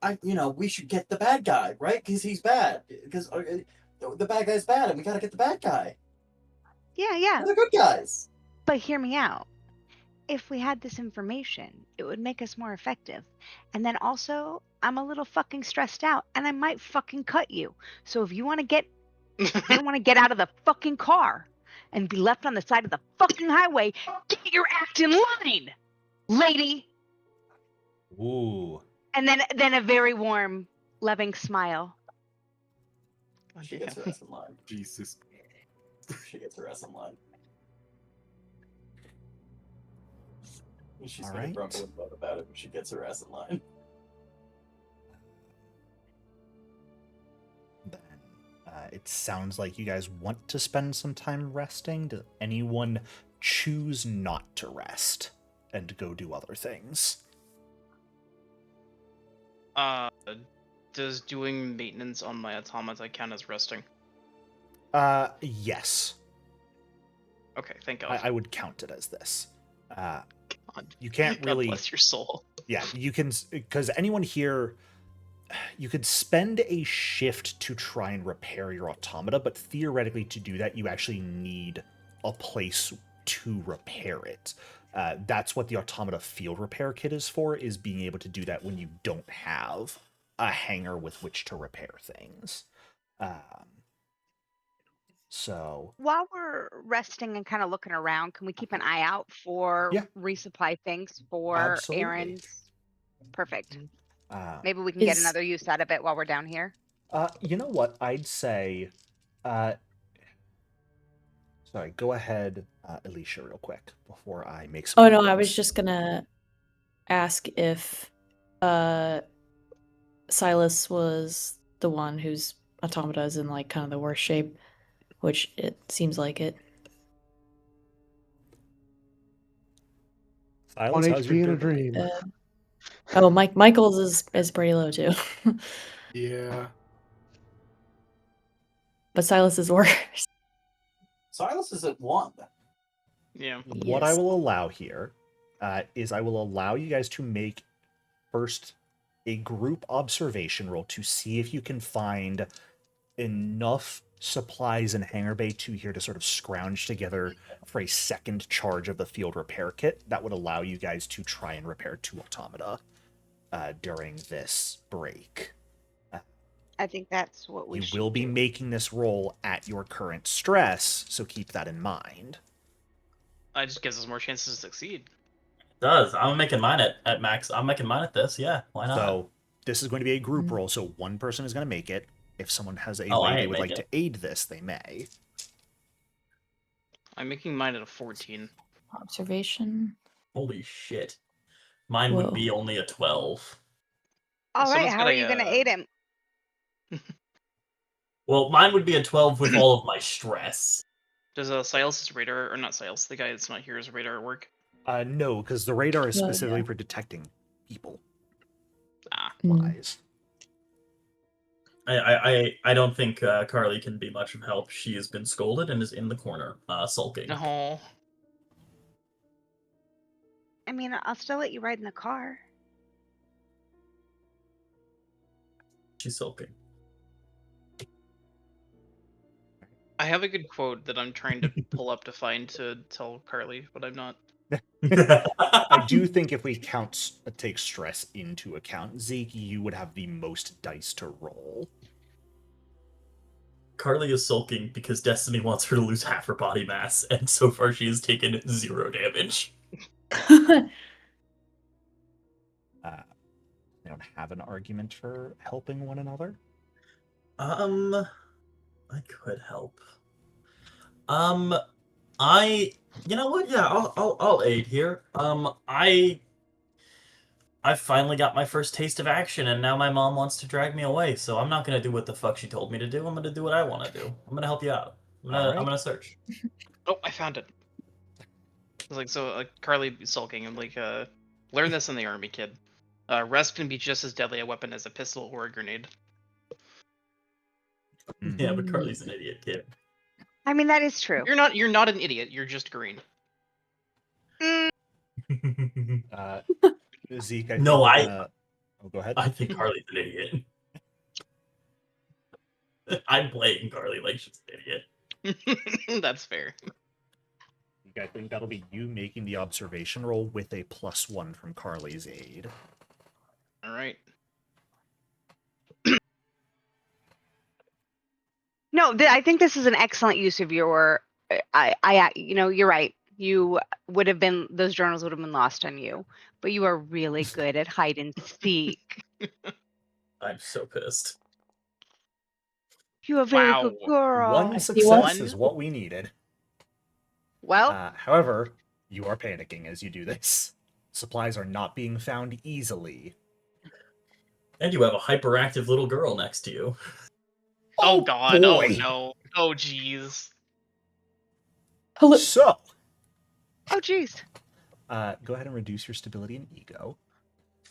we should get the bad guy, right? Because he's bad. Because the bad guy's bad, and we gotta get the bad guy. Yeah. We're the good guys. But hear me out. If we had this information, it would make us more effective. And then also, I'm a little fucking stressed out, and I might fucking cut you. So if you want to get out of the fucking car and be left on the side of the fucking highway, get your act in line, lady. Ooh. And then a very warm, loving smile. She gets her ass in line. Jesus. She gets her ass in line. She's All gonna right. grumble and moan about it, but she gets her ass in line. Then it sounds like you guys want to spend some time resting. Does anyone choose not to rest and go do other things? Does doing maintenance on my automata count as resting? Yes. Okay, thank God. I would count it as this. God. You can't God really. bless your soul. Yeah, you can, because anyone here, you could spend a shift to try and repair your automata, but theoretically to do that, you actually need a place to repair it. That's what the automata field repair kit is for, is being able to do that when you don't have a hangar with which to repair things. So While we're resting and kind of looking around, can we keep an eye out for Yeah. resupply things for Absolutely. errands? Perfect. uh, Maybe we can get Is- another use out of it while we're down here. you know what? I'd say, sorry, go ahead, Alicia, real quick before I make some. Oh no, I moves. was just gonna ask if Silas was the one whose automata is in like kind of the worst shape, which it seems like it. 1 Silas, how's your HP in a durability? dream. Oh, Michael's is pretty low too. Yeah. But Silas is worse. Silas is at 1. Yeah. What I Yes. will allow here is I will allow you guys to make first a group observation roll to see if you can find enough supplies in Hangar Bay 2 here to sort of scrounge together for a second charge of the field repair kit that would allow you guys to try and repair 2 automata during this break. I think that's what we You should will be do. making this roll at your current stress, so keep that in mind. It just gives us more chances to succeed. It does. I'm making mine at max. I'm making mine at this. Yeah, why not? So this is going to be a group roll, so one person is going to make it. If someone has a Oh, I way they ain't would like make to aid this, they may. I'm making mine at a 14. Observation. Holy shit. Mine Whoa. would be only a 12. All right, Someone's how got are a, you going to aid him? Well, mine would be a 12 with all of my stress. Does Silas's radar, or not Silas, the guy that's not here, his radar work? No, because the radar is Yeah. specifically for detecting people. Ah. Lies. I don't think Carly can be much of help. She has been scolded and is in the corner, sulking. No. I mean, I'll still let you ride in the car. She's sulking. I have a good quote that I'm trying to pull up to find to tell Carly, but I'm not. I do think if we take stress into account, Zeke, you would have the most dice to roll. Carly is sulking because Destiny wants her to lose half her body mass, and so far she has taken 0 damage. They don't have an argument for helping one another. I could help. You know what? Yeah, I'll aid here. I finally got my first taste of action, and now my mom wants to drag me away. So I'm not gonna do what the fuck she told me to do. I'm gonna do what I want to do. I'm gonna help you out. I'm gonna search. Oh, I found it. It's like, so Carly sulking and like, learn this in the army, kid. Rest can be just as deadly a weapon as a pistol or a grenade. Yeah, but Carly's an idiot, kid. I mean, that is true. You're not an idiot. You're just green. Zeke, I No, think oh, go ahead. I think Carly's an idiot. I'm playing Carly like she's an idiot. That's fair. I think that'll be you making the observation roll with a +1 from Carly's aid. All right. No, I think this is an excellent use of your. You know, you're right. You would have been, those journals would have been lost on you, but you are really good at hide and seek. I'm so pissed. You're a very Wow. good girl. One see success one. is what we needed. Well, However, you are panicking as you do this. Supplies are not being found easily. And you have a hyperactive little girl next to you. Oh god. boy. Oh no. Oh jeez. Hello. So, oh geez. go ahead and reduce your stability and ego.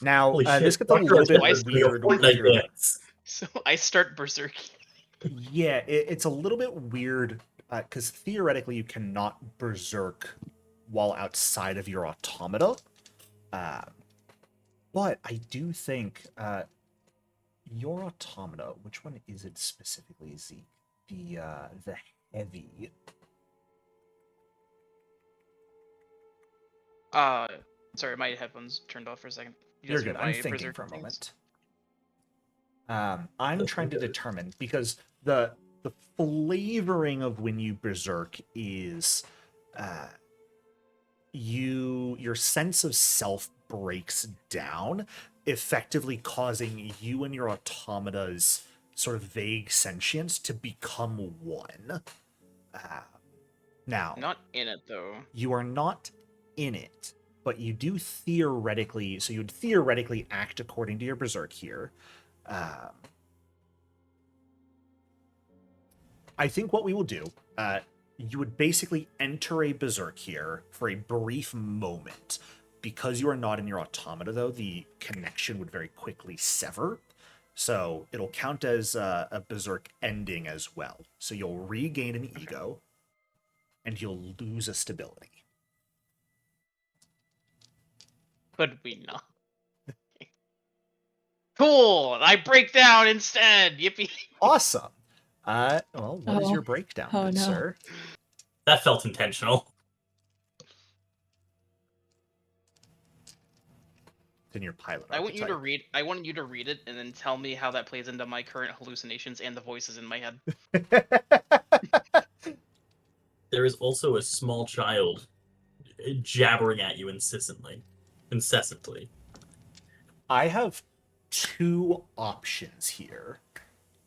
Now, Holy shit! this gets a Dr. little bit Wise doing a weird. Fortnite here. dance. So I start berserk. Yeah, it's a little bit weird because theoretically you cannot berserk while outside of your automata. But I do think your automata, which one is it specifically, Zeke? The heavy. Sorry, my headphones turned off for a second. You're guys good. heard I'm my thinking berserk for a things? moment. I'm trying to determine because the flavoring of when you berserk is your sense of self breaks down, effectively causing you and your automata's sort of vague sentience to become one. Now, Not in it though. you are not in it, but you do theoretically, so you would theoretically act according to your berserk here. I think what we will do, you would basically enter a berserk here for a brief moment Because you are not in your automata, though, the connection would very quickly sever. So it'll count as a berserk ending as well. So you'll regain an ego, and you'll lose a stability. Could we not? Cool! I break down instead! Yippee! Awesome. Well, what is Oh. your breakdown, Oh, good no. sir? That felt intentional. In your pilot I want you to archetype. read. I want you to read it and then tell me how that plays into my current hallucinations and the voices in my head. There is also a small child jabbering at you incessantly. I have two options here.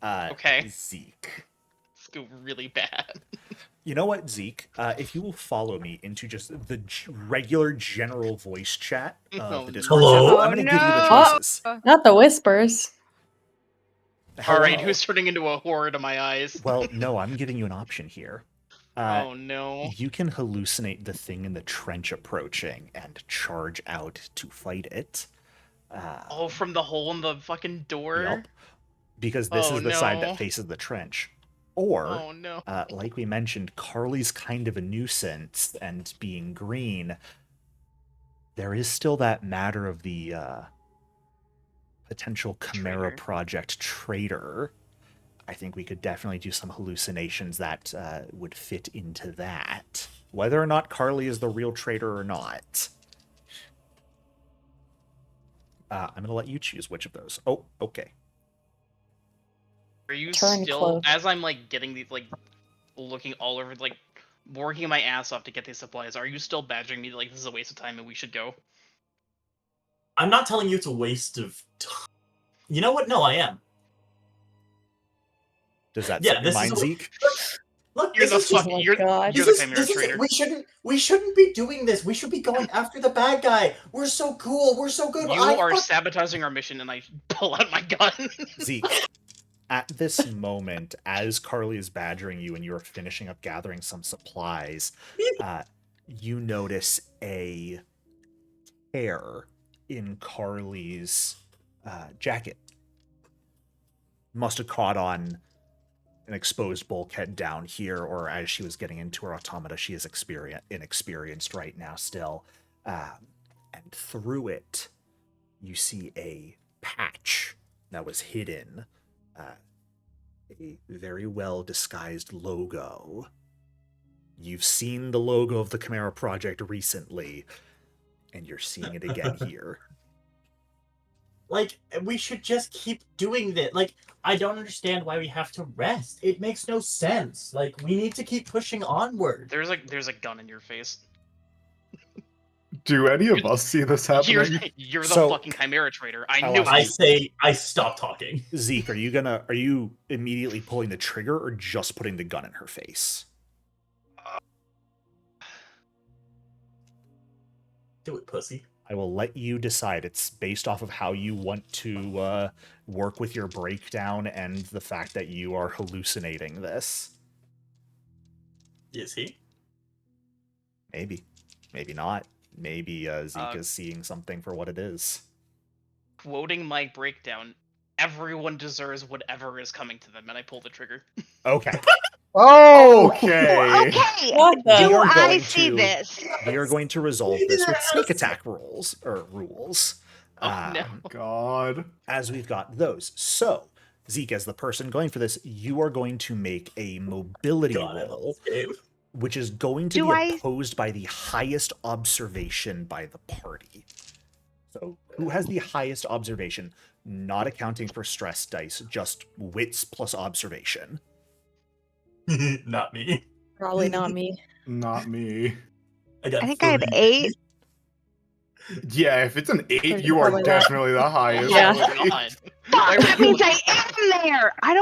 Okay. Zeke. It's go really bad. You know what, Zeke? If you will follow me into just the regular general voice chat of Oh, the Discord Hello? server, Oh, I'm going to give you the no. choices. Not the whispers. All right, Hello. who's turning into a horror to my eyes? Well, no, I'm giving you an option here. Oh no. You can hallucinate the thing in the trench approaching and charge out to fight it. Oh, from the hole in the fucking door? Yup. Because this Oh, is the side no. that faces the trench. Or, Oh no. like we mentioned, Carly's kind of a nuisance, and being green, there is still that matter of the potential Chimera Traitor. project traitor. I think we could definitely do some hallucinations that would fit into that. Whether or not Carly is the real traitor or not. I'm going to let you choose which of those. Oh, okay. Are you Turn still, close. as I'm like getting these, like, looking all over, like, working my ass off to get these supplies, are you still badgering me like this is a waste of time and we should go? I'm not telling you it's a waste of time. You know what? No, I am. Does that Yeah, set your this is mind, a- Zeke? Look, You're this the is just- Oh my you're God. the this Chimera is traitor. we shouldn't be doing this. We should be going after the bad guy. We're so cool. We're so good. You are sabotaging our mission and I pull out my gun. Zeke, at this moment, as Carly is badgering you and you're finishing up gathering some supplies, you notice a tear in Carly's jacket. Must have caught on an exposed bulkhead down here, or as she was getting into her automata, she is inexperienced right now still. And through it, you see a patch that was hidden. A very well disguised logo. You've seen the logo of the Chimera Project recently, and you're seeing it again here. Like, we should just keep doing this. Like, I don't understand why we have to rest. It makes no sense. Like, we need to keep pushing onward. There's a gun in your face. Do any of us see this happening? You're the So, fucking Chimera traitor. I I'll knew ask I it. say, I stop talking. Zeke, are you immediately pulling the trigger or just putting the gun in her face? Do it, pussy. I will let you decide. It's based off of how you want to work with your breakdown and the fact that you are hallucinating this. Is he? Maybe. Maybe not. Maybe Zeke is seeing something for what it is. Quoting my breakdown, everyone deserves whatever is coming to them, and I pull the trigger. Okay. Okay. Okay. What the- Do We are I going see to- this? We are going to resolve this with sneak attack rules. Oh no. God. As we've got those. So, Zeke, as the person going for this, you are going to make a mobility God, I love roll, this game. which is going to Do be I- opposed by the highest observation by the party. So, who has the highest observation? Not accounting for stress dice, just wits plus observation. Not me. Probably not me. Not me. I got I think I have 3. 8. Yeah, if it's an 8, Pretty you are probably that. definitely the highest. Yeah. Oh, God. Fuck, that means I am there. I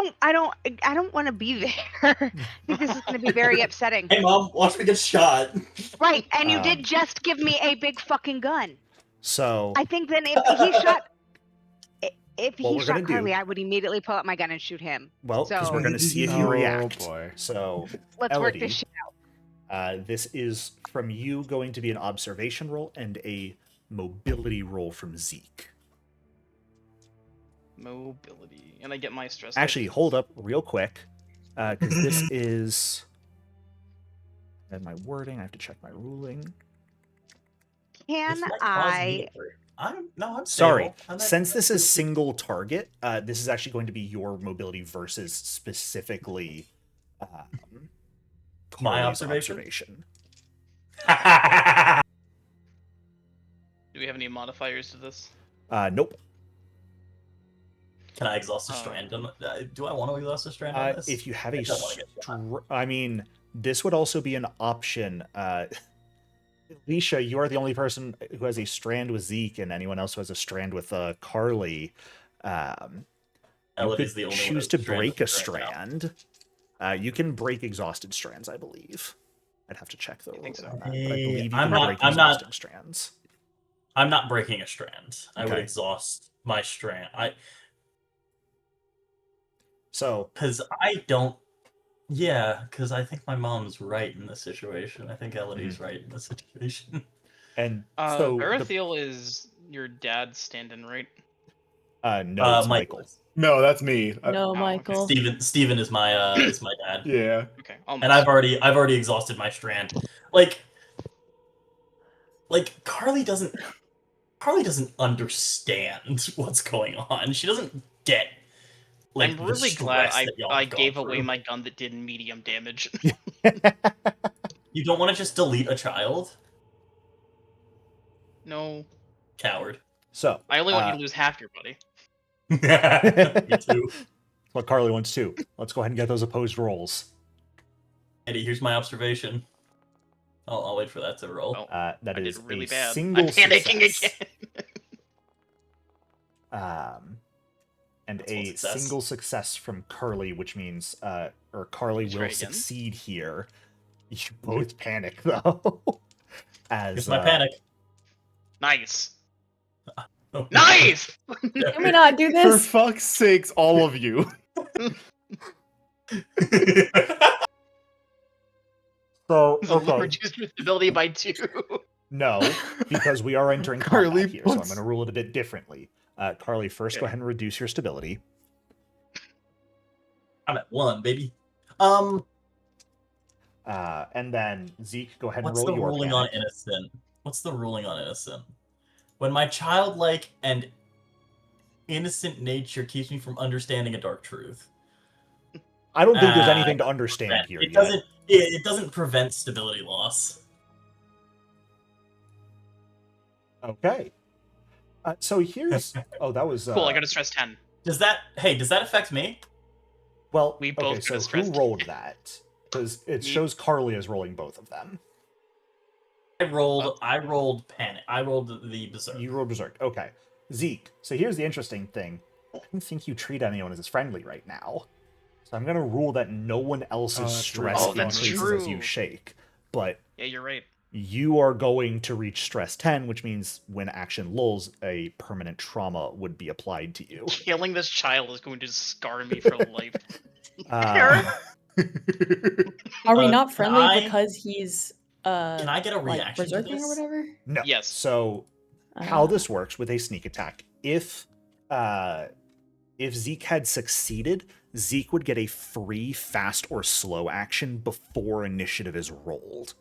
don't want to be there. I think this is going to be very upsetting. Hey, Mom, watch me get shot. Right, and you Um, did just give me a big fucking gun. So, I think then if he shot, if What he we're shot gonna do- Carly, I would immediately pull out my gun and shoot him. well, because So- we're going to see if you Oh, react. boy. So, Let's work Elodie, this shit out. this is from you going to be an observation roll and a mobility roll from Zeke. Mobility. And I get my stress. Actually, type. hold up real quick, because this is... And my wording, I have to check my ruling. Can This might cause I? me to- I'm stable. Sorry, I'm since this is single target, this is actually going to be your mobility versus specifically My Carly's observation? Do we have any modifiers to this? Nope. Can I exhaust a strand? Do I want to exhaust a strand on this? If you have I a... don't wanna get shot. I mean, this would also be an option. Alicia, you are the only person who has a strand with Zeke, and anyone else who has a strand with Carly. You Elodie's could the only one choose who's to strand break with a the strand strand. You can break exhausted strands, I believe. I'd have to check the I think rules so. on that, but I believe you I'm can not- break I'm not- exhausting strands. I'm not breaking a strand. I would Okay. exhaust my strand. So, Because I don't. Yeah, because I think my mom's right in this situation. I think Elodie's right in this situation. and so Verathiel is your dad's stand-in, right? no, it's Michael. No, that's me. No, okay. Michael. Steven is my dad. Yeah. Okay, almost. And I've already exhausted my strand. Like Carly doesn't understand what's going on. She doesn't get like I'm the really glad stress that y'all I have gone gave away through. my gun that did medium damage. You don't want to just delete a child? No. Coward. So, I only want you to lose half your body. Me too. what Carly wants too. Let's go ahead and get those opposed rolls. Eddie, here's my observation. I'll wait for that to roll. Oh, That I is did really a bad. single I'm panicking success. again. And That's one a success. single success from Carly, which means or Carly He's will right again. succeed here. You both panic though. As Here's my panic. Nice. Oh. Nice! Can we not do For this? fuck's sakes, all of you. So Reduce your stability by 2. no, because we are entering Carly combat here, so I'm puts- going to rule it a bit differently. Carly, first go Okay. ahead and reduce your stability. I'm at 1, baby. And then Zeke, go ahead What's and roll the your ruling panic. on innocent? What's the ruling on innocent? When my childlike and innocent nature keeps me from understanding a dark truth. I don't think there's anything to understand here It yet. doesn't prevent stability loss. Okay. So here's... Oh, that was... Cool, I got a stress 10. Does that affect me? Well, We both okay, got so a stress who rolled that? Because it Me. shows Carly as rolling both of them. I rolled panic. I rolled the berserk. You rolled Berserk. Okay. Zeke, so here's the interesting thing. I don't think you treat anyone as friendly right now. So I'm going to rule that no one else's that's stress right. Oh, that's increases as you true. shake. But Yeah, you're right. you are going to reach stress 10, which means when action lulls, a permanent trauma would be applied to you. Killing this child is going to scar me for life. Are we Uh, not friendly I- because he's Can I get a like reaction to berserking or this? whatever? No. Yes. So how this works with a sneak attack, if Zeke had succeeded, Zeke would get a free fast or slow action before initiative is rolled.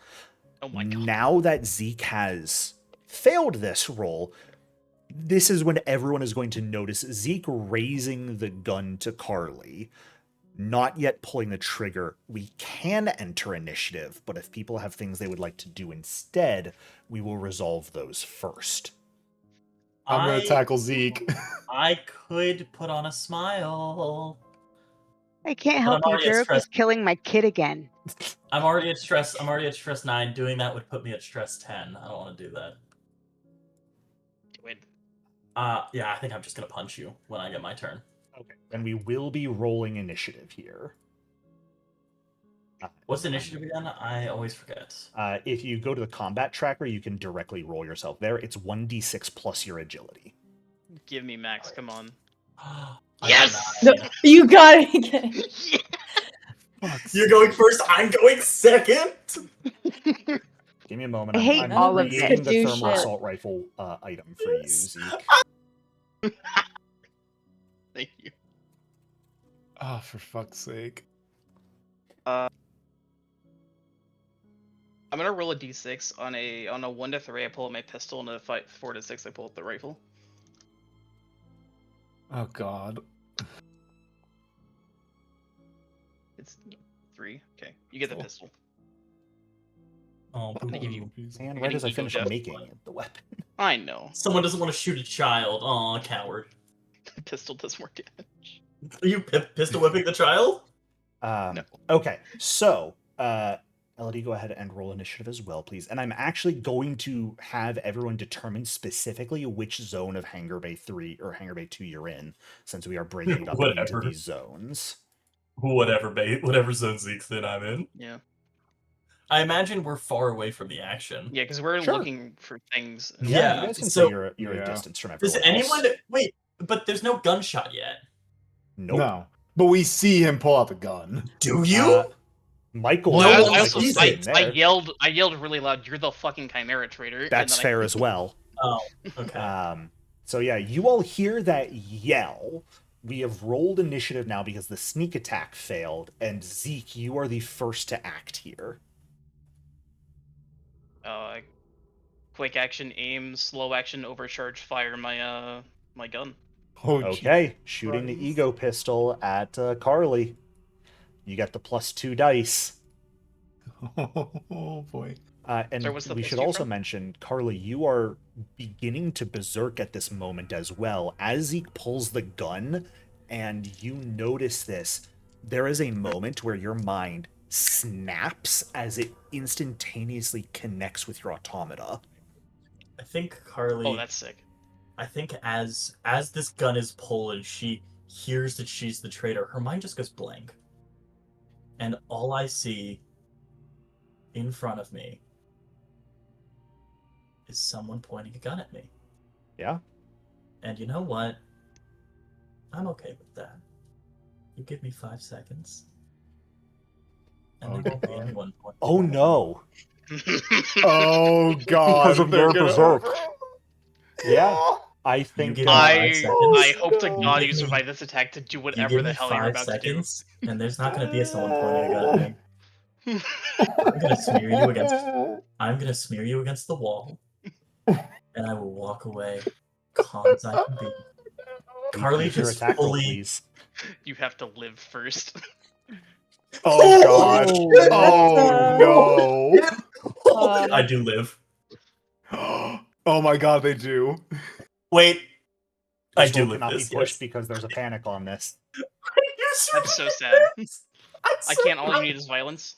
Oh my god. Now that Zeke has failed this roll, this is when everyone is going to notice Zeke raising the gun to Carly, not yet pulling the trigger. We can enter initiative, but if people have things they would like to do instead, we will resolve those first. I'm going to tackle Zeke. I could put on a smile. I can't But help I'm you. already at Jarek was stress. killing my kid again. I'm already at stress 9. Doing that would put me at stress 10. I don't want to do that. Do it. Yeah, I think I'm just gonna punch you when I get my turn. Okay. And we will be rolling initiative here. What's the initiative again? I always forget. If you go to the combat tracker, you can directly roll yourself there. It's 1d6 plus your agility. Give me max, come on. I Yes! got 9. You got it again. You're going first. I'm going second. Give me a moment. I hate I'm all of creating this. the Do thermal shit. assault rifle item for you, Zeke. Thank you. Oh, for fuck's sake. I'm gonna roll a d6 on a 1 to 3. I pull out my pistol, and a 4 to 6. I pull out the rifle. Oh god. It's 3. Okay, you get the Cool. pistol. Oh, I'm gonna give you. Man, You're right as I getting ego finish death. making the weapon. I know. someone doesn't want to shoot a child. Aw, coward. The pistol does more damage. Are you pistol whipping the child? No. Okay, so Elodie, go ahead and roll initiative as well, please. And I'm actually going to have everyone determine specifically which zone of Hangar Bay 3 or Hangar Bay 2 you're in, since we are breaking it up into Whatever. these zones. Whatever zone Zeke's in, I'm in. Yeah. I imagine we're far away from the action. Yeah, because we're Sure. looking for things. and- Yeah, Yeah, you guys can so- say you're a Yeah. distance from Does everyone anyone else. wait? But there's no gunshot yet. Nope. No. But we see him pull out the gun. Do you? Michael, No Well, one I also sees I, it I yelled really loud. You're the fucking Chimera traitor. and That's then fair as well. Oh, okay. So yeah, you all hear that yell. We have rolled initiative now because the sneak attack failed, and Zeke, you are the first to act here. Quick action, aim, slow action, overcharge, fire my my gun. Oh, Okay, shooting the Christ. ego pistol at Carly. You get the +2 dice. Oh boy. And Sorry, what's the we plus should 2 also from? mention, Carly, you are beginning to berserk at this moment as well. As Zeke pulls the gun, and you notice this, there is a moment where your mind snaps as it instantaneously connects with your automata. I think Carly. Oh, that's sick. I think as this gun is pulled and she hears that she's the traitor, her mind just goes blank. And all I see in front of me is someone pointing a gun at me. Yeah? And you know what? I'm okay with that. You give me 5 seconds. And there won't be God. anyone pointing. Oh no! Oh god. Because of their berserk. Yeah, I You think... give me 5 seconds. I hope to no. God You you give me- survive this attack to do You whatever give the me hell you're 5 about seconds, and there's not going to be someone pointing a gun at me. to do. I'm gonna smear you against. I'm gonna smear you against the wall, and I will walk away, calm as I can be. Carly Make your just attack roll, fully. please. You have to live first. Oh god. Oh, Oh no. I do live. Oh my god, they do. Wait, I This do roll live cannot this. be pushed Yes. because there's a panic on this. That's so sad. I can't. All you need is violence.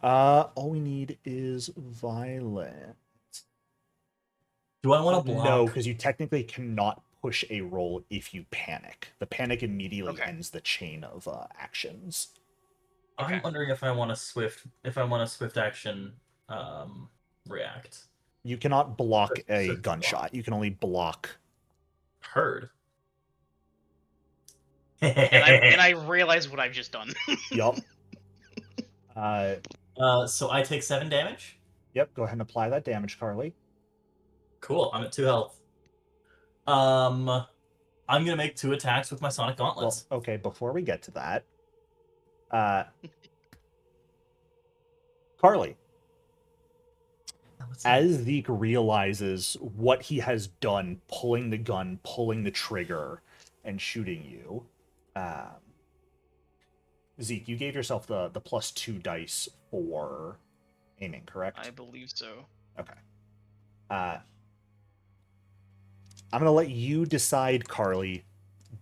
All we need is violence. Do I want to block? No, because you technically cannot push a roll if you panic. The panic immediately Okay. ends the chain of actions. I'm Okay. wondering if I want to swift. If I want a swift action, react. You cannot block a Swift gunshot. block. You can only block. Heard. And I realize what I've just done. Yup. So I take 7 damage. Yep. Go ahead and apply that damage, Carly. Cool. I'm at 2 health. I'm gonna make 2 attacks with my sonic Well, gauntlets. okay. Before we get to that, Carly, as Zeke realizes what he has done, pulling the gun, pulling the trigger, and shooting you, Zeke, you gave yourself the +2 dice for aiming, correct? I believe so. Okay. I'm gonna let you decide, Carly.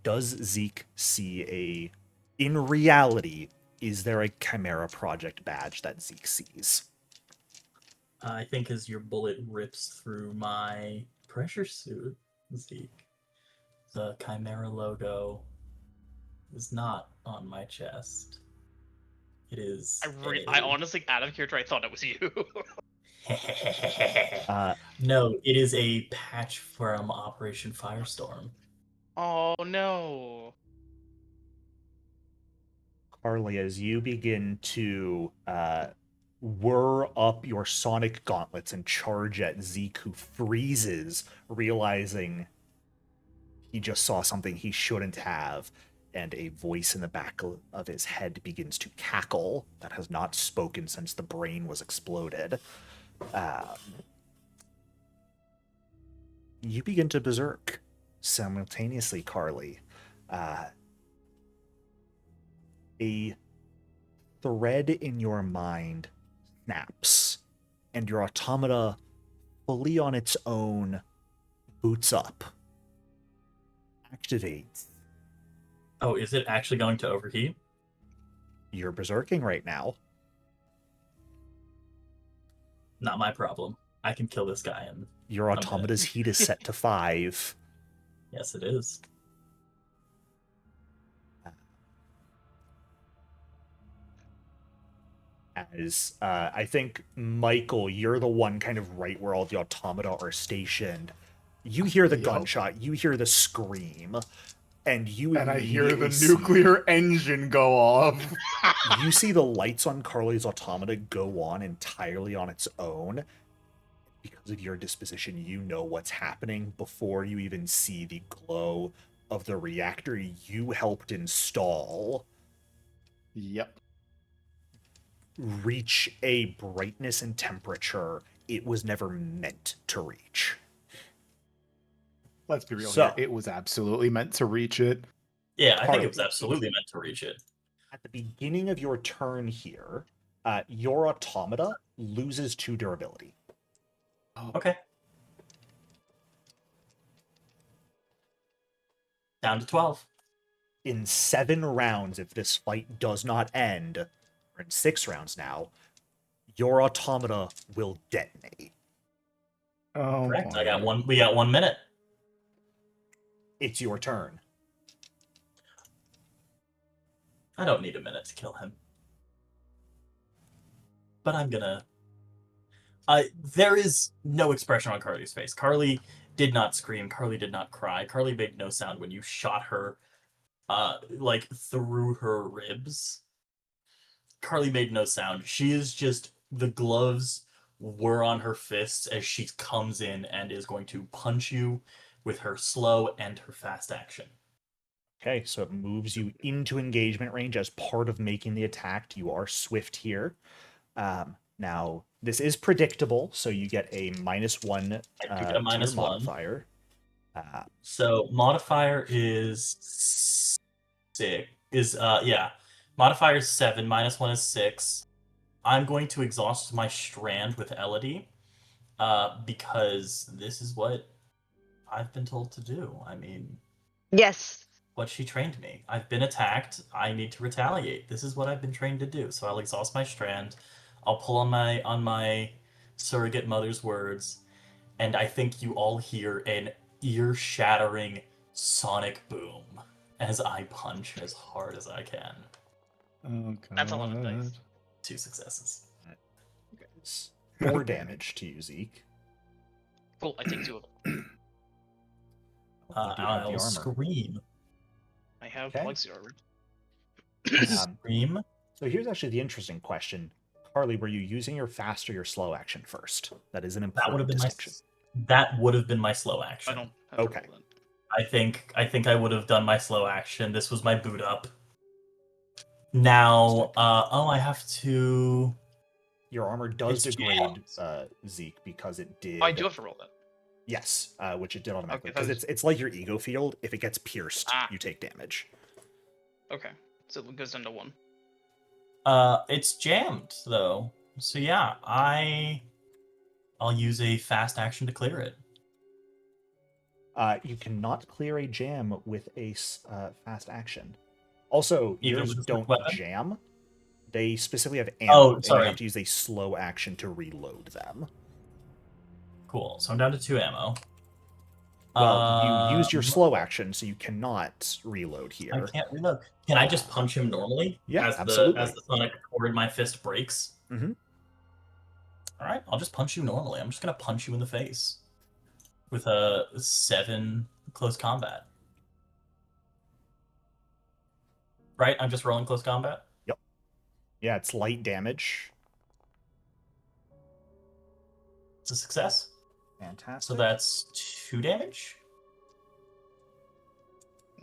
Does Zeke see in reality, is there a Chimera Project badge that Zeke sees? I think as your bullet rips through my pressure suit, Zeke, the Chimera logo is not on my chest. It is. I honestly, out of character, I thought it was you. No, it is a patch from Operation Firestorm. Oh no. Carly, as you begin to whir up your sonic gauntlets and charge at Zeke, who freezes, realizing he just saw something he shouldn't have, and a voice in the back of his head begins to cackle that has not spoken since the brain was exploded. You begin to berserk simultaneously, Carly. A thread in your mind snaps, and your automata, fully on its own, boots up, activates. Oh, is it actually going to overheat? You're berserking right now. Not my problem. I can kill this guy and Your automata's heat is set to 5. yes, it is. As I think, Michael, you're the one kind of right where all the automata are stationed. You hear the gunshot, you hear the scream, and I hear the nuclear engine go off. You see the lights on Carly's automata go on entirely on its own. Because of your disposition, you know what's happening before you even see the glow of the reactor you helped install. Yep. Reach a brightness and temperature it was never meant to reach. Let's be real here. It was absolutely meant to reach it. Yeah, I think it was absolutely meant to reach it. At the beginning of your turn here, your automata loses 2 durability. Okay. Down to 12. In 7 rounds, if this fight does not end, or in 6 rounds now, your automata will detonate. Oh, correct. We got 1 minute. It's your turn. I don't need a minute to kill him. But I'm gonna... there is no expression on Carly's face. Carly did not scream. Carly did not cry. Carly made no sound when you shot her, through her ribs. Carly made no sound. She is just... The gloves were on her fists as she comes in and is going to punch you with her slow and her fast action. Okay, so it moves you into engagement range as part of making the attack. You are swift here. Now, this is predictable, so you get a -1 I do get a to your -1. modifier. So modifier is 6. Modifier is 7. -1 is 6. I'm going to exhaust my strand with Elodie, because this is what I've been told to do. I mean, Yes. what she trained me. I've been attacked. I need to retaliate. This is what I've been trained to do. So I'll exhaust my strand. I'll pull on my surrogate mother's words, and I think you all hear an ear-shattering sonic boom as I punch as hard as I can. Oh, God. That's a lot of dice. 2 successes. 4 damage to you, Zeke. Cool, I take 2 of them. I'll scream. I have Okay. Plexi armor. Scream? So here's actually the interesting question. Carly, were you using your fast or your slow action first? That is an important distinction. That would have been my slow action. I don't have Okay. trouble with I think I would have done my slow action. This was my boot up. Now, I have to... Your armor does It's degrade, Zeke, because it did... I do have to roll that. Yes, which it did automatically. Okay, Because it's like your ego field. If it gets pierced, you take damage. Okay, so it goes down to 1. It's jammed, though. So yeah, I'll use a fast action to clear it. You cannot clear a jam with a fast action. Also, Even yours with a don't weapon? jam. They specifically have ammo, Oh, and sorry. you have to use a slow action to reload them. Cool. So I'm down to 2 ammo. Well, you used your slow action, so you cannot reload here. I can't reload. Can I just punch him normally? Yeah, as absolutely. As the sonic cord in my fist breaks? Mm-hmm. All right, I'll just punch you normally. I'm just going to punch you in the face with a 7 close combat. Right? I'm just rolling close combat? Yep. Yeah, it's light damage. It's a success. Fantastic. So that's 2 damage.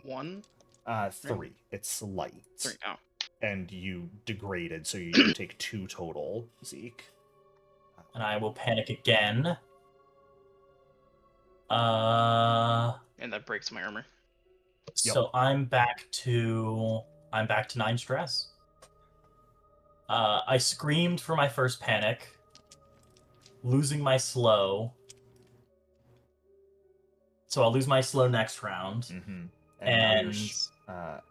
1, 3. It's light. 3. Oh, And you degraded, so you take 2 total, Zeke. And I will panic again. and that breaks my armor. So I'm back to 9 stress. I screamed for my first panic, losing my slow. So I'll lose my slow next round. Mm-hmm. And your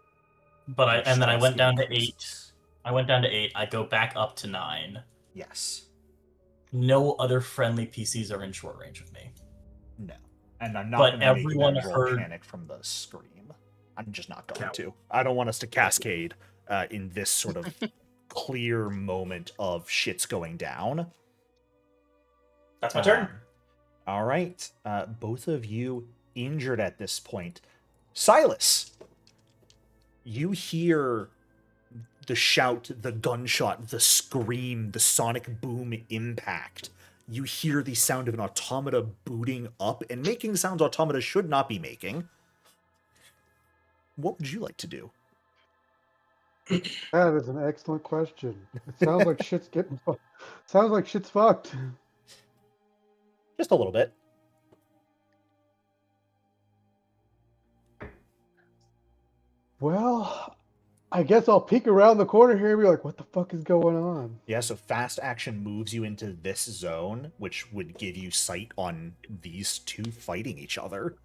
then I went stress down to 8. increases. I went down to 8. I go back up to 9. Yes. No other friendly PCs are in short range of me. No. And I'm not But going to make everyone them roll heard- panic from the scream. I'm just not going to. I don't want us to cascade in this sort of clear moment of shit's going down. That's my turn. All right. Both of you injured at this point. Silas, you hear the shout, the gunshot, the scream, the sonic boom impact. You hear the sound of an automata booting up and making sounds automata should not be making. What would you like to do? That is an excellent question. It sounds like shit's getting. Sounds like shit's fucked. Just a little bit. Well, I guess I'll peek around the corner here and be like, what the fuck is going on? Yeah, so fast action moves you into this zone, which would give you sight on these two fighting each other.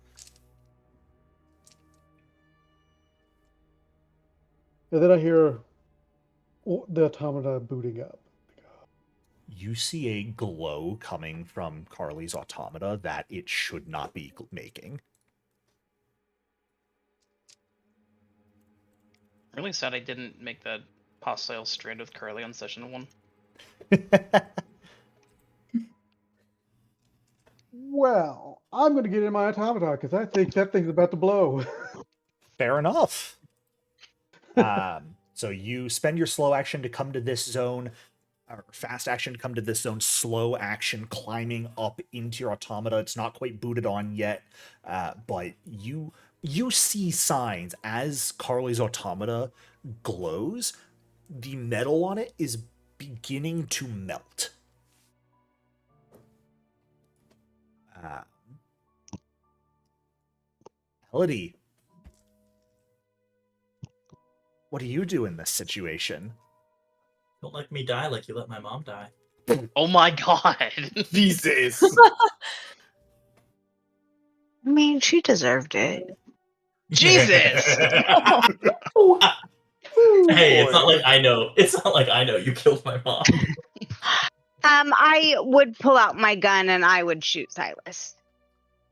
And then I hear the automata booting up. You see a glow coming from Carly's automata that it should not be making. Really sad I didn't make that hostile strand with Carly on session 1. Well, I'm going to get in my automata because I think that thing's about to blow. Fair enough. So you spend your slow action to come to this zone, or fast action to come to this zone, slow action climbing up into your automata. It's not quite booted on yet, but you see signs as Carly's automata glows. The metal on it is beginning to melt. Elodie, what do you do in this situation? Don't let me die like you let my mom die. Oh my god! Jesus. I mean, she deserved it. Jesus! Hey, it's not like I know. It's not like I know you killed my mom. I would pull out my gun and I would shoot Silas.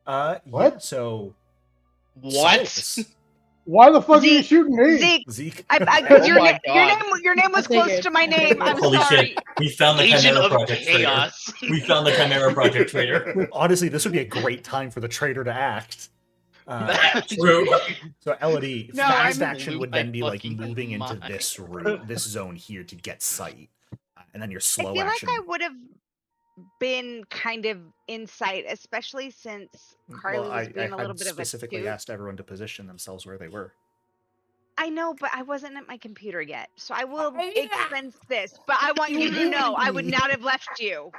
Yeah, What? so What? Silas, Why the fuck are you Zeke, shooting me? Zeke, Zeke. because Oh my God. your name was I close figured. to my name. I'm Holy sorry. shit! We found the Agent Chimera of Project traitor. Chaos. We found the Chimera Project traitor. Honestly, this would be a great time for the traitor to act. True. So Elodie, No, fast I'm- action would Blew my then be like fucking moving into mind. this route, this zone here to get sight, and then your slow I feel action. like I would have been kind of in sight, especially since Carly was being a little bit of a specifically dude. asked everyone to position themselves where they were. I know, but I wasn't at my computer yet, so I will expense this. But I want you to know I would not have left you.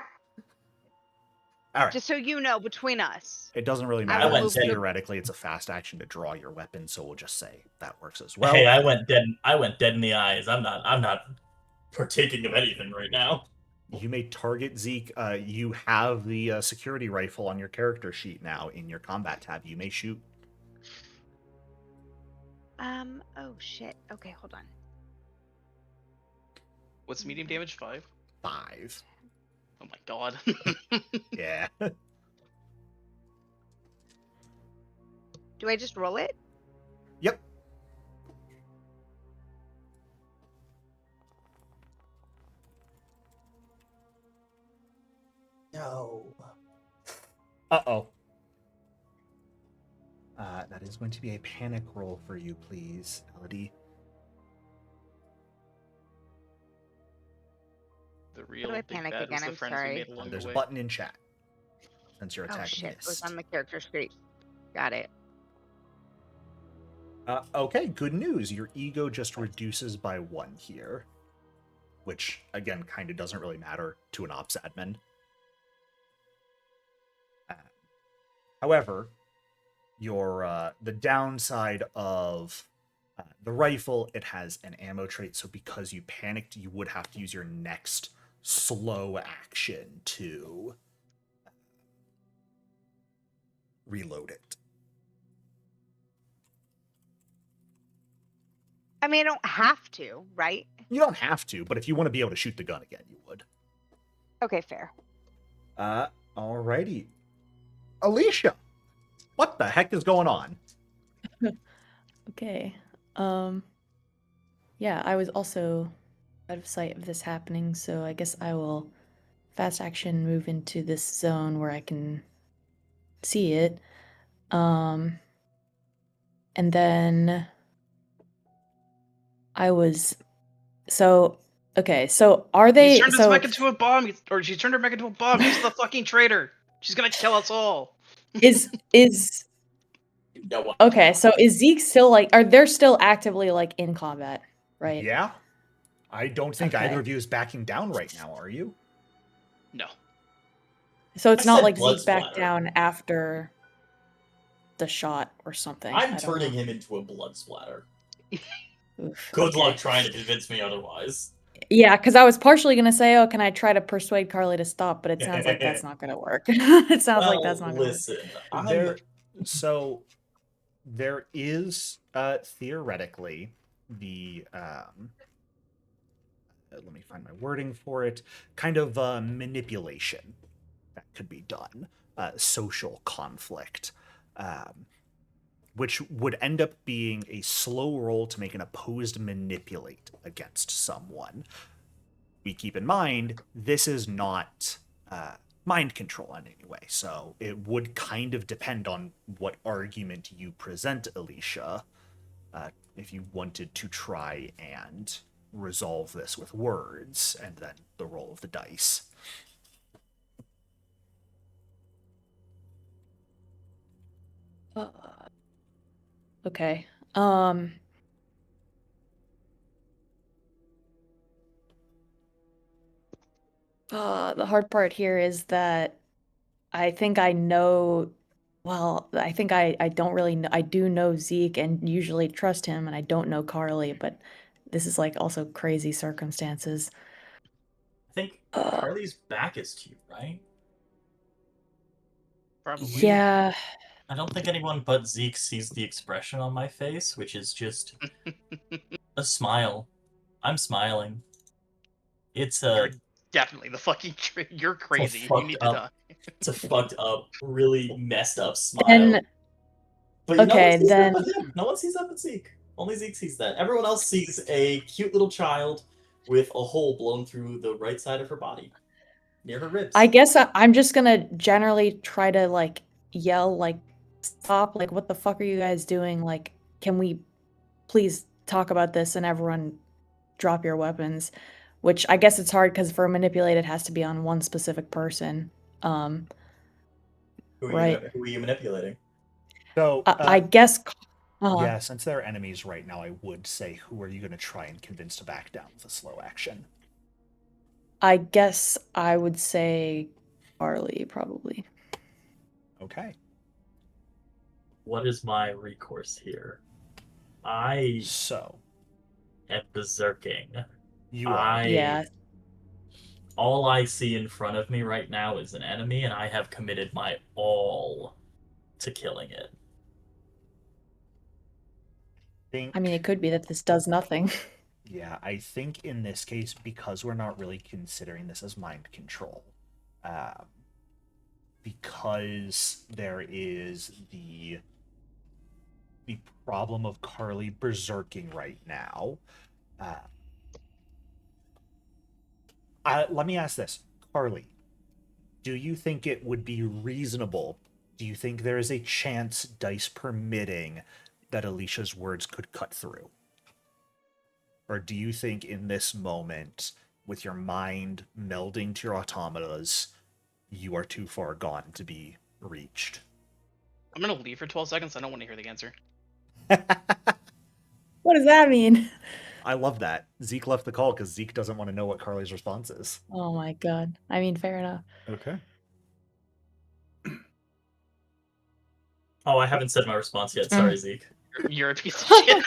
All right. Just so you know, between us. It doesn't really I matter. went Because dead. theoretically, it's a fast action to draw your weapon, so we'll just say that works as well. Hey, I went dead in the eyes. I'm not partaking of anything right now. You may target Zeke. You have the security rifle on your character sheet now in your combat tab. You may shoot. Oh shit. Okay, hold on. What's medium damage? 5? 5. Oh my god. Yeah. Do I just roll it? Yep. No. Uh-oh. That is going to be a panic roll for you, please, Elodie. The real I big panic bad again? was the I'm friends sorry. we made along There's the a way. button in chat. since your Oh attack shit! It was missed. on the character sheet. Got it. Okay, good news. Your ego just reduces by 1 here, which again kind of doesn't really matter to an ops admin. However, your the downside of the rifle, it has an ammo trait, so because you panicked, you would have to use your next slow action to reload it. I mean, I don't have to, right? You don't have to, but if you want to be able to shoot the gun again, you would. Okay, fair. Alrighty. Alicia, what the heck is going on? Okay. Yeah, I was also out of sight of this happening, so I guess I will fast action move into this zone where I can see it. And then I was okay, so are He's they turned us back into a bomb, or she's turned her back into a bomb. She's the fucking traitor. She's gonna kill us all. is No one. okay, so is Zeke still like are they still actively like in combat, right? Yeah? I don't think Okay. either of you is backing down right now, are you? No. So it's I not said like blood Zeke backed splatter. down after the shot or something. I I'm don't turning know. him into a blood splatter. Oof, Good okay. luck trying to convince me otherwise. Yeah, because I was partially gonna say, oh, can I try to persuade Carly to stop? But it sounds like that's not gonna work. It sounds like that's not gonna work. Listen, So there is theoretically the let me find my wording for it, kind of manipulation that could be done, social conflict, which would end up being a slow roll to make an opposed manipulate against someone. We keep in mind, this is not mind control in any way, so it would kind of depend on what argument you present, Alicia, if you wanted to try and resolve this with words, and then the roll of the dice. Okay. The hard part here is that I think I know. Well, I think I don't really know. I do know Zeke and usually trust him, and I don't know Carly, but this is like also crazy circumstances. I think Carly's back is to you, right? Probably. Yeah. I don't think anyone but Zeke sees the expression on my face, which is just a smile. I'm smiling. It's You're a definitely the fucking traitor. You're crazy. You fucked need to up- die. it's a fucked up, really messed up smile. Then But no one okay, sees then that but him. No one sees that but Zeke. Only Zeke sees that. Everyone else sees a cute little child with a hole blown through the right side of her body, near her ribs. I guess I'm just gonna generally try to like yell like stop, like what the fuck are you guys doing? Like, can we please talk about this and everyone drop your weapons? Which I guess it's hard because for a manipulate it has to be on one specific person. Who are Right. who are you manipulating? So, I guess yeah, since they're enemies right now, I would say, who are you going to try and convince to back down with a slow action? I guess I would say Carly probably. Okay. What is my recourse here? So, am berserking. you are. Yeah. All I see in front of me right now is an enemy, and I have committed my all to killing it. I mean, it could be that this does nothing. Yeah, I think in this case, because we're not really considering this as mind control, because there is the problem of Carly berserking right now, let me ask this. Carly, do you think it would be reasonable? Do you think there is a chance, dice permitting, that Alicia's words could cut through? Or do you think in this moment, with your mind melding to your automatas, you are too far gone to be reached. I'm gonna leave for 12 seconds. I don't want to hear the answer. What does that mean? I love that. Zeke left the call because Zeke doesn't want to know what Carly's response is. Oh my god. I mean, fair enough. Okay. Oh, I haven't said my response yet. Sorry, Zeke. You're a piece of shit.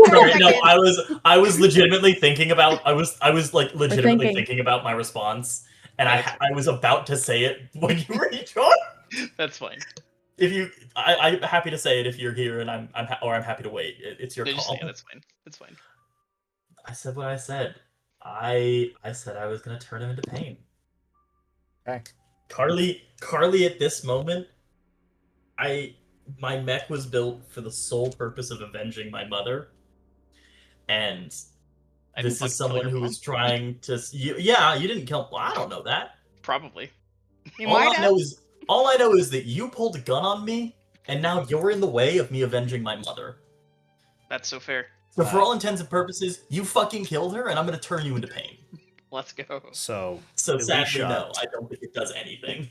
Sorry, no, I was legitimately thinking about I was like legitimately thinking. thinking about my response, and That's I was about to say it when you were John. That's fine. If you, I'm happy to say it if you're here, and I'm happy to wait. It's your No, just call. say it, that's fine. That's fine. I said what I said. I said I was gonna turn him into pain. Okay. Carly, at this moment, my mech was built for the sole purpose of avenging my mother, and I this didn't is fucking kill someone your who mom. was trying to. You didn't kill. Well, I don't know that. Probably. You All might I have. know is that you pulled a gun on me, and now you're in the way of me avenging my mother. That's so fair. So for all intents and purposes, you fucking killed her, and I'm gonna turn you into pain. Let's go. So Sadly, Alicia, no, I don't think it does anything.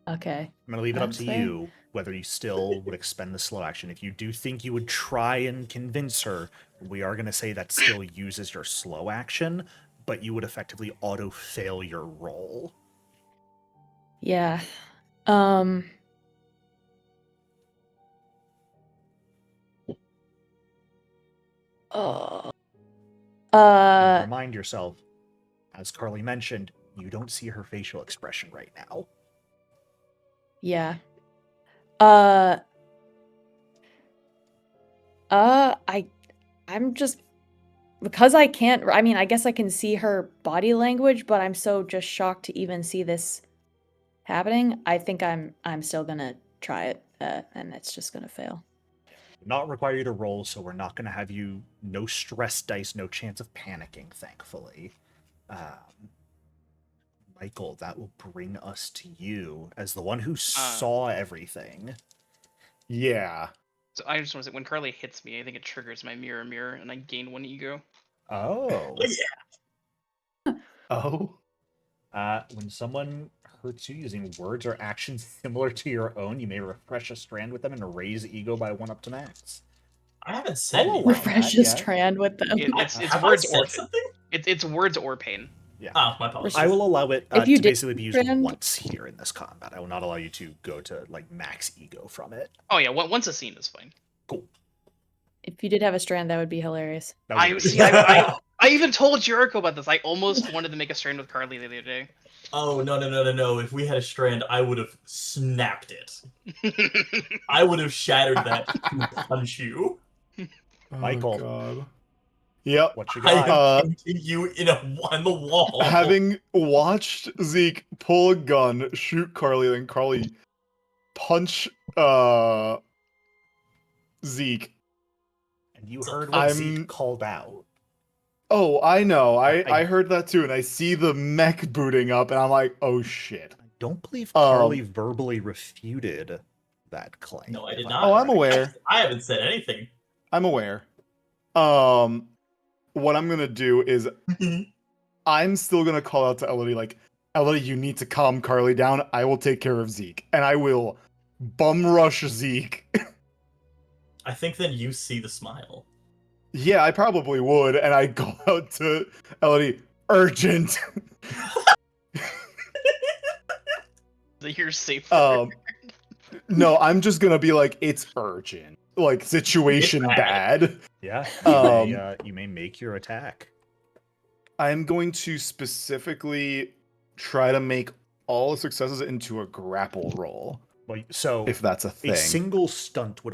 Okay. I'm going to leave it up That's to fair. you whether you still would expend the slow action. If you do think you would try and convince her, we are going to say that still uses your slow action, but you would effectively auto-fail your roll. Yeah. Um. Oh. And remind yourself, as Carly mentioned, you don't see her facial expression right now. Yeah. I'm just because I can't. I mean, I guess I can see her body language, but I'm so just shocked to even see this happening. I think I'm still gonna try it, and it's just gonna fail. Not require you to roll, so we're not going to have you. No stress dice, no chance of panicking, thankfully. Michael, that will bring us to you as the one who saw everything. Yeah. So I just want to say, when Carly hits me, I think it triggers my mirror, and I gain 1 ego. Oh. Oh. When someone hurts you using words or actions similar to your own, you may refresh a strand with them and raise ego by 1 up to max. I haven't said I'll anything. allow Refresh that, a yeah. strand with them. It's Have words I or said something? it's words or pain. Yeah. Oh, my apologies. I will allow it If you to did basically be used strand- once here in this combat. I will not allow you to go to like max ego from it. Oh yeah, once a scene is fine. Cool. If you did have a strand, that would be hilarious. That would be See, cool. I even told Jericho about this. I almost wanted to make a strand with Carly the other day. Oh, no. If we had a strand, I would have snapped it. I would have shattered that to punch you. Michael. Oh, God. Yep. What you I got? have painted you on the wall. Having watched Zeke pull a gun, shoot Carly, then Carly punch Zeke. And you heard what Zeke I'm- called out. Oh, I know. I- I heard that too, and I see the mech booting up, and I'm like, oh shit. I don't believe Carly verbally refuted that claim. No, I if did I'm not. Oh, I'm correct. aware. I haven't said anything. I'm aware. What I'm gonna do is I'm still gonna call out to Elodie, like, Elodie, you need to calm Carly down. I will take care of Zeke. And I will bum rush Zeke. I think then you see the smile. Yeah, I probably would. And I call out to Elodie, urgent. You're safe. No, I'm just gonna be like, it's urgent. Like, situation It's bad. Yeah, you may make your attack. I'm going to specifically try to make all the successes into a grapple roll. Well, so If that's a thing. a single stunt would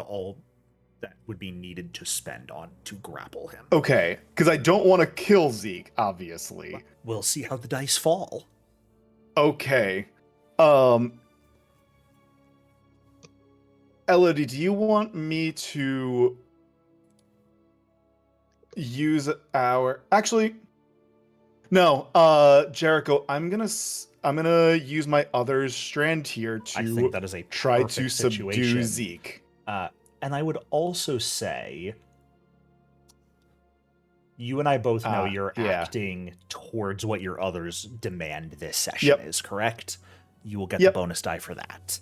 be needed to spend on to grapple him. Okay, because I don't want to kill Zeke, obviously. We'll see how the dice fall. Okay. Elodie, do you want me to use our... Actually, no. Jericho, I'm gonna use my other strand here I to think that is a try perfect to subdue situation. Zeke. And I would also say You and I both know you're yeah. acting towards what your others demand this session is, correct? You will get the Yep. bonus die for that.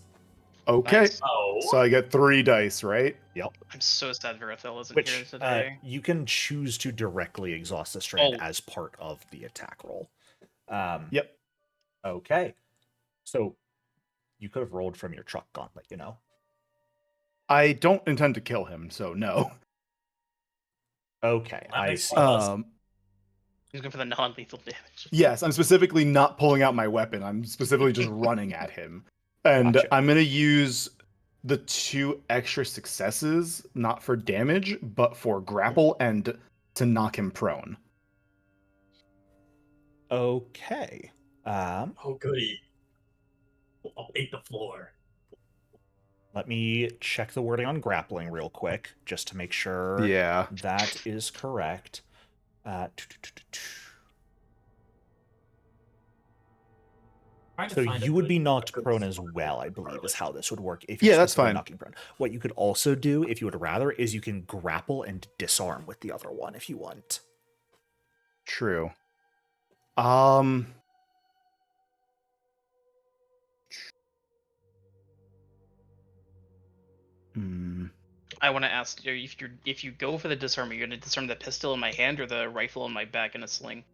Okay. Nice. Oh. So I get 3 dice, right? Yep. I'm so sad Verathel isn't here Which today. you can choose to directly exhaust the strand Oh. as part of the attack roll. Yep. Okay. So you could have rolled from your truck gauntlet, you know? I don't intend to kill him, so no. Okay, That I makes see. sense. He's going for the non-lethal damage. Yes, I'm specifically not pulling out my weapon. I'm specifically just running at him. And Gotcha. I'm going to use the 2 extra successes, not for damage, but for grapple and to knock him prone. Okay. Oh, goody. I'll hate the floor. Let me check the wording on grappling real quick, just to make sure Yeah. that is correct. So you would be knocked prone as well, I believe, is how this would work. If you're Yeah, that's specifically fine. knocking prone. What you could also do, if you would rather, is you can grapple and disarm with the other one if you want. True. I want to ask you if you go for the disarm, you're going to disarm the pistol in my hand or the rifle in my back in a sling.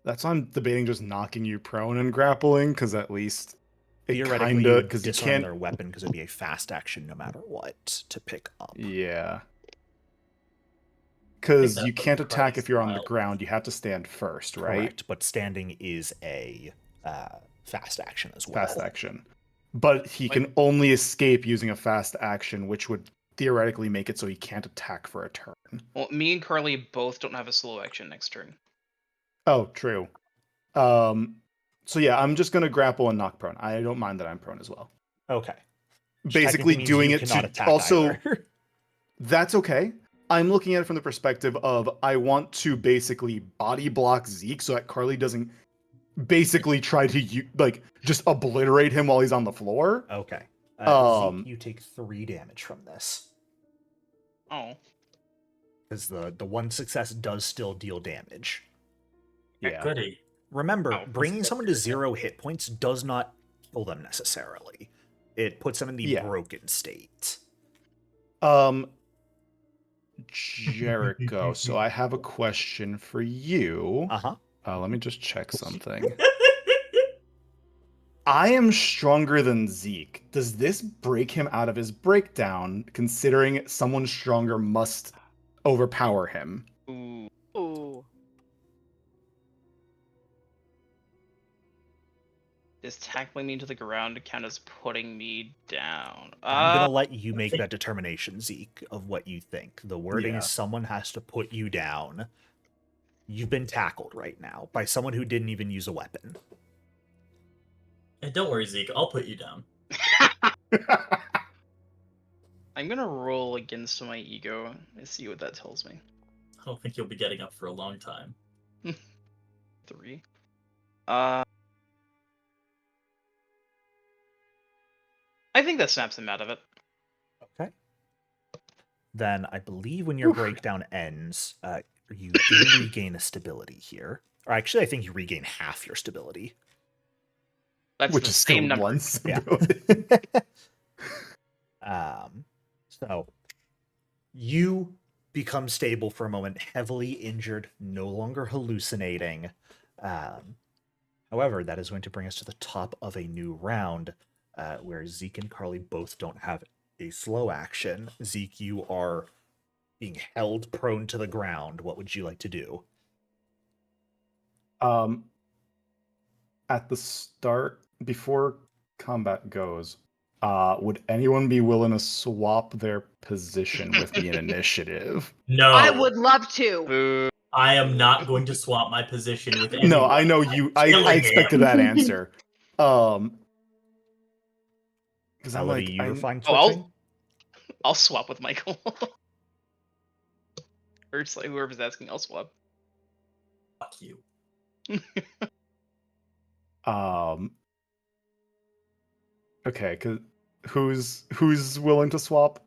That's why I'm debating just knocking you prone and grappling, because at least it Theoretically, you kinda, would because you disarm can't. their weapon because it'd be a fast action no matter what to pick up. Yeah. Because that's you the can't attack if you're on the style. ground. You have to stand first, right? Correct, but standing is a fast action as well. Fast action. But he can only escape using a fast action, which would theoretically make it so he can't attack for a turn. Well, me and Carly both don't have a slow action next turn. Oh, true. So yeah, I'm just gonna grapple and knock prone. I don't mind that I'm prone as well. Okay. Which Basically technically means doing you it cannot to attack also either. That's okay. I'm looking at it from the perspective of I want to basically body block Zeke so that Carly doesn't basically try to just obliterate him while he's on the floor. Okay. Zeke, you take 3 damage from this. Oh. Because the one success does still deal damage. Yeah. Goody. Remember, Oh, bringing someone to 0 hit points does not kill them necessarily. It puts them in the broken state. Jericho, so I have a question for you. Uh-huh. Let me just check something. I am stronger than Zeke. Does this break him out of his breakdown, considering someone stronger must overpower him? Ooh. Ooh. Does tackling me to the ground count as putting me down? I'm going to let you make that determination, Zeke, of what you think. The wording Yeah. is someone has to put you down. You've been tackled right now by someone who didn't even use a weapon. And don't worry, Zeke. I'll put you down. I'm gonna roll against my ego and see what that tells me. I don't think you'll be getting up for a long time. 3. I think that snaps him out of it. Okay. Then I believe when your breakdown ends, you do regain a stability here. Or actually, I think you regain half your stability. That's Which the is same still number. one Yeah. stability. So you become stable for a moment, heavily injured, no longer hallucinating. However, that is going to bring us to the top of a new round, where Zeke and Carly both don't have a slow action. Zeke, you are being held prone to the ground. What would you like to do? At the start, before combat goes, would anyone be willing to swap their position with me in initiative? No. I would love to. Boo. I am not going to swap my position with anyone. No, I know you. I expected that answer. Because I'm Melody, like, you were fine Oh, switching? I'll swap with Michael. Or it's like whoever's asking, I'll swap. Fuck you. Okay, who's willing to swap?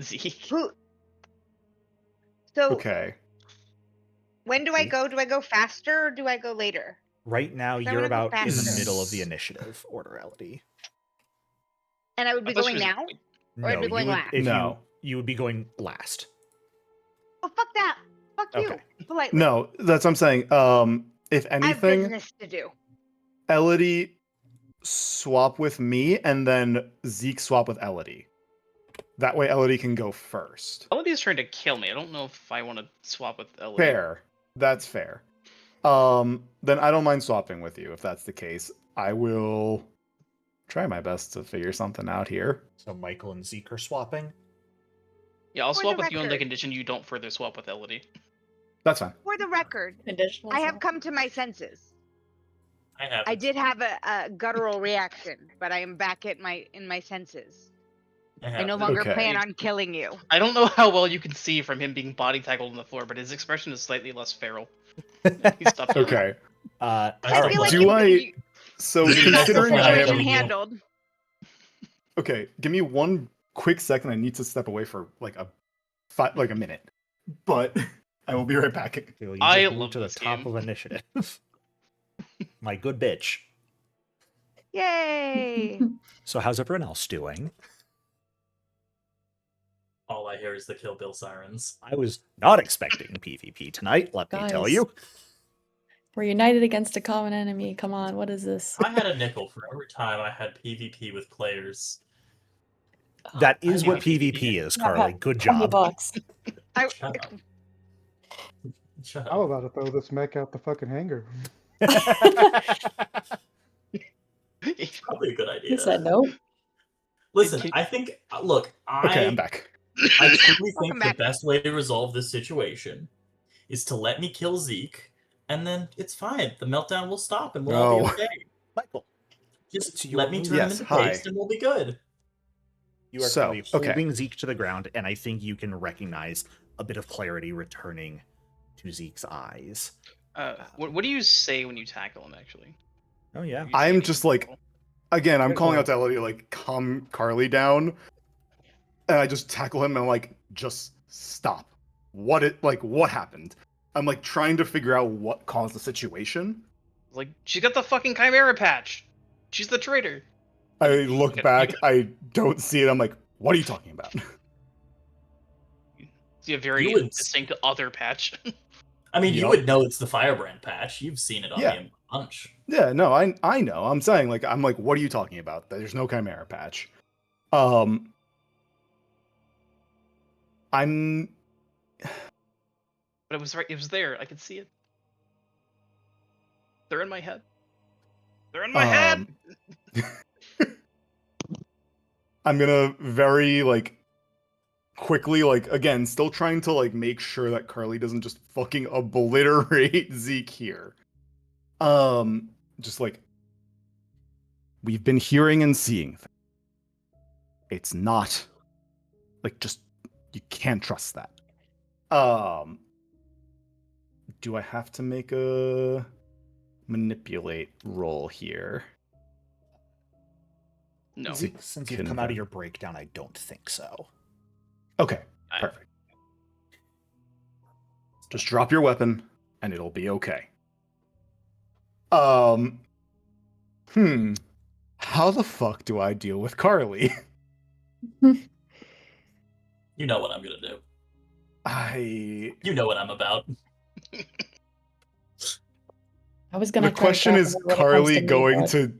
Zeke. Who? So Okay. When do I go? Do I go faster or do I go later? Right now, 'Cause I you're wanna go about in the faster. middle of the initiative order, Elodie. And I would be I thought she going was- now? Or I'd No, be you going would last? if No. you would be going last. Oh, fuck that. Fuck you. Okay. Politely. No, that's what I'm saying. If I have anything, business to do. Elodie swap with me, and then Zeke swap with Elodie. That way, Elodie can go first. Elodie's trying to kill me. I don't know if I want to swap with Elodie. Fair. That's fair. Then I don't mind swapping with you if that's the case. I will try my best to figure something out here. So Michael and Zeke are swapping. Yeah, I'll For swap the with you on the record. condition you don't further swap with Elodie. That's fine. For the record, Conditional I have swap? come to my senses. I have. I did have a guttural reaction, but I am back in my senses. I no longer Okay. plan on killing you. I don't know how well you can see from him being body tackled on the floor, but his expression is slightly less feral. He stopped killing me. Okay. I Alright, feel like do you, I- you So You got the considering I situation am handled. okay, give me one quick second. I need to step away for like a minute, but I will be right back. You I just moved love to the this top game. of initiative. My good bitch. Yay! So how's everyone else doing? All I hear is the Kill Bill sirens. I was not expecting PvP tonight, let me tell Guys. you. We're united against a common enemy. Come on, what is this? I had a nickel for every time I had PvP with players. That is I what have PvP is, Carly. Good job. $20. I, Shut up. Shut How up. about it though? Let's make out the fucking hangar. Probably a good idea. He said no. Listen, I think. Look, Okay, I'm back. I truly Welcome think the back. best way to resolve this situation is to let me kill Zeke, and then it's fine. The meltdown will stop, and we'll all be No. okay. Michael, Just So you let me move- turn Yes, him into hi. paste, and we'll be good. you are So, currently okay. holding Zeke to the ground, and I think you can recognize a bit of clarity returning to Zeke's eyes. What do you say when you tackle him, actually? Oh, yeah. You say I'm anything just like, cool? again, I'm calling out to Elodie, like, calm Carly down. And I just tackle him and I'm like, just stop. What happened? I'm like trying to figure out what caused the situation. Like, she's got the fucking Chimera patch. She's the traitor. I look back, I don't see it. I'm like, what are you talking about? See a very You would- distinct other patch. I mean, you Yup. would know it's the Firebrand patch. You've seen it on Yeah. me a bunch. Yeah, no, I know. I'm saying like what are you talking about? There's no Chimera patch. I'm But it was right. It was there. I could see it. They're in my head. They're in my head. I'm gonna very like quickly like again still trying to like make sure that Carly doesn't just fucking obliterate Zeke here. Just like we've been hearing and seeing things. It's not like just you can't trust that. Do I have to make a manipulate roll here? No. Since you've come out of your breakdown, I don't think so. Okay, perfect. Just drop your weapon and it'll be okay. How the fuck do I deal with Carly? You know what I'm gonna do. You know what I'm about. I was gonna The question is, Carly going to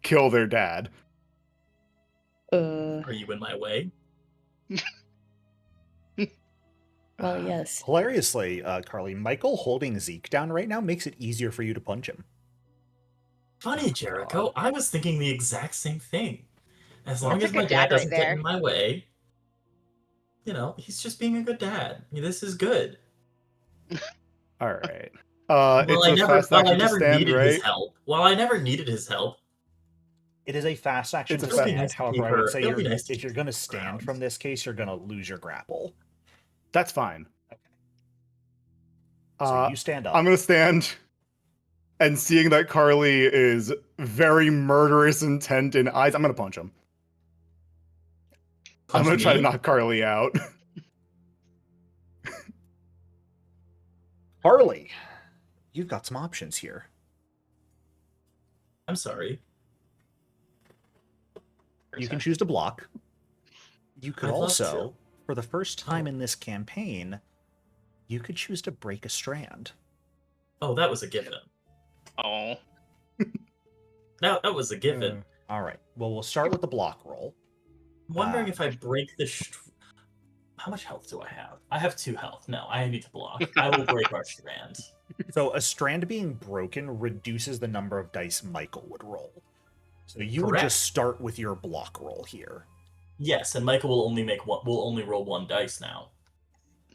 kill their dad? Are you in my way? Well, yes. Hilariously, Carly, Michael holding Zeke down right now makes it easier for you to punch him. Funny, Jericho. I was thinking the exact same thing. As long That's a as my good dad dad right doesn't get there. in my way, you know, he's just being a good dad. This is good. All right. While It's I a never, fast while I action to never stand, needed right? his help. While I never needed his help. It is a fast action It's a to fast- stand. nice to However, keep I her- would say it'll be nice to if you're keep going to her stand ground. from this case, you're going to lose your grapple. That's fine. So you stand up. I'm gonna stand, and seeing that Carly is very murderous intent in eyes, I'm gonna punch him. I'm Punch gonna try to me? knock Carly out. Harley, you've got some options here. I'm sorry. You can choose to block. You could I'd love also, to. for the first time in this campaign, you could choose to break a strand. Oh, that was a given. Oh. That was a given. All right. Well, we'll start with the block roll. I'm wondering if I break the... How much health do I have? I have 2 health. No, I need to block. I will break our strand. So a strand being broken reduces the number of dice Michael would roll. So you would Correct. just start with your block roll here. Yes, and Michael will only roll 1 dice now.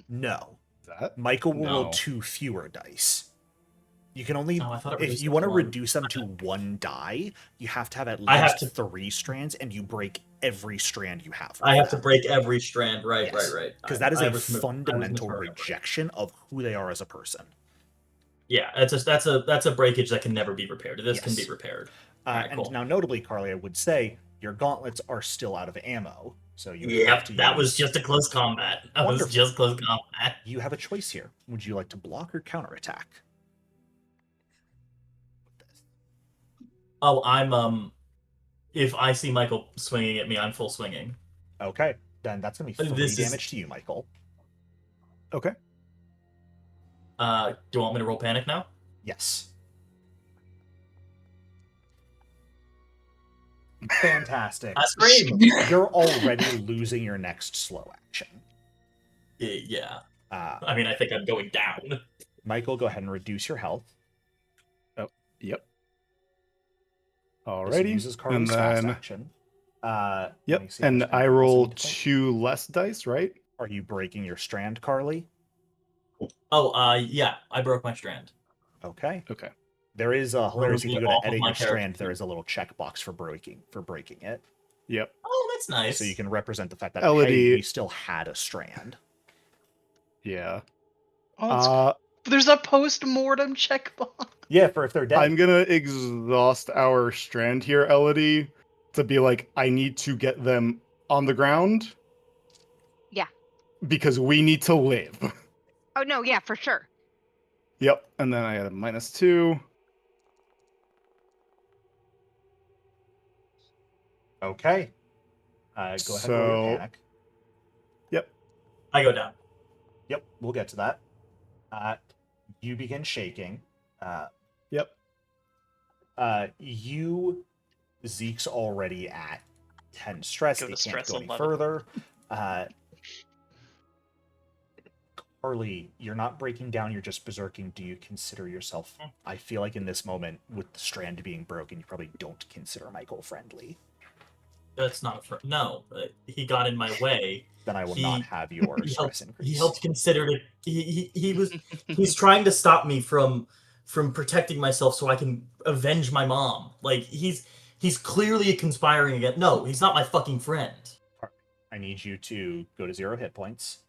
No. That? Michael will roll No. 2 fewer dice. You can only, Oh, I thought it if reduced you it want to to 1. reduce them to 1 die, you have to have at I have least to- 3 strands, and you break every strand you have. I have to break every strand. Right. Because that is I a was fundamental misremembering. rejection of who they are as a person. Yeah, that's a breakage that can never be repaired. This can be Yes. repaired. And cool. now, notably, Carly, I would say your gauntlets are still out of ammo, so you would have Yep, to that was use- just a close combat. That was Wonderful. just close combat. You have a choice here. Would you like to block or counterattack? Oh, I'm if I see Michael swinging at me, I'm full swinging. Okay, then that's going to be 3 This is- damage to you, Michael. Okay. Do you want me to roll panic now? Yes. Fantastic. I scream. You're already losing your next slow action. Yeah. Uh, I mean, I think I'm going down. Michael, go ahead and reduce your health. Yep. This Alrighty. uses And Carly's fast then, action. Let yep. me see how And much I damage roll you need to take. 2 less dice, right? Are you breaking your strand, Carly? Oh, yeah, I broke my strand. Okay. Okay. There is a hilarious. If you Removing go it off to of edit my your strand, character. there is a little checkbox for breaking it, Yep. Oh, that's nice. so you can represent the fact that Elodie- hey, you still had a strand. Yeah. Oh, that's Uh, There's a post-mortem checkbox. Yeah, for if they're dead. I'm gonna exhaust our strand here, Elodie, to be like, I need to get them on the ground. Yeah. Because we need to live. Oh no, yeah, for sure. Yep. And then I had a -2. Okay. Go ahead and roll So- your panic. I go down. Yep, we'll get to that. You begin shaking. Yep. Zeke's already at 10 stress. Go They to can't stress go any 11. further. Carly, you're not breaking down, you're just berserking. Do you consider yourself... I feel like in this moment, with the strand being broken, you probably don't consider Michael friendly. That's not no. He got in my way. Then I will He- not have your He stress helped, increase. he helped consider it. He's trying to stop me from protecting myself so I can avenge my mom. Like he's clearly conspiring against. No, he's not my fucking friend. I need you to go to 0 hit points.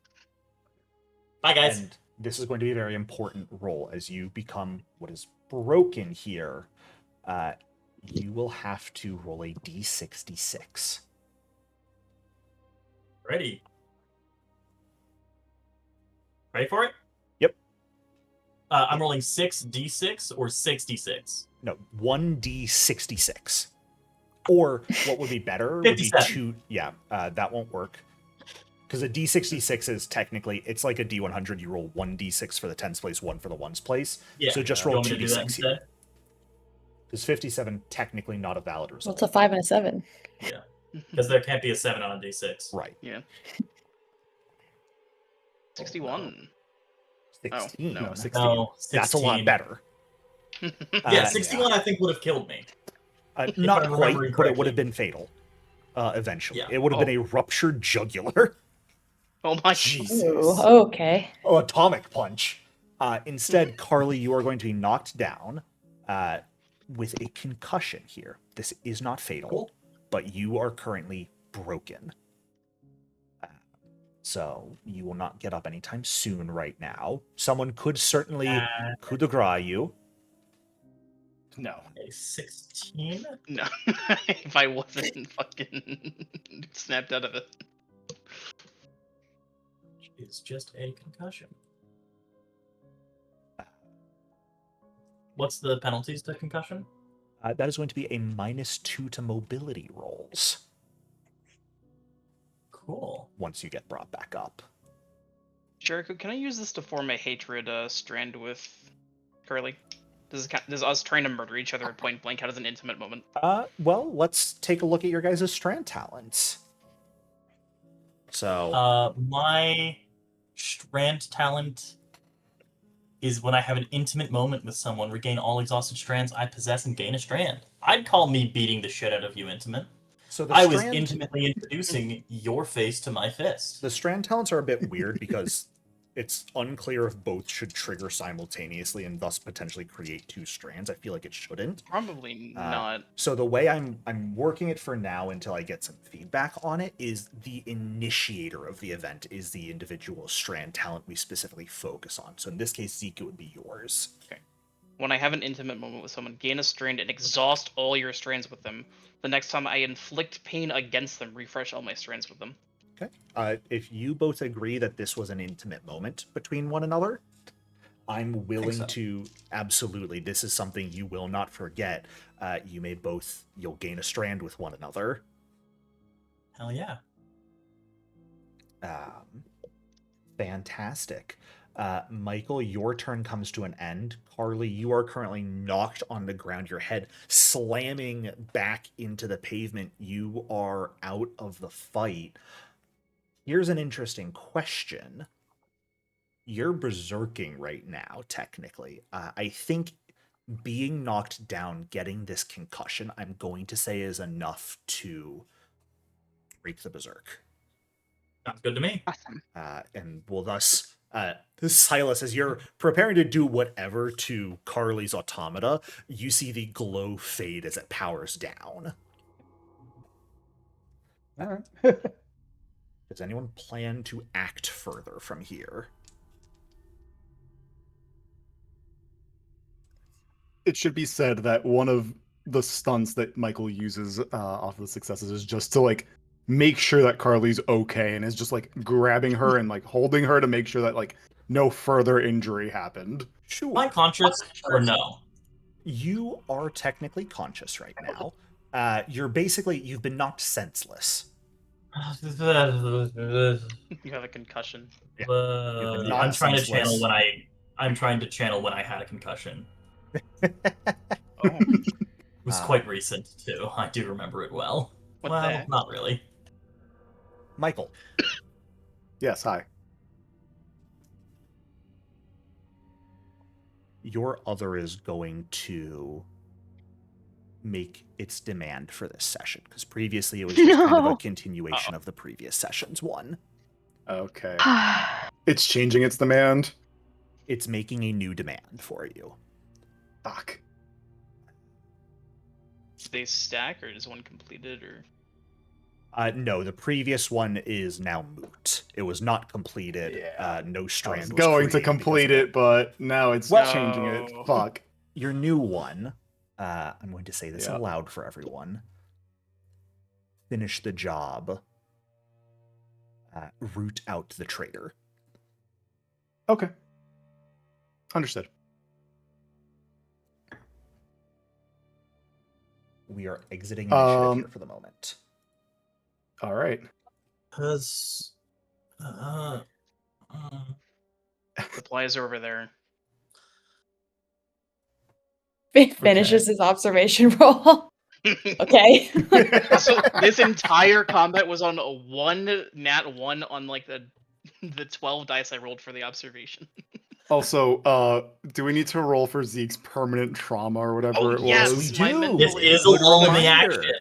Bye, guys. And this is going to be a very important roll as you become what is broken here. You will have to roll a d66. Ready for it? Yep. I'm rolling 6d6 or 66. No, 1d66. Or what would be better would be 57. 2. Yeah, that won't work. Because a d66 is technically, it's like a d100. You roll 1d6 for the tens place, 1 for the ones place. Yeah. So just You roll want me to do that 2d6 here. instead? Is 57 technically not a valid Well, result? it's a 5 and a 7. Yeah. Because there can't be a 7 on a d6. Right. Yeah. 61. 16. no. 16. No, 16. That's a lot better. Yeah, 61 I think would have killed me. Not I'm quite, remembering but it would correctly. have been fatal. Eventually, Yeah. it would have been a ruptured jugular. Oh my Jesus. Ooh, okay. Oh, atomic punch. Instead, Carly, you are going to be knocked down with a concussion here. This is not fatal, Cool. but you are currently broken. So you will not get up anytime soon right now. Someone could certainly coup de grace you. No. A 16? No. If I wasn't fucking snapped out of it. It's just a concussion. What's the penalties to concussion? That is going to be a -2 to mobility rolls Cool. once you get brought back up. Jericho, can I use this to form a hatred strand with Curly? Does us trying to murder each other at point blank count as an intimate moment? Well, let's take a look at your guys' strand talents. So, My strand talent is when I have an intimate moment with someone, regain all exhausted strands I possess and gain a strand. I'd call me beating the shit out of you intimate. so I was intimately introducing your face to my fist. The strand talents are a bit weird because it's unclear if both should trigger simultaneously and thus potentially create 2 strands. I feel like it shouldn't. Probably not. So the way I'm working it for now until I get some feedback on it is the initiator of the event is the individual strand talent we specifically focus on. So in this case, Zeke, it would be yours. Okay. When I have an intimate moment with someone, gain a strand and exhaust all your strands with them. The next time I inflict pain against them, refresh all my strands with them. Okay. If you both agree that this was an intimate moment between one another, I'm willing so. to absolutely. This is something you will not forget. You'll gain a strand with one another. Hell yeah. Fantastic. Michael, your turn comes to an end. Carly, you are currently knocked on the ground, your head slamming back into the pavement. You are out of the fight. Here's an interesting question. You're berserking right now, technically. I think being knocked down, getting this concussion, I'm going to say is enough to break the berserk. Sounds good to me. Awesome. And will thus, Silas, as you're preparing to do whatever to Carly's automata, you see the glow fade as it powers down. All right. Does anyone plan to act further from here? It should be said that one of the stunts that Michael uses off of the successes is just to like make sure that Carly's okay and is just like grabbing her and like holding her to make sure that like no further injury happened. Sure. Am I conscious or no? You are technically conscious right now. You've been knocked senseless. You have a concussion. I'm trying to channel when I had a concussion. Oh. It was quite recent too. I do remember it well. What well, the heck? not really. Michael, Yes, hi. your other is going to make its demand for this session, because previously it was just kind of a No. continuation of the previous session's one. Okay. It's changing its demand. It's making a new demand for you. Fuck. Do they stack, or is one completed, or? No, the previous one is now moot. It was not completed. Yeah. No I strand was was going to created complete because of it, but now it's Well- changing it. No. Fuck. Your new one, I'm going to say this Yeah. aloud for everyone. Finish the job. Root out the traitor. Okay. Understood. We are exiting initiative here Um, for the moment. All right. Cause Supplies are over there. Finishes his observation roll. Okay. So this entire combat was on a nat 1 on like the 12 dice I rolled for the observation. Also, do we need to roll for Zeke's permanent trauma or whatever Oh, it yes, was? my do. mental This is a Good lull in the reminder. action.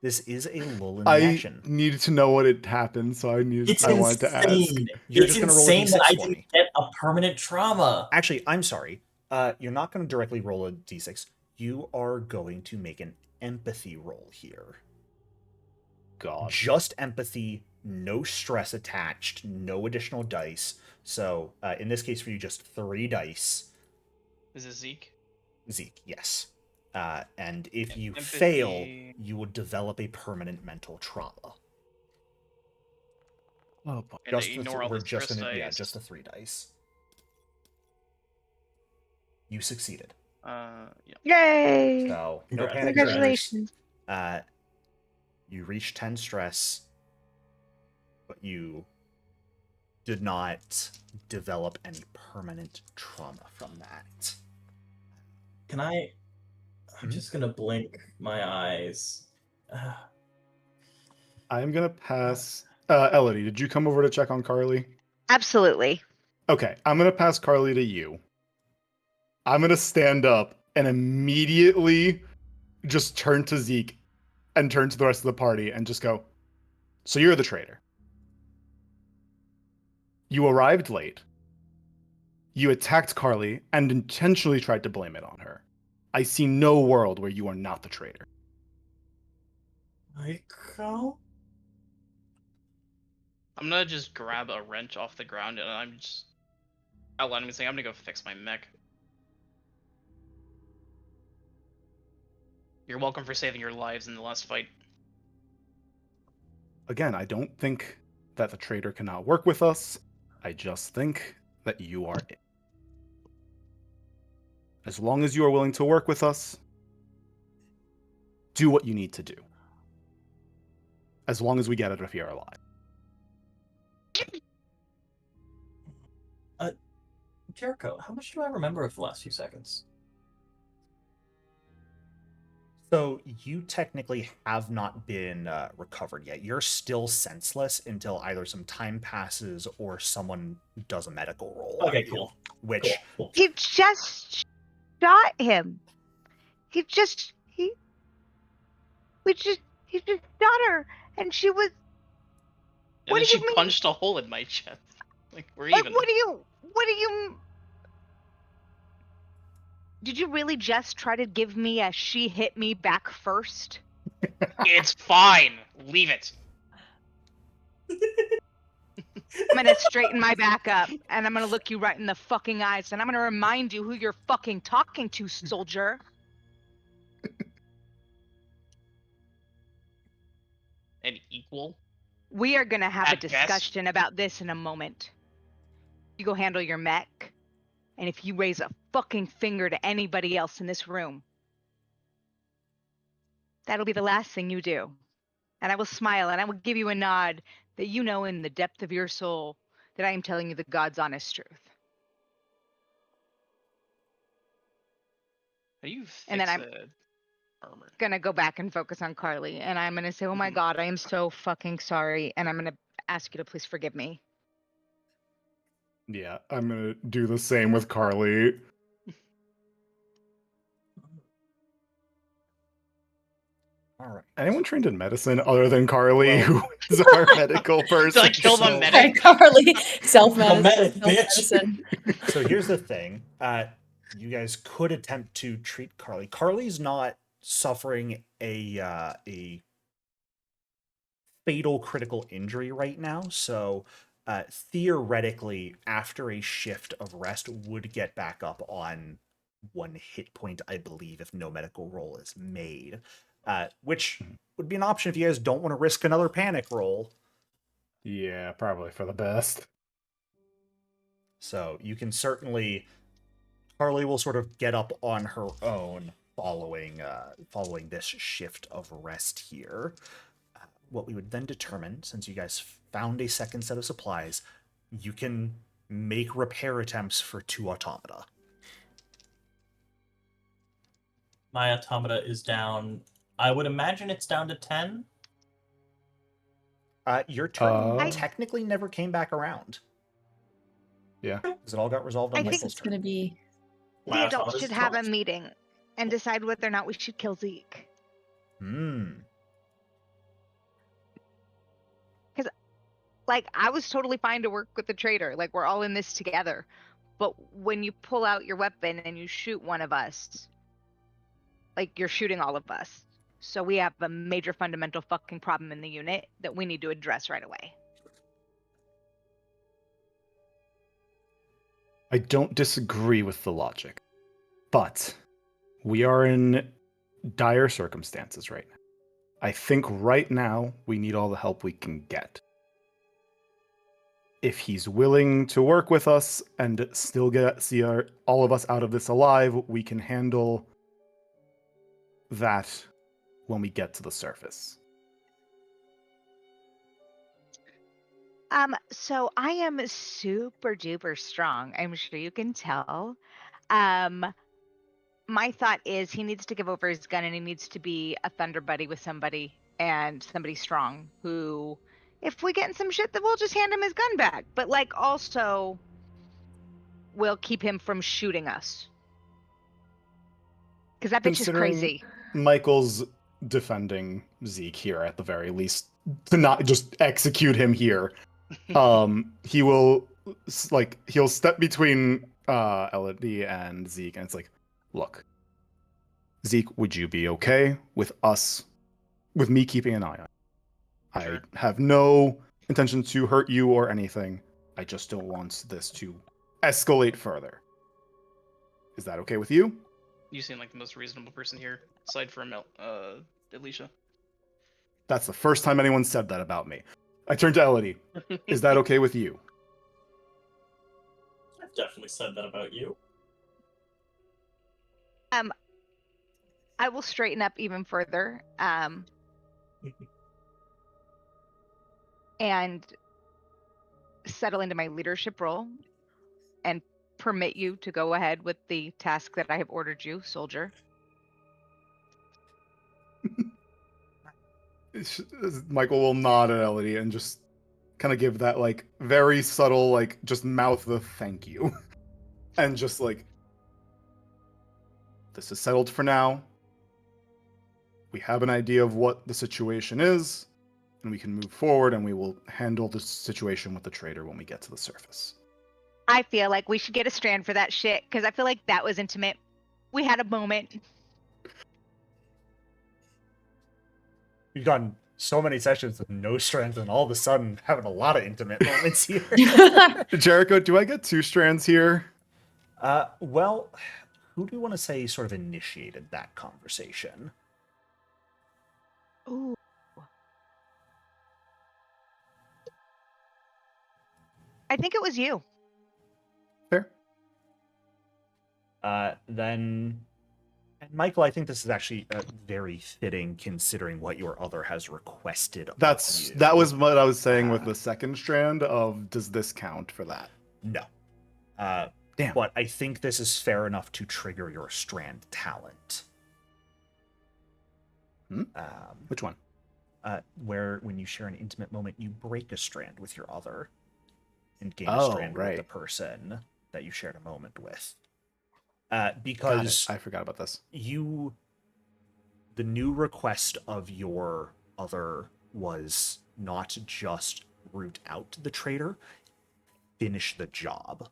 This is a lull in the I action. needed to know what had happened, so I wanted to ask. insane. You're It's just gonna roll a insane that D6 I for didn't me. get a permanent trauma. Actually, I'm sorry. You're not going to directly roll a d6. You are going to make an empathy roll here. God. Just empathy, no stress attached, no additional dice. So, in this case for you, just 3 dice. Is it Zeke? Zeke, yes. And if you Empathy. fail, you will develop a permanent mental trauma. Oh boy. And ignore all we're the just stress gonna, dice. just the 3 dice. You succeeded. Yeah. Yay! So no Congrats. panic triggers. Congratulations. You reach 10 stress, but you did not develop any permanent trauma from that. Can I? I'm Mhm. just gonna blink my eyes. I'm gonna pass. Elodie, did you come over to check on Carly? Absolutely. Okay, I'm gonna pass Carly to you. I'm gonna stand up and immediately just turn to Zeke and turn to the rest of the party and just go, so you're the traitor. You arrived late. You attacked Carly and intentionally tried to blame it on her. I see no world where you are not the traitor. Michael? I'm gonna just grab a wrench off the ground and I'm just out loud. I'm saying I'm gonna go fix my mech. You're welcome for saving your lives in the last fight. Again, I don't think that the traitor cannot work with us. I just think that you are it. As long as you are willing to work with us, do what you need to do. As long as we get out of here alive. Jericho, how much do I remember of the last few seconds? So you technically have not been recovered yet. You're still senseless until either some time passes or someone does a medical roll. Okay, on you, cool. Which Cool. You just shot him. We just shot her, and she was. And What then do she you mean? punched a hole in my chest. Like, we're Like, even. what do you? Did you really just try to give me a she hit me back first? It's fine. Leave it. I'm gonna straighten my back up, and I'm gonna look you right in the fucking eyes, and I'm gonna remind you who you're fucking talking to, soldier. An equal. We are gonna have a At best. discussion about this in a moment. You go handle your mech, and if you raise a fucking finger to anybody else in this room, that'll be the last thing you do. And I will smile and I will give you a nod that you know in the depth of your soul that I am telling you the God's honest truth. How do you fix And then I'm the armor? gonna go back and focus on Carly, and I'm gonna say, oh my God, I am so fucking sorry, and I'm gonna ask you to please forgive me. Yeah, I'm gonna do the same with Carly. all right. Anyone trained in medicine other than Carly, Well- who is our medical person? Did I kill the So- medic? Carly, self-medicine. medic, bitch. self-medicine. So here's the thing. You guys could attempt to treat Carly. Carly's not suffering a fatal critical injury right now, so theoretically, after a shift of rest, would get back up on 1 hit point, I believe, if no medical roll is made. Which would be an option if you guys don't want to risk another panic roll. Yeah, probably for the best. So you can certainly. Carly will sort of get up on her own following this shift of rest here. What we would then determine, since you guys found a second set of supplies, you can make repair attempts for 2 automata. My automata is down. I would imagine it's down to 10. Your turn I- technically never came back around. Yeah. Because it all got resolved on I think Michael's It's turn. gonna be My The adults automata's should have a 12. meeting and decide whether or not we should kill Zeke. Like, I was totally fine to work with the traitor. Like, we're all in this together. But when you pull out your weapon and you shoot one of us, like, you're shooting all of us. So we have a major fundamental fucking problem in the unit that we need to address right away. I don't disagree with the logic, but we are in dire circumstances right now. I think right now we need all the help we can get. if he's willing to work with us and still all of us out of this alive, we can handle that when we get to the surface. So I am super duper strong. I'm sure you can tell. My thought is he needs to give over his gun and he needs to be a thunder buddy with somebody and somebody strong who, if we get in some shit, then we'll just hand him his gun back. But like also we'll keep him from shooting us. Because that bitch is Considering crazy. Michael's defending Zeke here at the very least, to not just execute him here. He will he'll step between Elodie and Zeke, and it's like, look, Zeke, would you be okay with me keeping an eye on you? Sure. I have no intention to hurt you or anything. I just don't want this to escalate further. Is that okay with you? You seem like the most reasonable person here, aside from Alicia. That's the first time anyone said that about me. I turned to Elodie. Is that okay with you? I've definitely said that about you. I will straighten up even further. And settle into my leadership role and permit you to go ahead with the task that I have ordered you, soldier. Michael will nod at Elodie and just kind of give that like very subtle just mouth the thank you. And just this is settled for now. We have an idea of what the situation is, and we can move forward, and we will handle the situation with the traitor when we get to the surface. I feel like we should get a strand for that shit, because I feel like that was intimate. We had a moment. We've gotten so many sessions with no strength, and all of a sudden having a lot of intimate moments here. Jericho, do I get 2 strands here? Well, who do you want to say sort of initiated that conversation? Ooh. I think it was you. Fair. Then, and Michael, I think this is actually very fitting considering what your other has requested. That was what I was saying with the second strand of, does this count for that? No. Damn. But I think this is fair enough to trigger your strand talent. Which one? Where when you share an intimate moment, you break a strand with your other and gain a Oh, strand with right. the person that you shared a moment with. Got it. Because I forgot about this. The new request of your other was not just root out the traitor, finish the job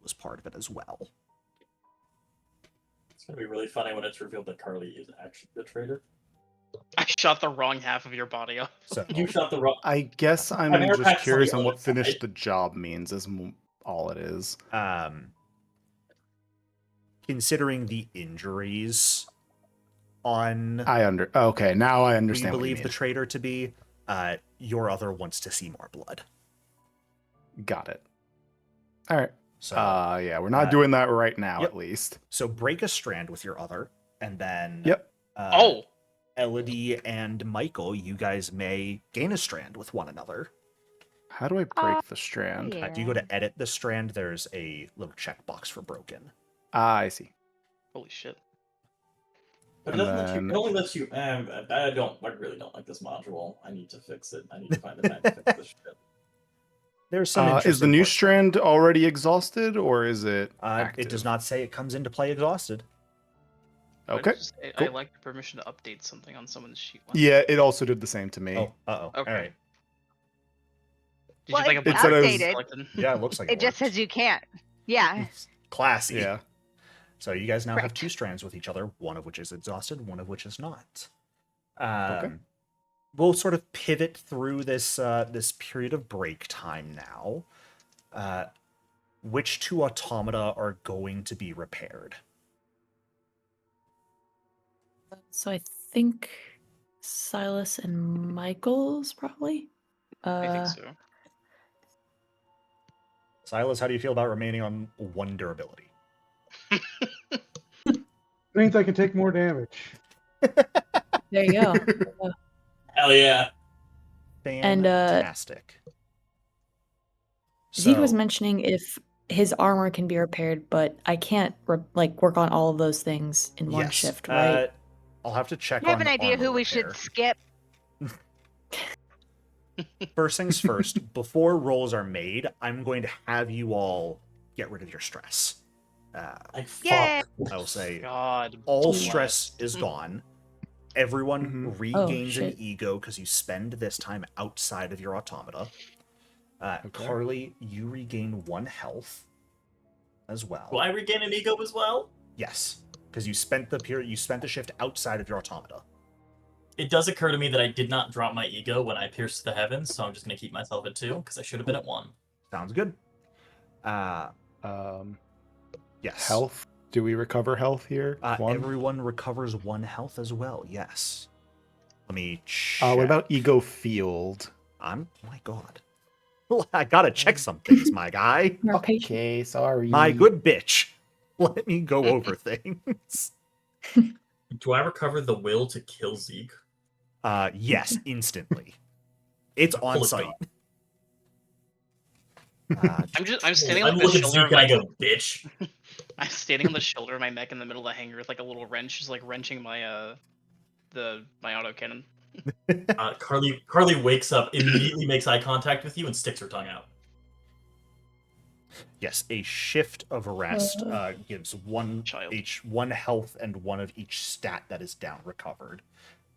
was part of it as well. It's gonna be really funny when it's revealed that Carly is actually the traitor. I shot the wrong half of your body off. So You shot the wrong. I guess I'm I've never just passed curious on on the what other finish side. the job means is all it is. Considering the injuries on Okay, now I who understand you what you believe mean. the traitor to be, your other wants to see more blood. Got it. All right. So yeah, we're not doing that right now, yep. at least. So break a strand with your other, and then Yep. Elodie and Michael, you guys may gain a strand with one another. How do I break the strand? yeah. If you go to edit the strand, there's a little checkbox for broken. I see. Holy shit. But it only lets you. I really don't like this module. I need to fix it. I need to find the time to fix this shit. There's some Is the interesting new parts. strand already exhausted, or is it It active? does not say it comes into play exhausted. Okay. I Cool. like permission to update something on someone's sheet. Yeah, it also did the same to me. Oh, uh-oh. Okay. All right. Did Well, you like a it's bunch said of it was- updated. selected? Yeah, it looks like It just worked. says you can't. Yeah. Classy. Yeah. So you guys now have Correct. 2 strands with each other, one of which is exhausted, one of which is not. Okay. We'll sort of pivot through this this period of break time now. Which 2 automata are going to be repaired? So I think Silas and Michael's probably. I think so. Silas, how do you feel about remaining on 1 durability? Means I can take more damage. There you go. Hell yeah. And, Fantastic. Zeke was So, mentioning if his armor can be repaired, but I can't work on all of those things in one yes, shift, right? I'll have to check You have on an idea armor who we repair. should skip? First things first, before rolls are made, I'm going to have you all get rid of your stress. Like, Yay! fuck. I will say God. all Gee. stress is gone. Everyone Mhm. regains an shit. ego because you spend this time outside of your automata. Okay. Carly, you regain 1 health as well. Do I regain an ego as well? Yes, because you spent the shift outside of your automata. It does occur to me that I did not drop my ego when I pierced the heavens, so I'm just going to keep myself at 2, because I should have been at 1. Sounds good. Yes. Health. Do we recover health here? 1? Everyone recovers 1 health as well. Yes. Let me check. What about ego field? Oh my god. I gotta check some things, my guy. More patient. Okay, sorry. My good bitch. Let me go over things. Do I recover the will to kill Zeke? Yes, instantly. It's Pull on it site. I'm standing I on the look at shoulder Zeke of and I my go, bitch. I'm standing on the shoulder of my mech in the middle of the hangar with like a little wrench, just like wrenching my my autocannon. Carly wakes up, immediately makes eye contact with you, and sticks her tongue out. Yes, a shift of rest gives 1 Child. one health and 1 of each stat that is down recovered.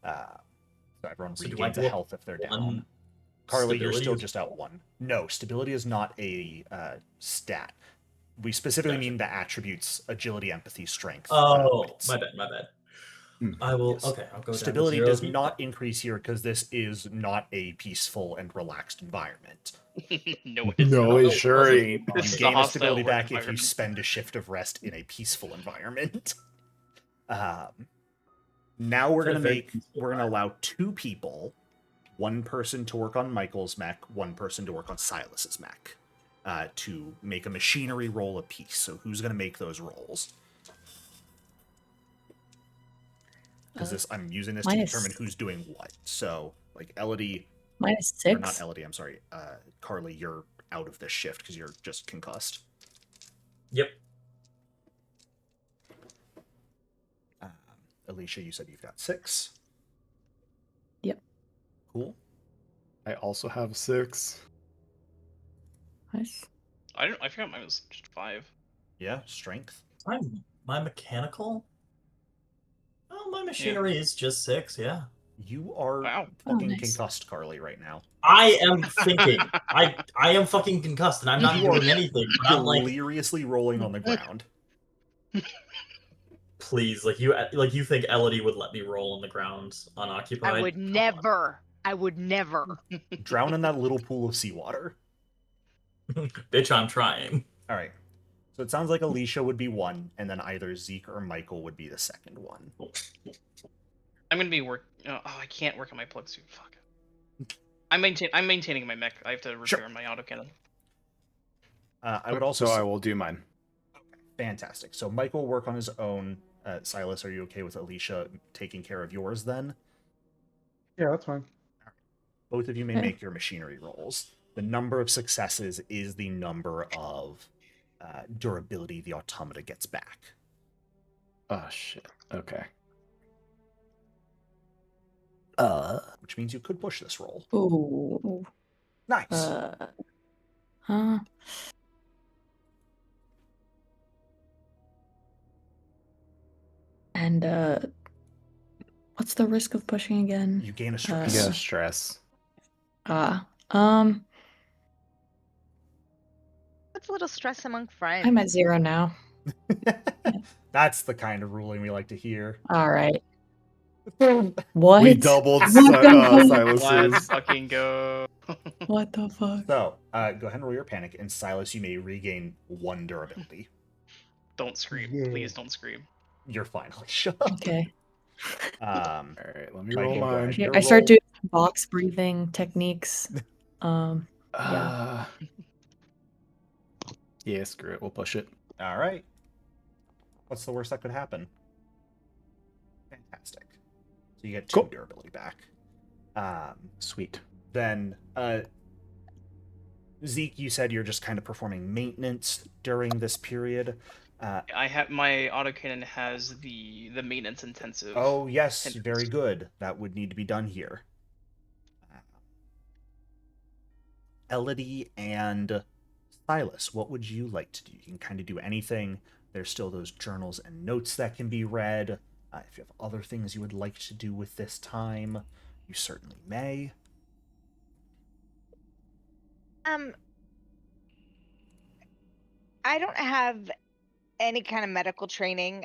So everyone So do I regains a go up health if they're 1 down. Carly, you're stability still as just out 1. No, stability is not a stat. We specifically Gotcha. mean the attributes agility, empathy, strength. Oh, wits. my bad. Hmm. I will. Yes. Okay, I'll go Stability down to 0. does not increase here because this is not a peaceful and relaxed environment. No, it's No, not. it sure ain't. You This is a gain a hostile stability work back if you environment. spend a shift of rest in a peaceful environment. Now we're It's a gonna very peaceful we're gonna allow 2 people, 1 person to work on Michael's mech, 1 person to work on Silas's mech, to make a machinery roll apiece. So who's gonna make those rolls? Because I'm using this to minus- determine who's doing what. So like Elodie, -6. or not Elodie, I'm sorry, Carly, you're out of this shift because you're just concussed. Yep. Alicia, you said you've got 6. Yep. Cool. I also have 6. Nice. I forgot mine was just 5. Yeah, strength. My mechanical? Oh, my machinery is just 6, yeah. You are Wow. fucking nice. concussed, Carly, right now. I am thinking. I am fucking concussed, and I'm not You are doing anything. But I'm like, deliriously rolling on the ground. please, like you think Elodie would let me roll on the ground unoccupied? I would never. I would never. Drown in that little pool of seawater. Bitch, I'm trying. All right. So it sounds like Alicia would be 1, and then either Zeke or Michael would be the second one. I'm gonna be I can't work on my plug suit. Fuck. I'm maintaining my mech. I have to repair my autocannon. I would also. So I will do mine. Fantastic. So Michael will work on his own. Silas, are you okay with Alicia taking care of yours then? Yeah, that's fine. Both of you may make your machinery rolls. The number of successes is the number of durability the automata gets back. Oh shit. Okay. Which means you could push this roll. Ooh. Nice. And what's the risk of pushing again? You gain a stress. Yeah, stress. That's a little stress among friends. I'm at 0 now. That's the kind of ruling we like to hear. All right. What? We doubled Let's Silas's. fucking go. What the fuck? So, go ahead and roll your panic, and Silas, you may regain 1 durability. Don't scream. Yeah. Please don't scream. You're fine, Alicia. Okay. All right, let me Michael, roll go ahead. mine. Your I start roll- doing box breathing techniques. Yeah. Yeah, screw it. We'll push it. All right. What's the worst that could happen? Fantastic. So you get 2 Cool. durability back. Sweet. Then, Zeke, you said you're just kind of performing maintenance during this period. I have my autocannon has the maintenance intensive. Oh, yes, hindrance. very good. That would need to be done here. Elodie and Silas, what would you like to do? You can kind of do anything. There's still those journals and notes that can be read. If you have other things you would like to do with this time, you certainly may. I don't have any kind of medical training.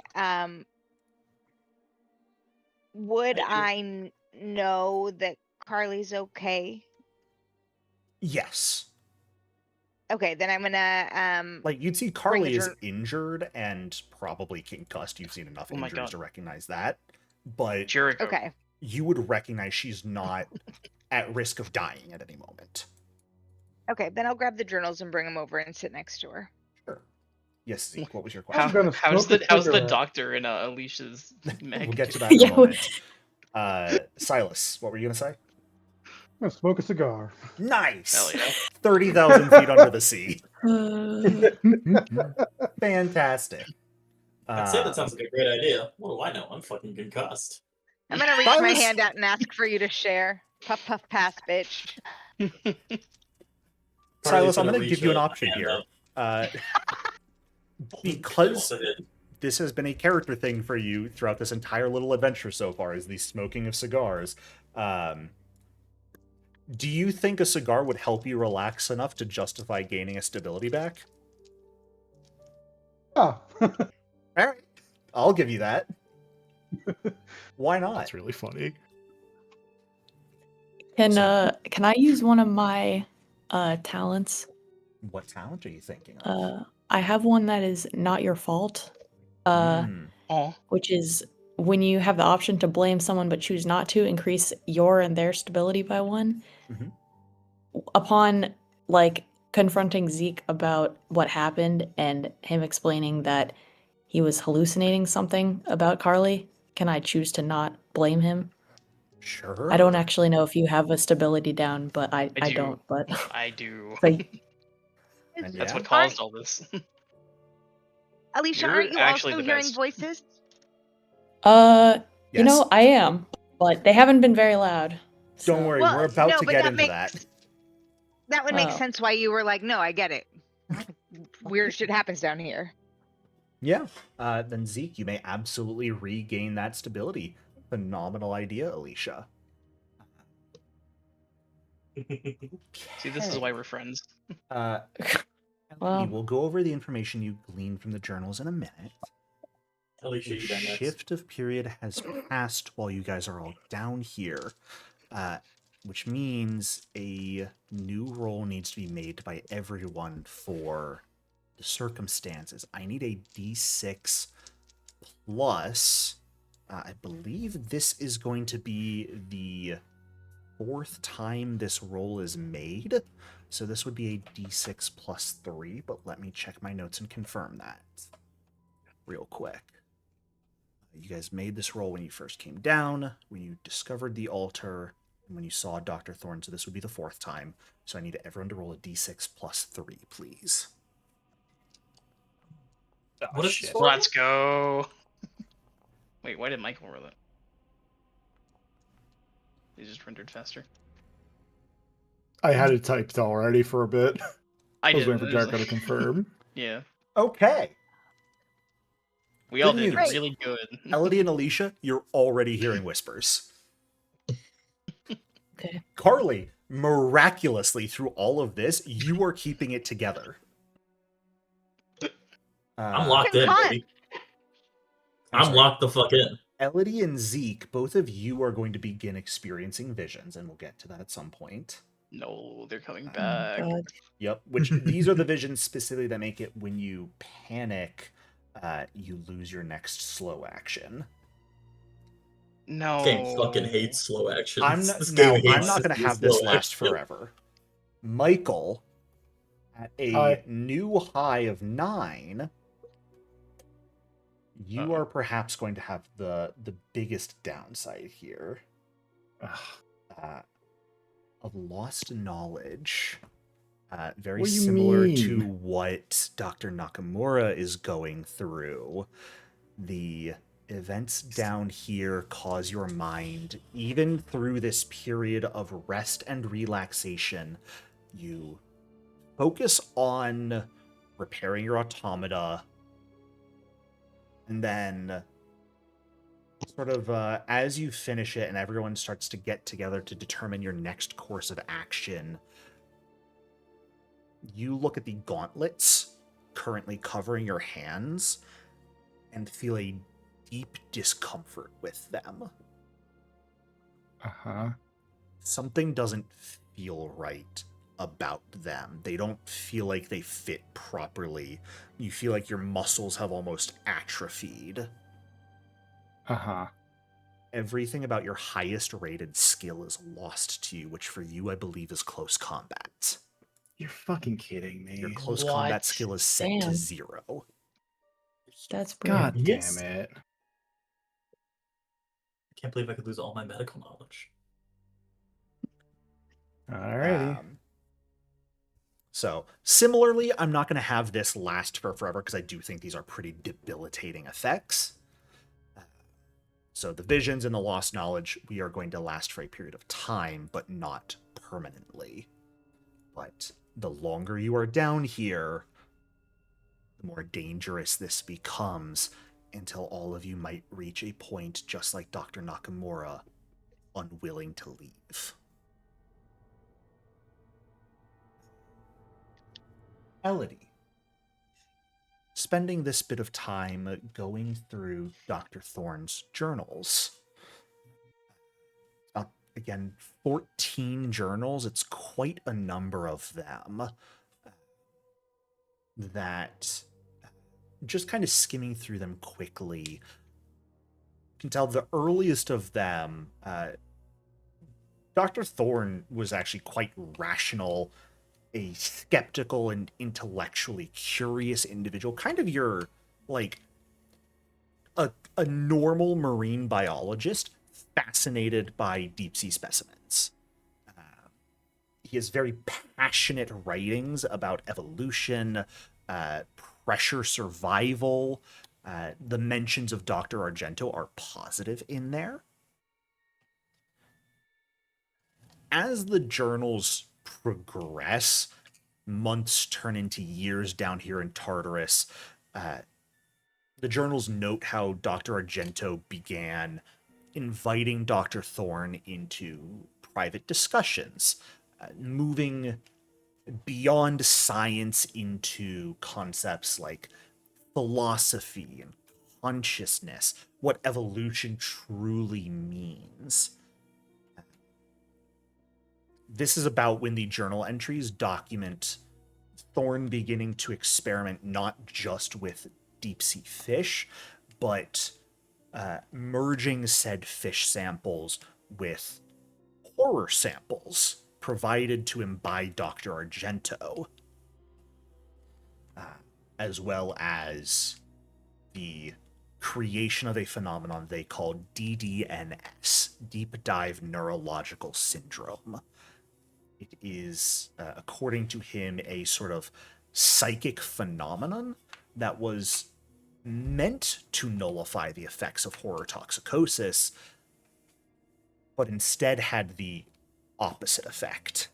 Would I know that Carly's okay? Yes. Okay, then I'm gonna Like, you'd see Carly is journal- injured and probably concussed. You've seen enough Oh my injuries God. to recognize that. But Jericho. Okay. you would recognize she's not at risk of dying at any moment. Okay, then I'll grab the journals and bring them over and sit next to her. Sure. Yes, Zeke, what was your I'm question? gonna How's smoke a the cigarette. doctor in Alicia's mech? We'll get to that in Yeah. a moment. Silas, what were you going to say? I'm gonna smoke a cigar. Nice! Hell yeah. 30,000 feet under the sea. Uh, Fantastic. I'd say that sounds like a great idea. What do I know? I'm fucking concussed. I'm gonna reach my Silas- hand out and ask for you to share. Puff puff pass, bitch. Silas, I'm gonna going to give you an reach a option hand here. up. Because Also did. this has been a character thing for you throughout this entire little adventure so far, is the smoking of cigars. Do you think a cigar would help you relax enough to justify gaining a stability back? Ah, All right, I'll give you that. Why not? That's really funny. can I use one of my talents? What talent are you thinking of? I have one that is not your fault. Oh, Which is when you have the option to blame someone but choose not to, increase your and their stability by 1. Mhm. Upon like confronting Zeke about what happened and him explaining that he was hallucinating something about Carly, can I choose to not blame him? Sure. I don't actually know if you have a stability down, but I I do. don't. But I do. so, And That's yeah. what caused all this. Alicia, You're aren't you actually also the hearing best. voices? you Yes. know, I am, but they haven't been very loud. Don't so- worry, Well, we're about no, to but get that into makes that. that would make Oh. sense why you were like, no, I get it. Weird shit happens down here. Yeah. Then Zeke, you may absolutely regain that stability. Phenomenal idea, Alicia. See, this is why we're friends. Uh, Well. we'll go over the information you gleaned from the journals in a minute. Alicia, A you done next. shift of period has passed while you guys are all down here, which means a new roll needs to be made by everyone for the circumstances. I need a d6 plus, I believe this is going to be the 4th time this roll is made. So this would be a d6 plus 3, but let me check my notes and confirm that real quick. You guys made this roll when you first came down, when you discovered the altar, and when you saw Dr. Thorne, so this would be the 4th time. So I need everyone to roll a d6 plus 3, please. What is shit. this? Let's go. Wait, why did Michael roll it? He just rendered faster. I had it typed already for a bit. I I was did. waiting for Jericho to confirm. Yeah, Okay. we all Good did news. really good. Elodie and Alicia, you're already hearing whispers. Okay. Carly, miraculously through all of this, you are keeping it together. I'm locked in, Concussed. baby. I'm I'm sorry. locked the fuck in. Elodie and Zeke, both of you are going to begin experiencing visions, and we'll get to that at some point. No, they're coming Oh, back. God. Yep, which these are the visions specifically that make it when you panic, you lose your next slow action. No. This game fucking hates slow actions. I'm not This now. game I'm hates not going to system have this slow last action. forever. Michael, At a Hi. new high of 9, you are perhaps going to have the biggest downside here. Of lost knowledge. Very What do you similar to mean? what Dr. Nakamura is going through. The events down here cause your mind, even through this period of rest and relaxation, you focus on repairing your automata, and then sort of as you finish it and everyone starts to get together to determine your next course of action, you look at the gauntlets currently covering your hands and feel a deep discomfort with them. Uh-huh. Something doesn't feel right about them. They don't feel like they fit properly. You feel like your muscles have almost atrophied. Uh-huh. Everything about your highest rated skill is lost to you, which for you I believe is close combat. You're fucking kidding me. Your close What? combat skill is set to Damn. 0. That's brutal. God Yes. damn it. I can't believe I could lose all my medical knowledge. Alrighty. So, similarly, I'm not going to have this last for forever because I do think these are pretty debilitating effects. So the visions and the lost knowledge, we are going to last for a period of time, but not permanently. But the longer you are down here, the more dangerous this becomes, until all of you might reach a point just like Dr. Nakamura, unwilling to leave. Elodie, spending this bit of time going through Dr. Thorne's journals. Again, 14 journals. It's quite a number of them. That, just kind of skimming through them quickly, you can tell the earliest of them, Dr. Thorne was actually quite rational, a skeptical and intellectually curious individual, kind of your, like, a normal marine biologist fascinated by deep-sea specimens. He has very passionate writings about evolution, pressure survival. The mentions of Dr. Argento are positive in there. As the journals progress, months turn into years down here in Tartarus. The journals note how Dr. Argento began inviting Dr. Thorne into private discussions, moving beyond science into concepts like philosophy and consciousness, what evolution truly means. This is about when the journal entries document Thorne beginning to experiment not just with deep-sea fish, but merging said fish samples with horror samples provided to him by Dr. Argento, as well as the creation of a phenomenon they call DDNS, Deep Dive Neurological Syndrome. It is, according to him, a sort of psychic phenomenon that was meant to nullify the effects of horror toxicosis, but instead had the opposite effect.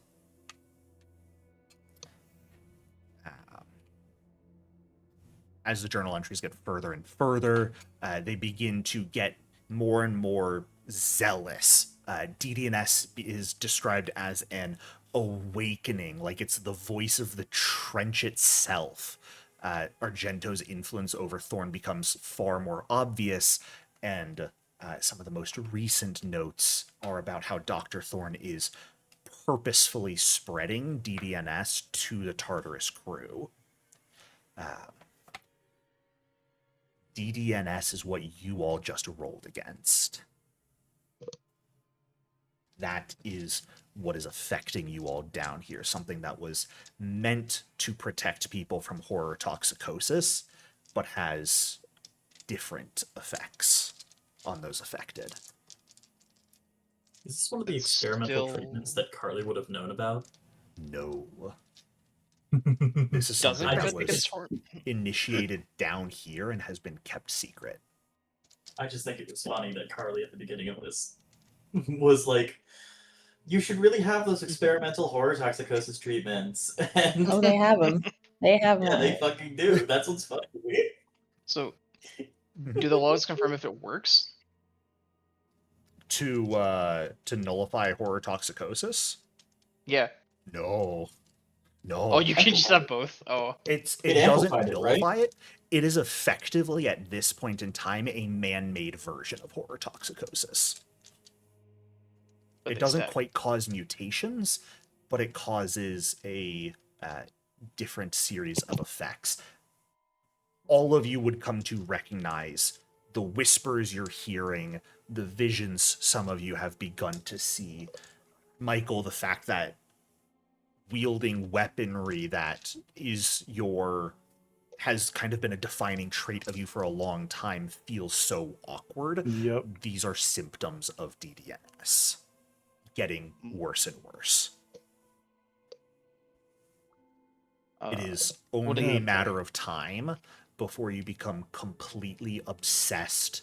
As the journal entries get further and further, they begin to get more and more zealous. DDNS is described as an awakening, like it's the voice of the trench itself. Argento's influence over Thorne becomes far more obvious, and some of the most recent notes are about how Dr. Thorne is purposefully spreading DDNS to the Tartarus crew. DDNS is what you all just rolled against. That is what is affecting you all down here. Something that was meant to protect people from horror toxicosis, but has different effects on those affected. Is this one of the It's experimental still- treatments that Carly would have known about? No. This is Does something it that fit because was Thorne? initiated down here and has been kept secret. I just think it was funny that Carly at the beginning of this was like, you should really have those experimental horror toxicosis treatments. And Oh, they have them. They have them. yeah, they fucking do. That's what's funny. So, do the logs confirm if it works? To nullify horror toxicosis? Yeah. No. Oh, you can just have both. Oh. It It doesn't amplified it, right? nullify it. It is effectively, at this point in time, a man-made version of horror toxicosis. But It it's doesn't dead. quite cause mutations, but it causes a different series of effects. All of you would come to recognize the whispers you're hearing, the visions some of you have begun to see. Michael, the fact that wielding weaponry that has kind of been a defining trait of you for a long time feels so awkward. Yep. These are symptoms of DDNS getting worse and worse. It is only a matter of time before you become completely obsessed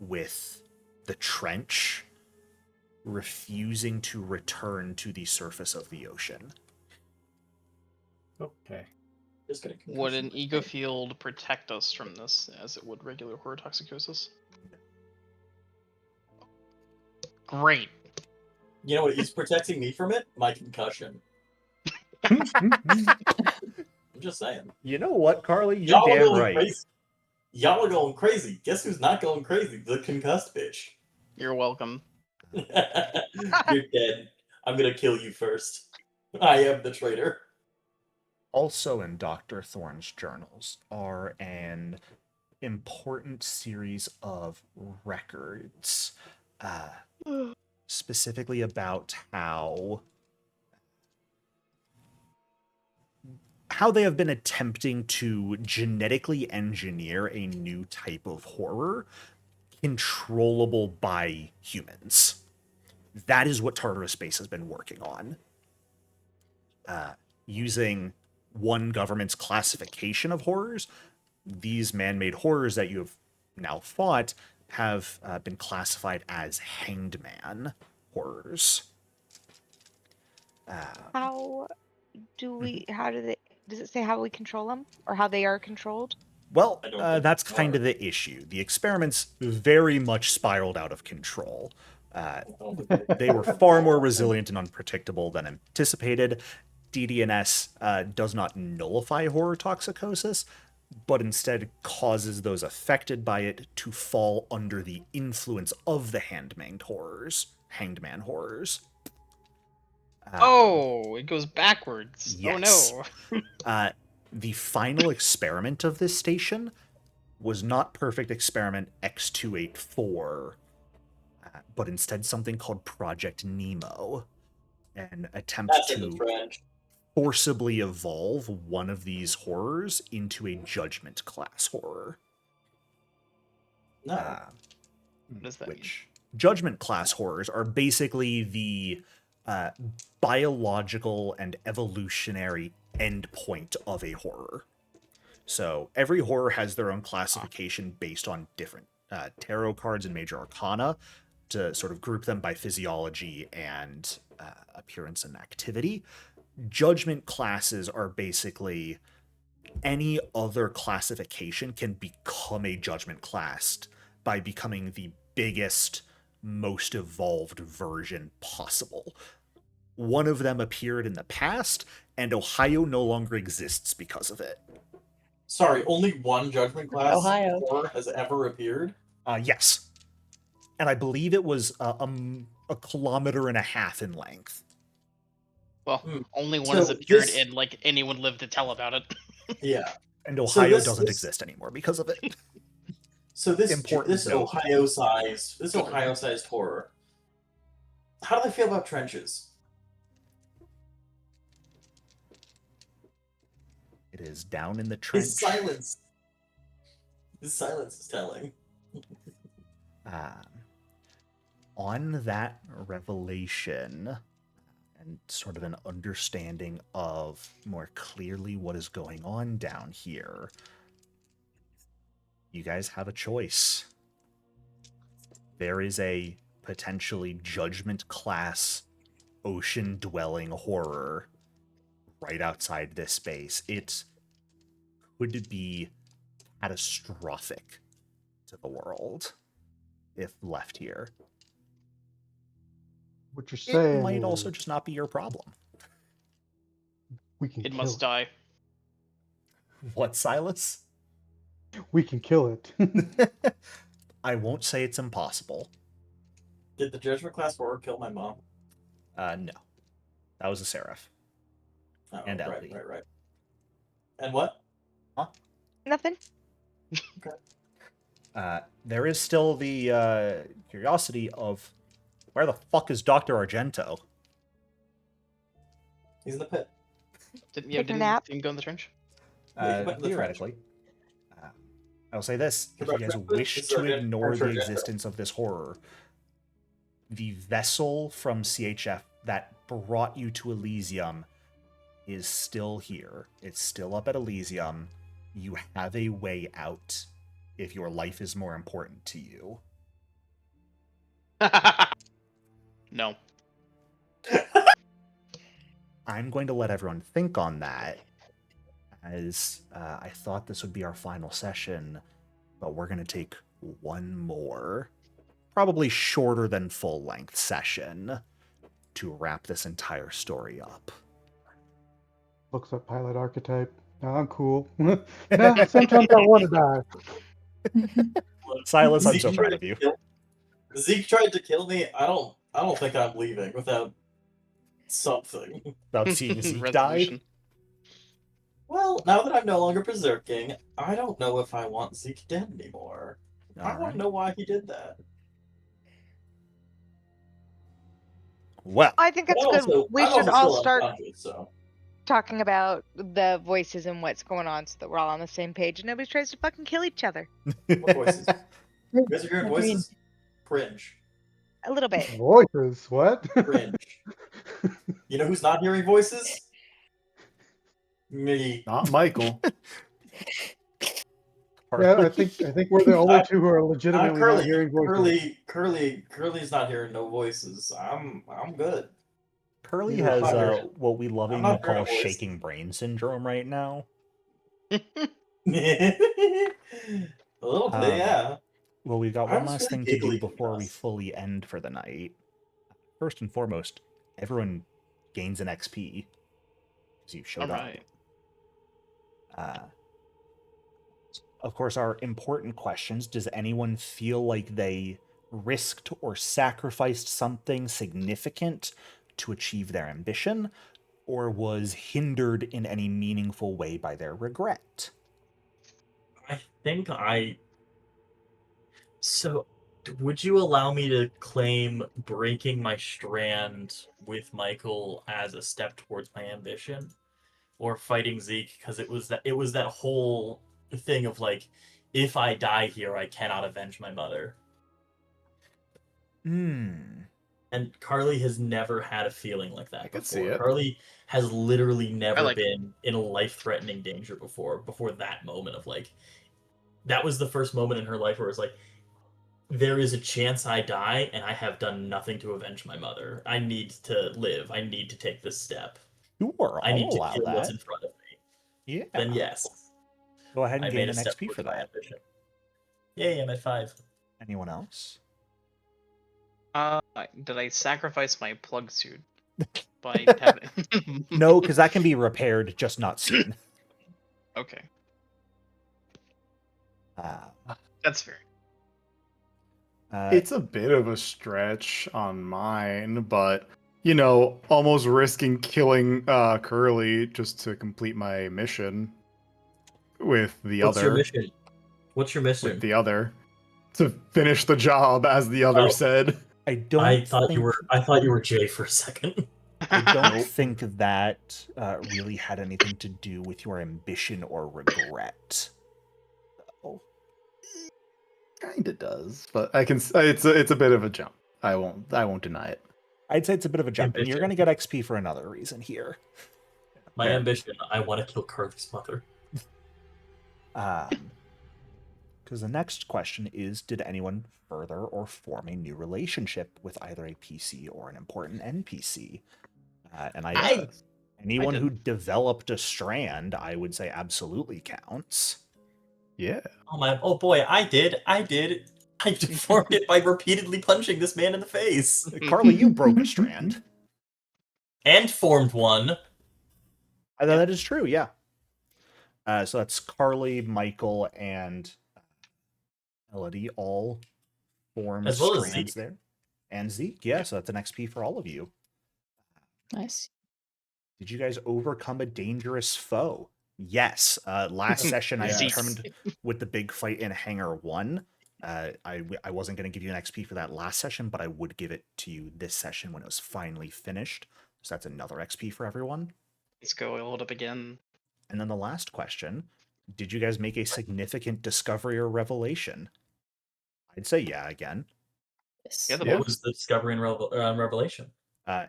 with the trench, refusing to return to the surface of the ocean. Okay. Just gonna Would an ego field protect us from this as it would regular horror toxicosis? Great. You know what is protecting me from it? My concussion. I'm just saying. You know what, Carly? You're Y'all are damn going right. crazy. Y'all are going crazy. Guess who's not going crazy? The concussed bitch. You're welcome. You're dead. I'm gonna kill you first. I am the traitor. Also in Dr. Thorne's journals are an important series of records, specifically about how they have been attempting to genetically engineer a new type of horror controllable by humans. That is what Tartarus Space has been working on. Using one government's classification of horrors, these man-made horrors that you have now fought have been classified as hanged man horrors. How do we? How do they? Does it say how we control them or how they are controlled? Well, I don't think that's they kind are. of the issue. The experiments very much spiraled out of control. They were far more resilient and unpredictable than anticipated. DDNS does not nullify horror toxicosis, but instead causes those affected by it to fall under the influence of the hangman horrors. Oh, it goes backwards. Yes. Oh no. The final experiment of this station was not Perfect Experiment X284, but instead something called Project Nemo, an attempt That's in the to trench. forcibly evolve one of these horrors into a judgment class horror. No. What does that mean? Which judgment class horrors are basically the biological and evolutionary endpoint of a horror. So every horror has their own classification based on different tarot cards and major arcana to sort of group them by physiology and appearance and activity. Judgment classes are basically any other classification can become a judgment class by becoming the biggest, most evolved version possible. One of them appeared in the past, and Ohio no longer exists because of it. Sorry, only one judgment class Ohio. horror has ever appeared? Yes. And I believe it was a kilometer and a half in length. Well, only one So has appeared this- and like anyone lived to tell about it. Yeah. And Ohio this- doesn't this- exist anymore because of it. So this Important note. Ohio-sized horror. How do they feel about trenches? is down in the trench. His silence. His silence is telling. On that revelation and sort of an understanding of more clearly what is going on down here, you guys have a choice. There is a potentially judgment class ocean dwelling horror right outside this space. It could be catastrophic to the world if left here. What you're saying It might is also just not be your problem. we can It kill must die. What, Silas? We can kill it. I won't say it's impossible. Did the judgment class horror kill my mom? No. That was a Seraph. Oh, And right, Ellie. right. And what? Nothing. There is still the curiosity of where the fuck is Dr. Argento? He's in the pit. Didn't nap. he go in the trench? Yeah, he went in the Theoretically. I'll say this. If you guys Trench wish is to Argento. ignore the Argento. existence of this horror, the vessel from CHF that brought you to Elysium is still here. It's still up at Elysium. You have a way out if your life is more important to you. No. I'm going to let everyone think on that, as I thought this would be our final session, but we're going to take one more, probably shorter than full-length session to wrap this entire story up. Looks up pilot archetype. No, I'm cool. No, sometimes I want to die. Silas, I'm Zeke so tried proud of to you. Zeke tried to kill me. I don't think I'm leaving without something. About seeing Zeke die? Resolution. Well, now that I'm no longer berserking, I don't know if I want Zeke dead anymore. I want Alright. to know why he did that. Well, I think it's I'm good. also- We I'm should also all still start unconscious, so. talking about the voices and what's going on so that we're all on the same page and nobody tries to fucking kill each other. What voices? You guys are hearing Agreed. voices? Cringe. A little bit. Voices, what? Cringe. You know who's not hearing voices? Me. Not Michael. Yeah, I think we're the only two who are I'm legitimately not Curly. hearing voices. Curly's not hearing no voices. I'm good. Curly Neither has is I. what we lovingly not call hearing a voice. shaking brain syndrome right now. A little bit, yeah. Well, we've got I one was last really thing to do giggly before we last. fully end for the night. First and foremost, everyone gains an XP because you showed Alright. up. Of course, our important questions. Does anyone feel like they risked or sacrificed something significant to achieve their ambition, or was hindered in any meaningful way by their regret? I think So, would you allow me to claim breaking my strand with Michael as a step towards my ambition, or fighting Zeke because it was that whole thing of like, if I die here, I cannot avenge my mother. And Carly has never had a feeling like that I before. could see it. Carly has literally never like- been in a life-threatening danger before that moment of like, that was the first moment in her life where it was like, there is a chance I die and I have done nothing to avenge my mother. I need to live. I need to take this step. Sure, I I'll need to allow kill what's that. in front of me. Yeah. Then yes, Go ahead and I gain made a an step XP for towards my that. ambition. Yay, I'm at 5. Anyone else? Did I sacrifice my plug suit by having? No, because that can be repaired, just not seen. Okay, Uh, that's fair. It's a bit of a stretch on mine, but you know, almost risking killing Curly just to complete my mission with the What's other. your mission? What's your mission? With the other. To finish the job, as the other Oh. said. I don't I thought think... you were Jay for a second. I don't Nope. think that really had anything to do with your ambition or regret. Oh. Kinda does, but I can. It's a bit of a jump. I won't deny it. I'd say it's a bit of a jump, and you're Ambition. going to get XP for another reason here. My Fair. ambition, I want to kill Curly's mother. Because the next question is, did anyone further or form a new relationship with either a PC or an important NPC? And anyone I who did. developed a strand, I would say absolutely counts. Yeah. Oh boy, I did. I deformed it by repeatedly punching this man in the face. Carly, you broke a strand. And formed one. That is true, yeah. So that's Carly, Michael, and Elodie all formed As well as strands Zeke. there. And Zeke, yeah, so that's an XP for all of you. Nice. Did you guys overcome a dangerous foe? Yes. Last session, I Yes. determined with the big fight in Hangar 1. I wasn't going to give you an XP for that last session, but I would give it to you this session when it was finally finished. So that's another XP for everyone. Let's go hold up again. And then the last question, did you guys make a significant discovery or revelation? I'd say yeah again. Yes. Yeah, the What book. was the discovery and revelation?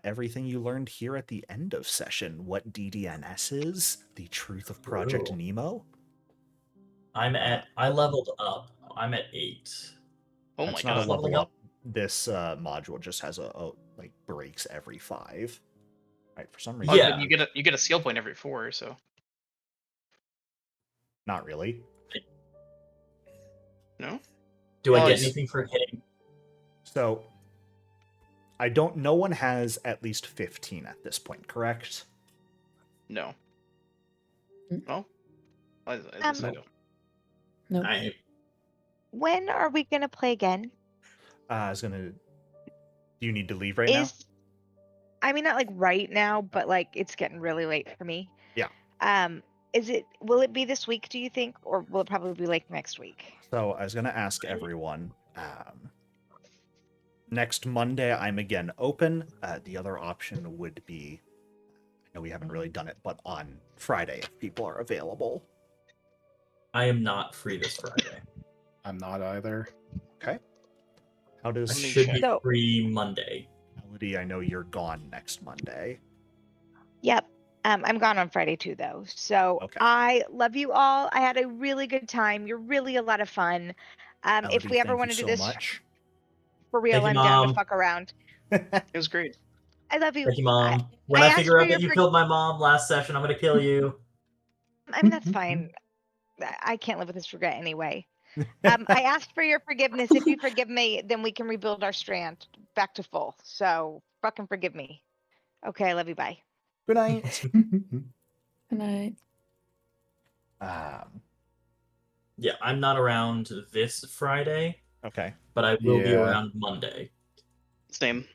Everything you learned here at the end of session, what DDNS is, the truth of Project Ooh. Nemo. I leveled up. I'm at 8. Oh That's my not a god. level up. This module just has a like breaks every 5. Right, for some reason. Oh, Yeah. but you get a skill point every 4, so Not really. no. Do I Well, get it's- anything for hitting? So no one has at least 15 at this point, correct? No. Mm. No. I Um, don't. Nope. When are we gonna play again? I was gonna. Do you need to leave right now? I mean, not like right now, but like it's getting really late for me. Yeah. Will it be this week, do you think, or will it probably be like next week? So I was gonna ask everyone. Next Monday, I'm again open. The other option would be, I know we haven't really done it, but on Friday, if people are available. I am not free this Friday. I'm not either. Okay. How I does Let me should check. be So- free Monday. Melody? I know you're gone next Monday. Yep. I'm gone on Friday too, though. So Okay. I love you all. I had a really good time. You're really a lot of fun. If Melody, we ever thank want you to do so this much. for real, Thank you, I'm down to Mom. fuck around. It was great. I love you. Thank you, Mom. When I I asked figure for out your that you for- killed my mom last session, I'm gonna kill you. I mean, that's fine. I can't live with this regret anyway. I asked for your forgiveness. If you forgive me, then we can rebuild our strand back to full. So fucking forgive me. Okay, I love you. Bye. Good night. Good night. Yeah, I'm not around this Friday, Okay. but I will be Yeah. around Monday. Same.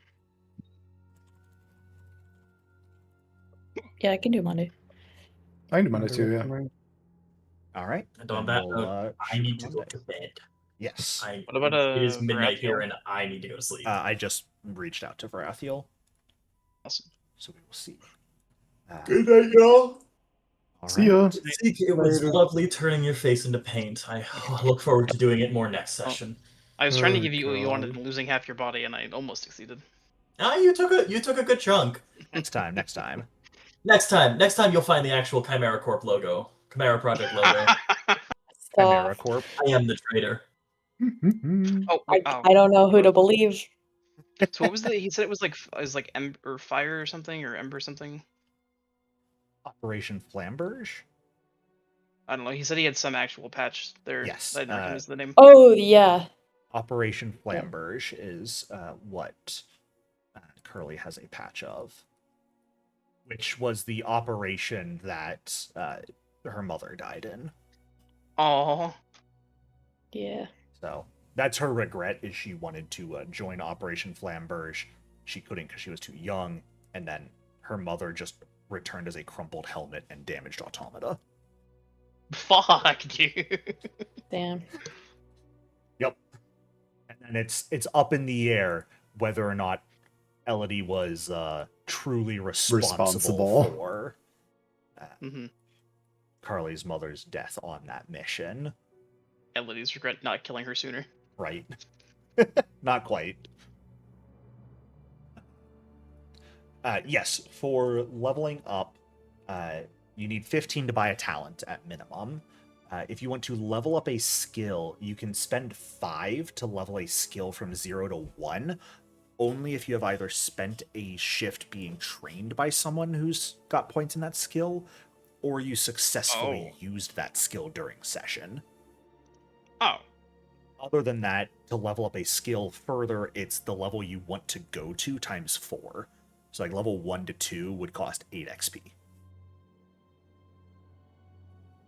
Yeah, I can do Monday. I can do Monday too, yeah. All right. And on then that we'll, note, I shoot need to go Monday. to bed. Yes. What about, it is midnight Varathiel? here, and I need to go to sleep. I just reached out to Varathiel, Awesome. so we will see. Good night, y'all. All See right. ya. Zeke, it was Later. lovely turning your face into paint. I look forward to doing it more next session. I was trying to Oh, give you what you wanted God. and losing half your body, and I almost succeeded. Ah, you took a good chunk. Next time. Next time. Next time you'll find the actual Chimera Corp logo, Chimera Project logo. Chimera Corp. I am the traitor. Oh, I, oh. I don't know who to believe. So what was the? He said it was like ember fire or something or ember something. Operation Flamberge. I don't know. He said he had some actual patch there. Yes, I didn't recognize the name. Oh yeah. Operation Flamberge is what Curly has a patch of, which was the operation that her mother died in. Oh, Yeah. So that's her regret, is she wanted to join Operation Flamberge. She couldn't because she was too young, and then her mother just returned as a crumpled helmet and damaged automata. fuck, dude. Damn. Yep. And then it's up in the air whether or not Elodie was truly responsible Responsible. for Mm-hmm. Carly's mother's death on that mission. And Lydia's regret not killing her sooner. Right. Not quite. Yes, for leveling up, you need 15 to buy a talent at minimum. If you want to level up a skill, you can spend 5 to level a skill from 0 to 1, only if you have either spent a shift being trained by someone who's got points in that skill, or you successfully used that skill during session. Oh. Other than that, to level up a skill further, it's the level you want to go to times 4. So like level 1 to 2 would cost 8 XP.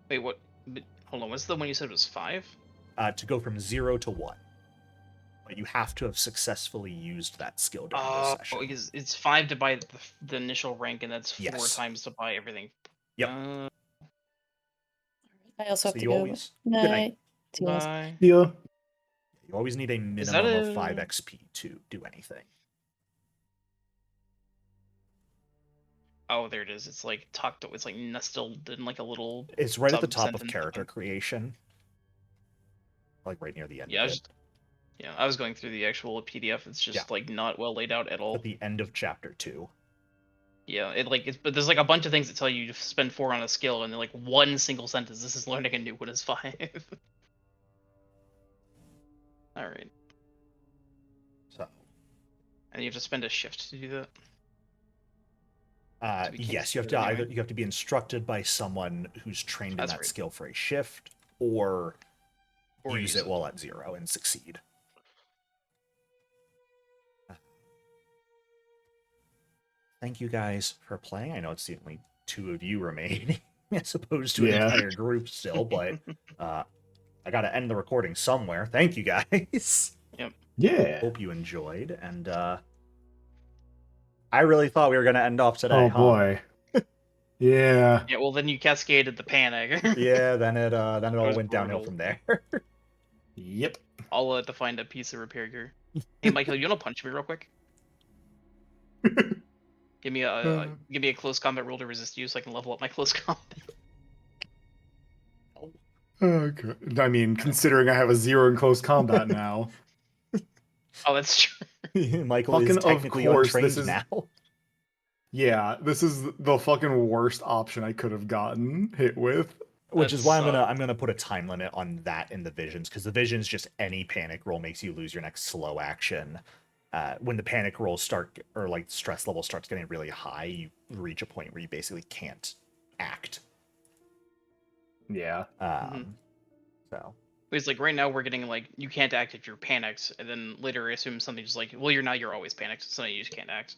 Wait, what? Hold on, what's the one you said was 5? To go from 0 to 1. But you have to have successfully used that skill during the session. Oh, it's 5 to buy the initial rank, and that's 4 Yes. times to buy everything. Yep. I also have So to you go. always... Night. Good night. See you guys. Bye. Yeah. You always need a Is that minimum of a- 5 XP to do anything. Oh, there it is. It's like tucked. It's like nestled in like a little. It's right at the top of sub-sentence. character creation. Like right near the end Yeah, of it. I was going through the actual PDF. It's just like not well laid out at all. At the end of chapter 2. Yeah, but there's like a bunch of things that tell you to spend 4 on a skill, and then like one single sentence. This is learning a new one is 5. All right. So. And you have to spend a shift to do that. So we can't Yes, see you have it to anyway. either you have to be instructed by someone who's trained in That's that right. skill for a shift, or Or use it while at 0 and succeed. Thank you guys for playing. I know it's the only 2 of you remaining, as opposed to an Yeah. entire group still, but I gotta end the recording somewhere. Thank you guys. Yeah. Hope you enjoyed, and I really thought we were gonna end off today. Oh boy. Yeah. Yeah, well then you cascaded the panic. Yeah, then it all was went downhill brutal. from there. Yep. I'll have to find a piece of repair gear. Hey, Michael, you wanna punch me real quick? Give me a close combat roll to resist you, so I can level up my close combat. Okay. I mean, considering I have a 0 in close combat now. Oh, that's true. Michael is Fucking of technically course, untrained this is- now. Yeah, this is the fucking worst option I could have gotten hit with. Which That is why I'm sucks. gonna put a time limit on that in the visions, because the visions, just any panic roll makes you lose your next slow action. When the panic rolls start, or like stress level starts getting really high, you reach a point where you basically can't act. Yeah. So It's like right now we're getting like you can't act if you're panicked, and then later I assume something just like, well, you're always panicked, so you just can't act.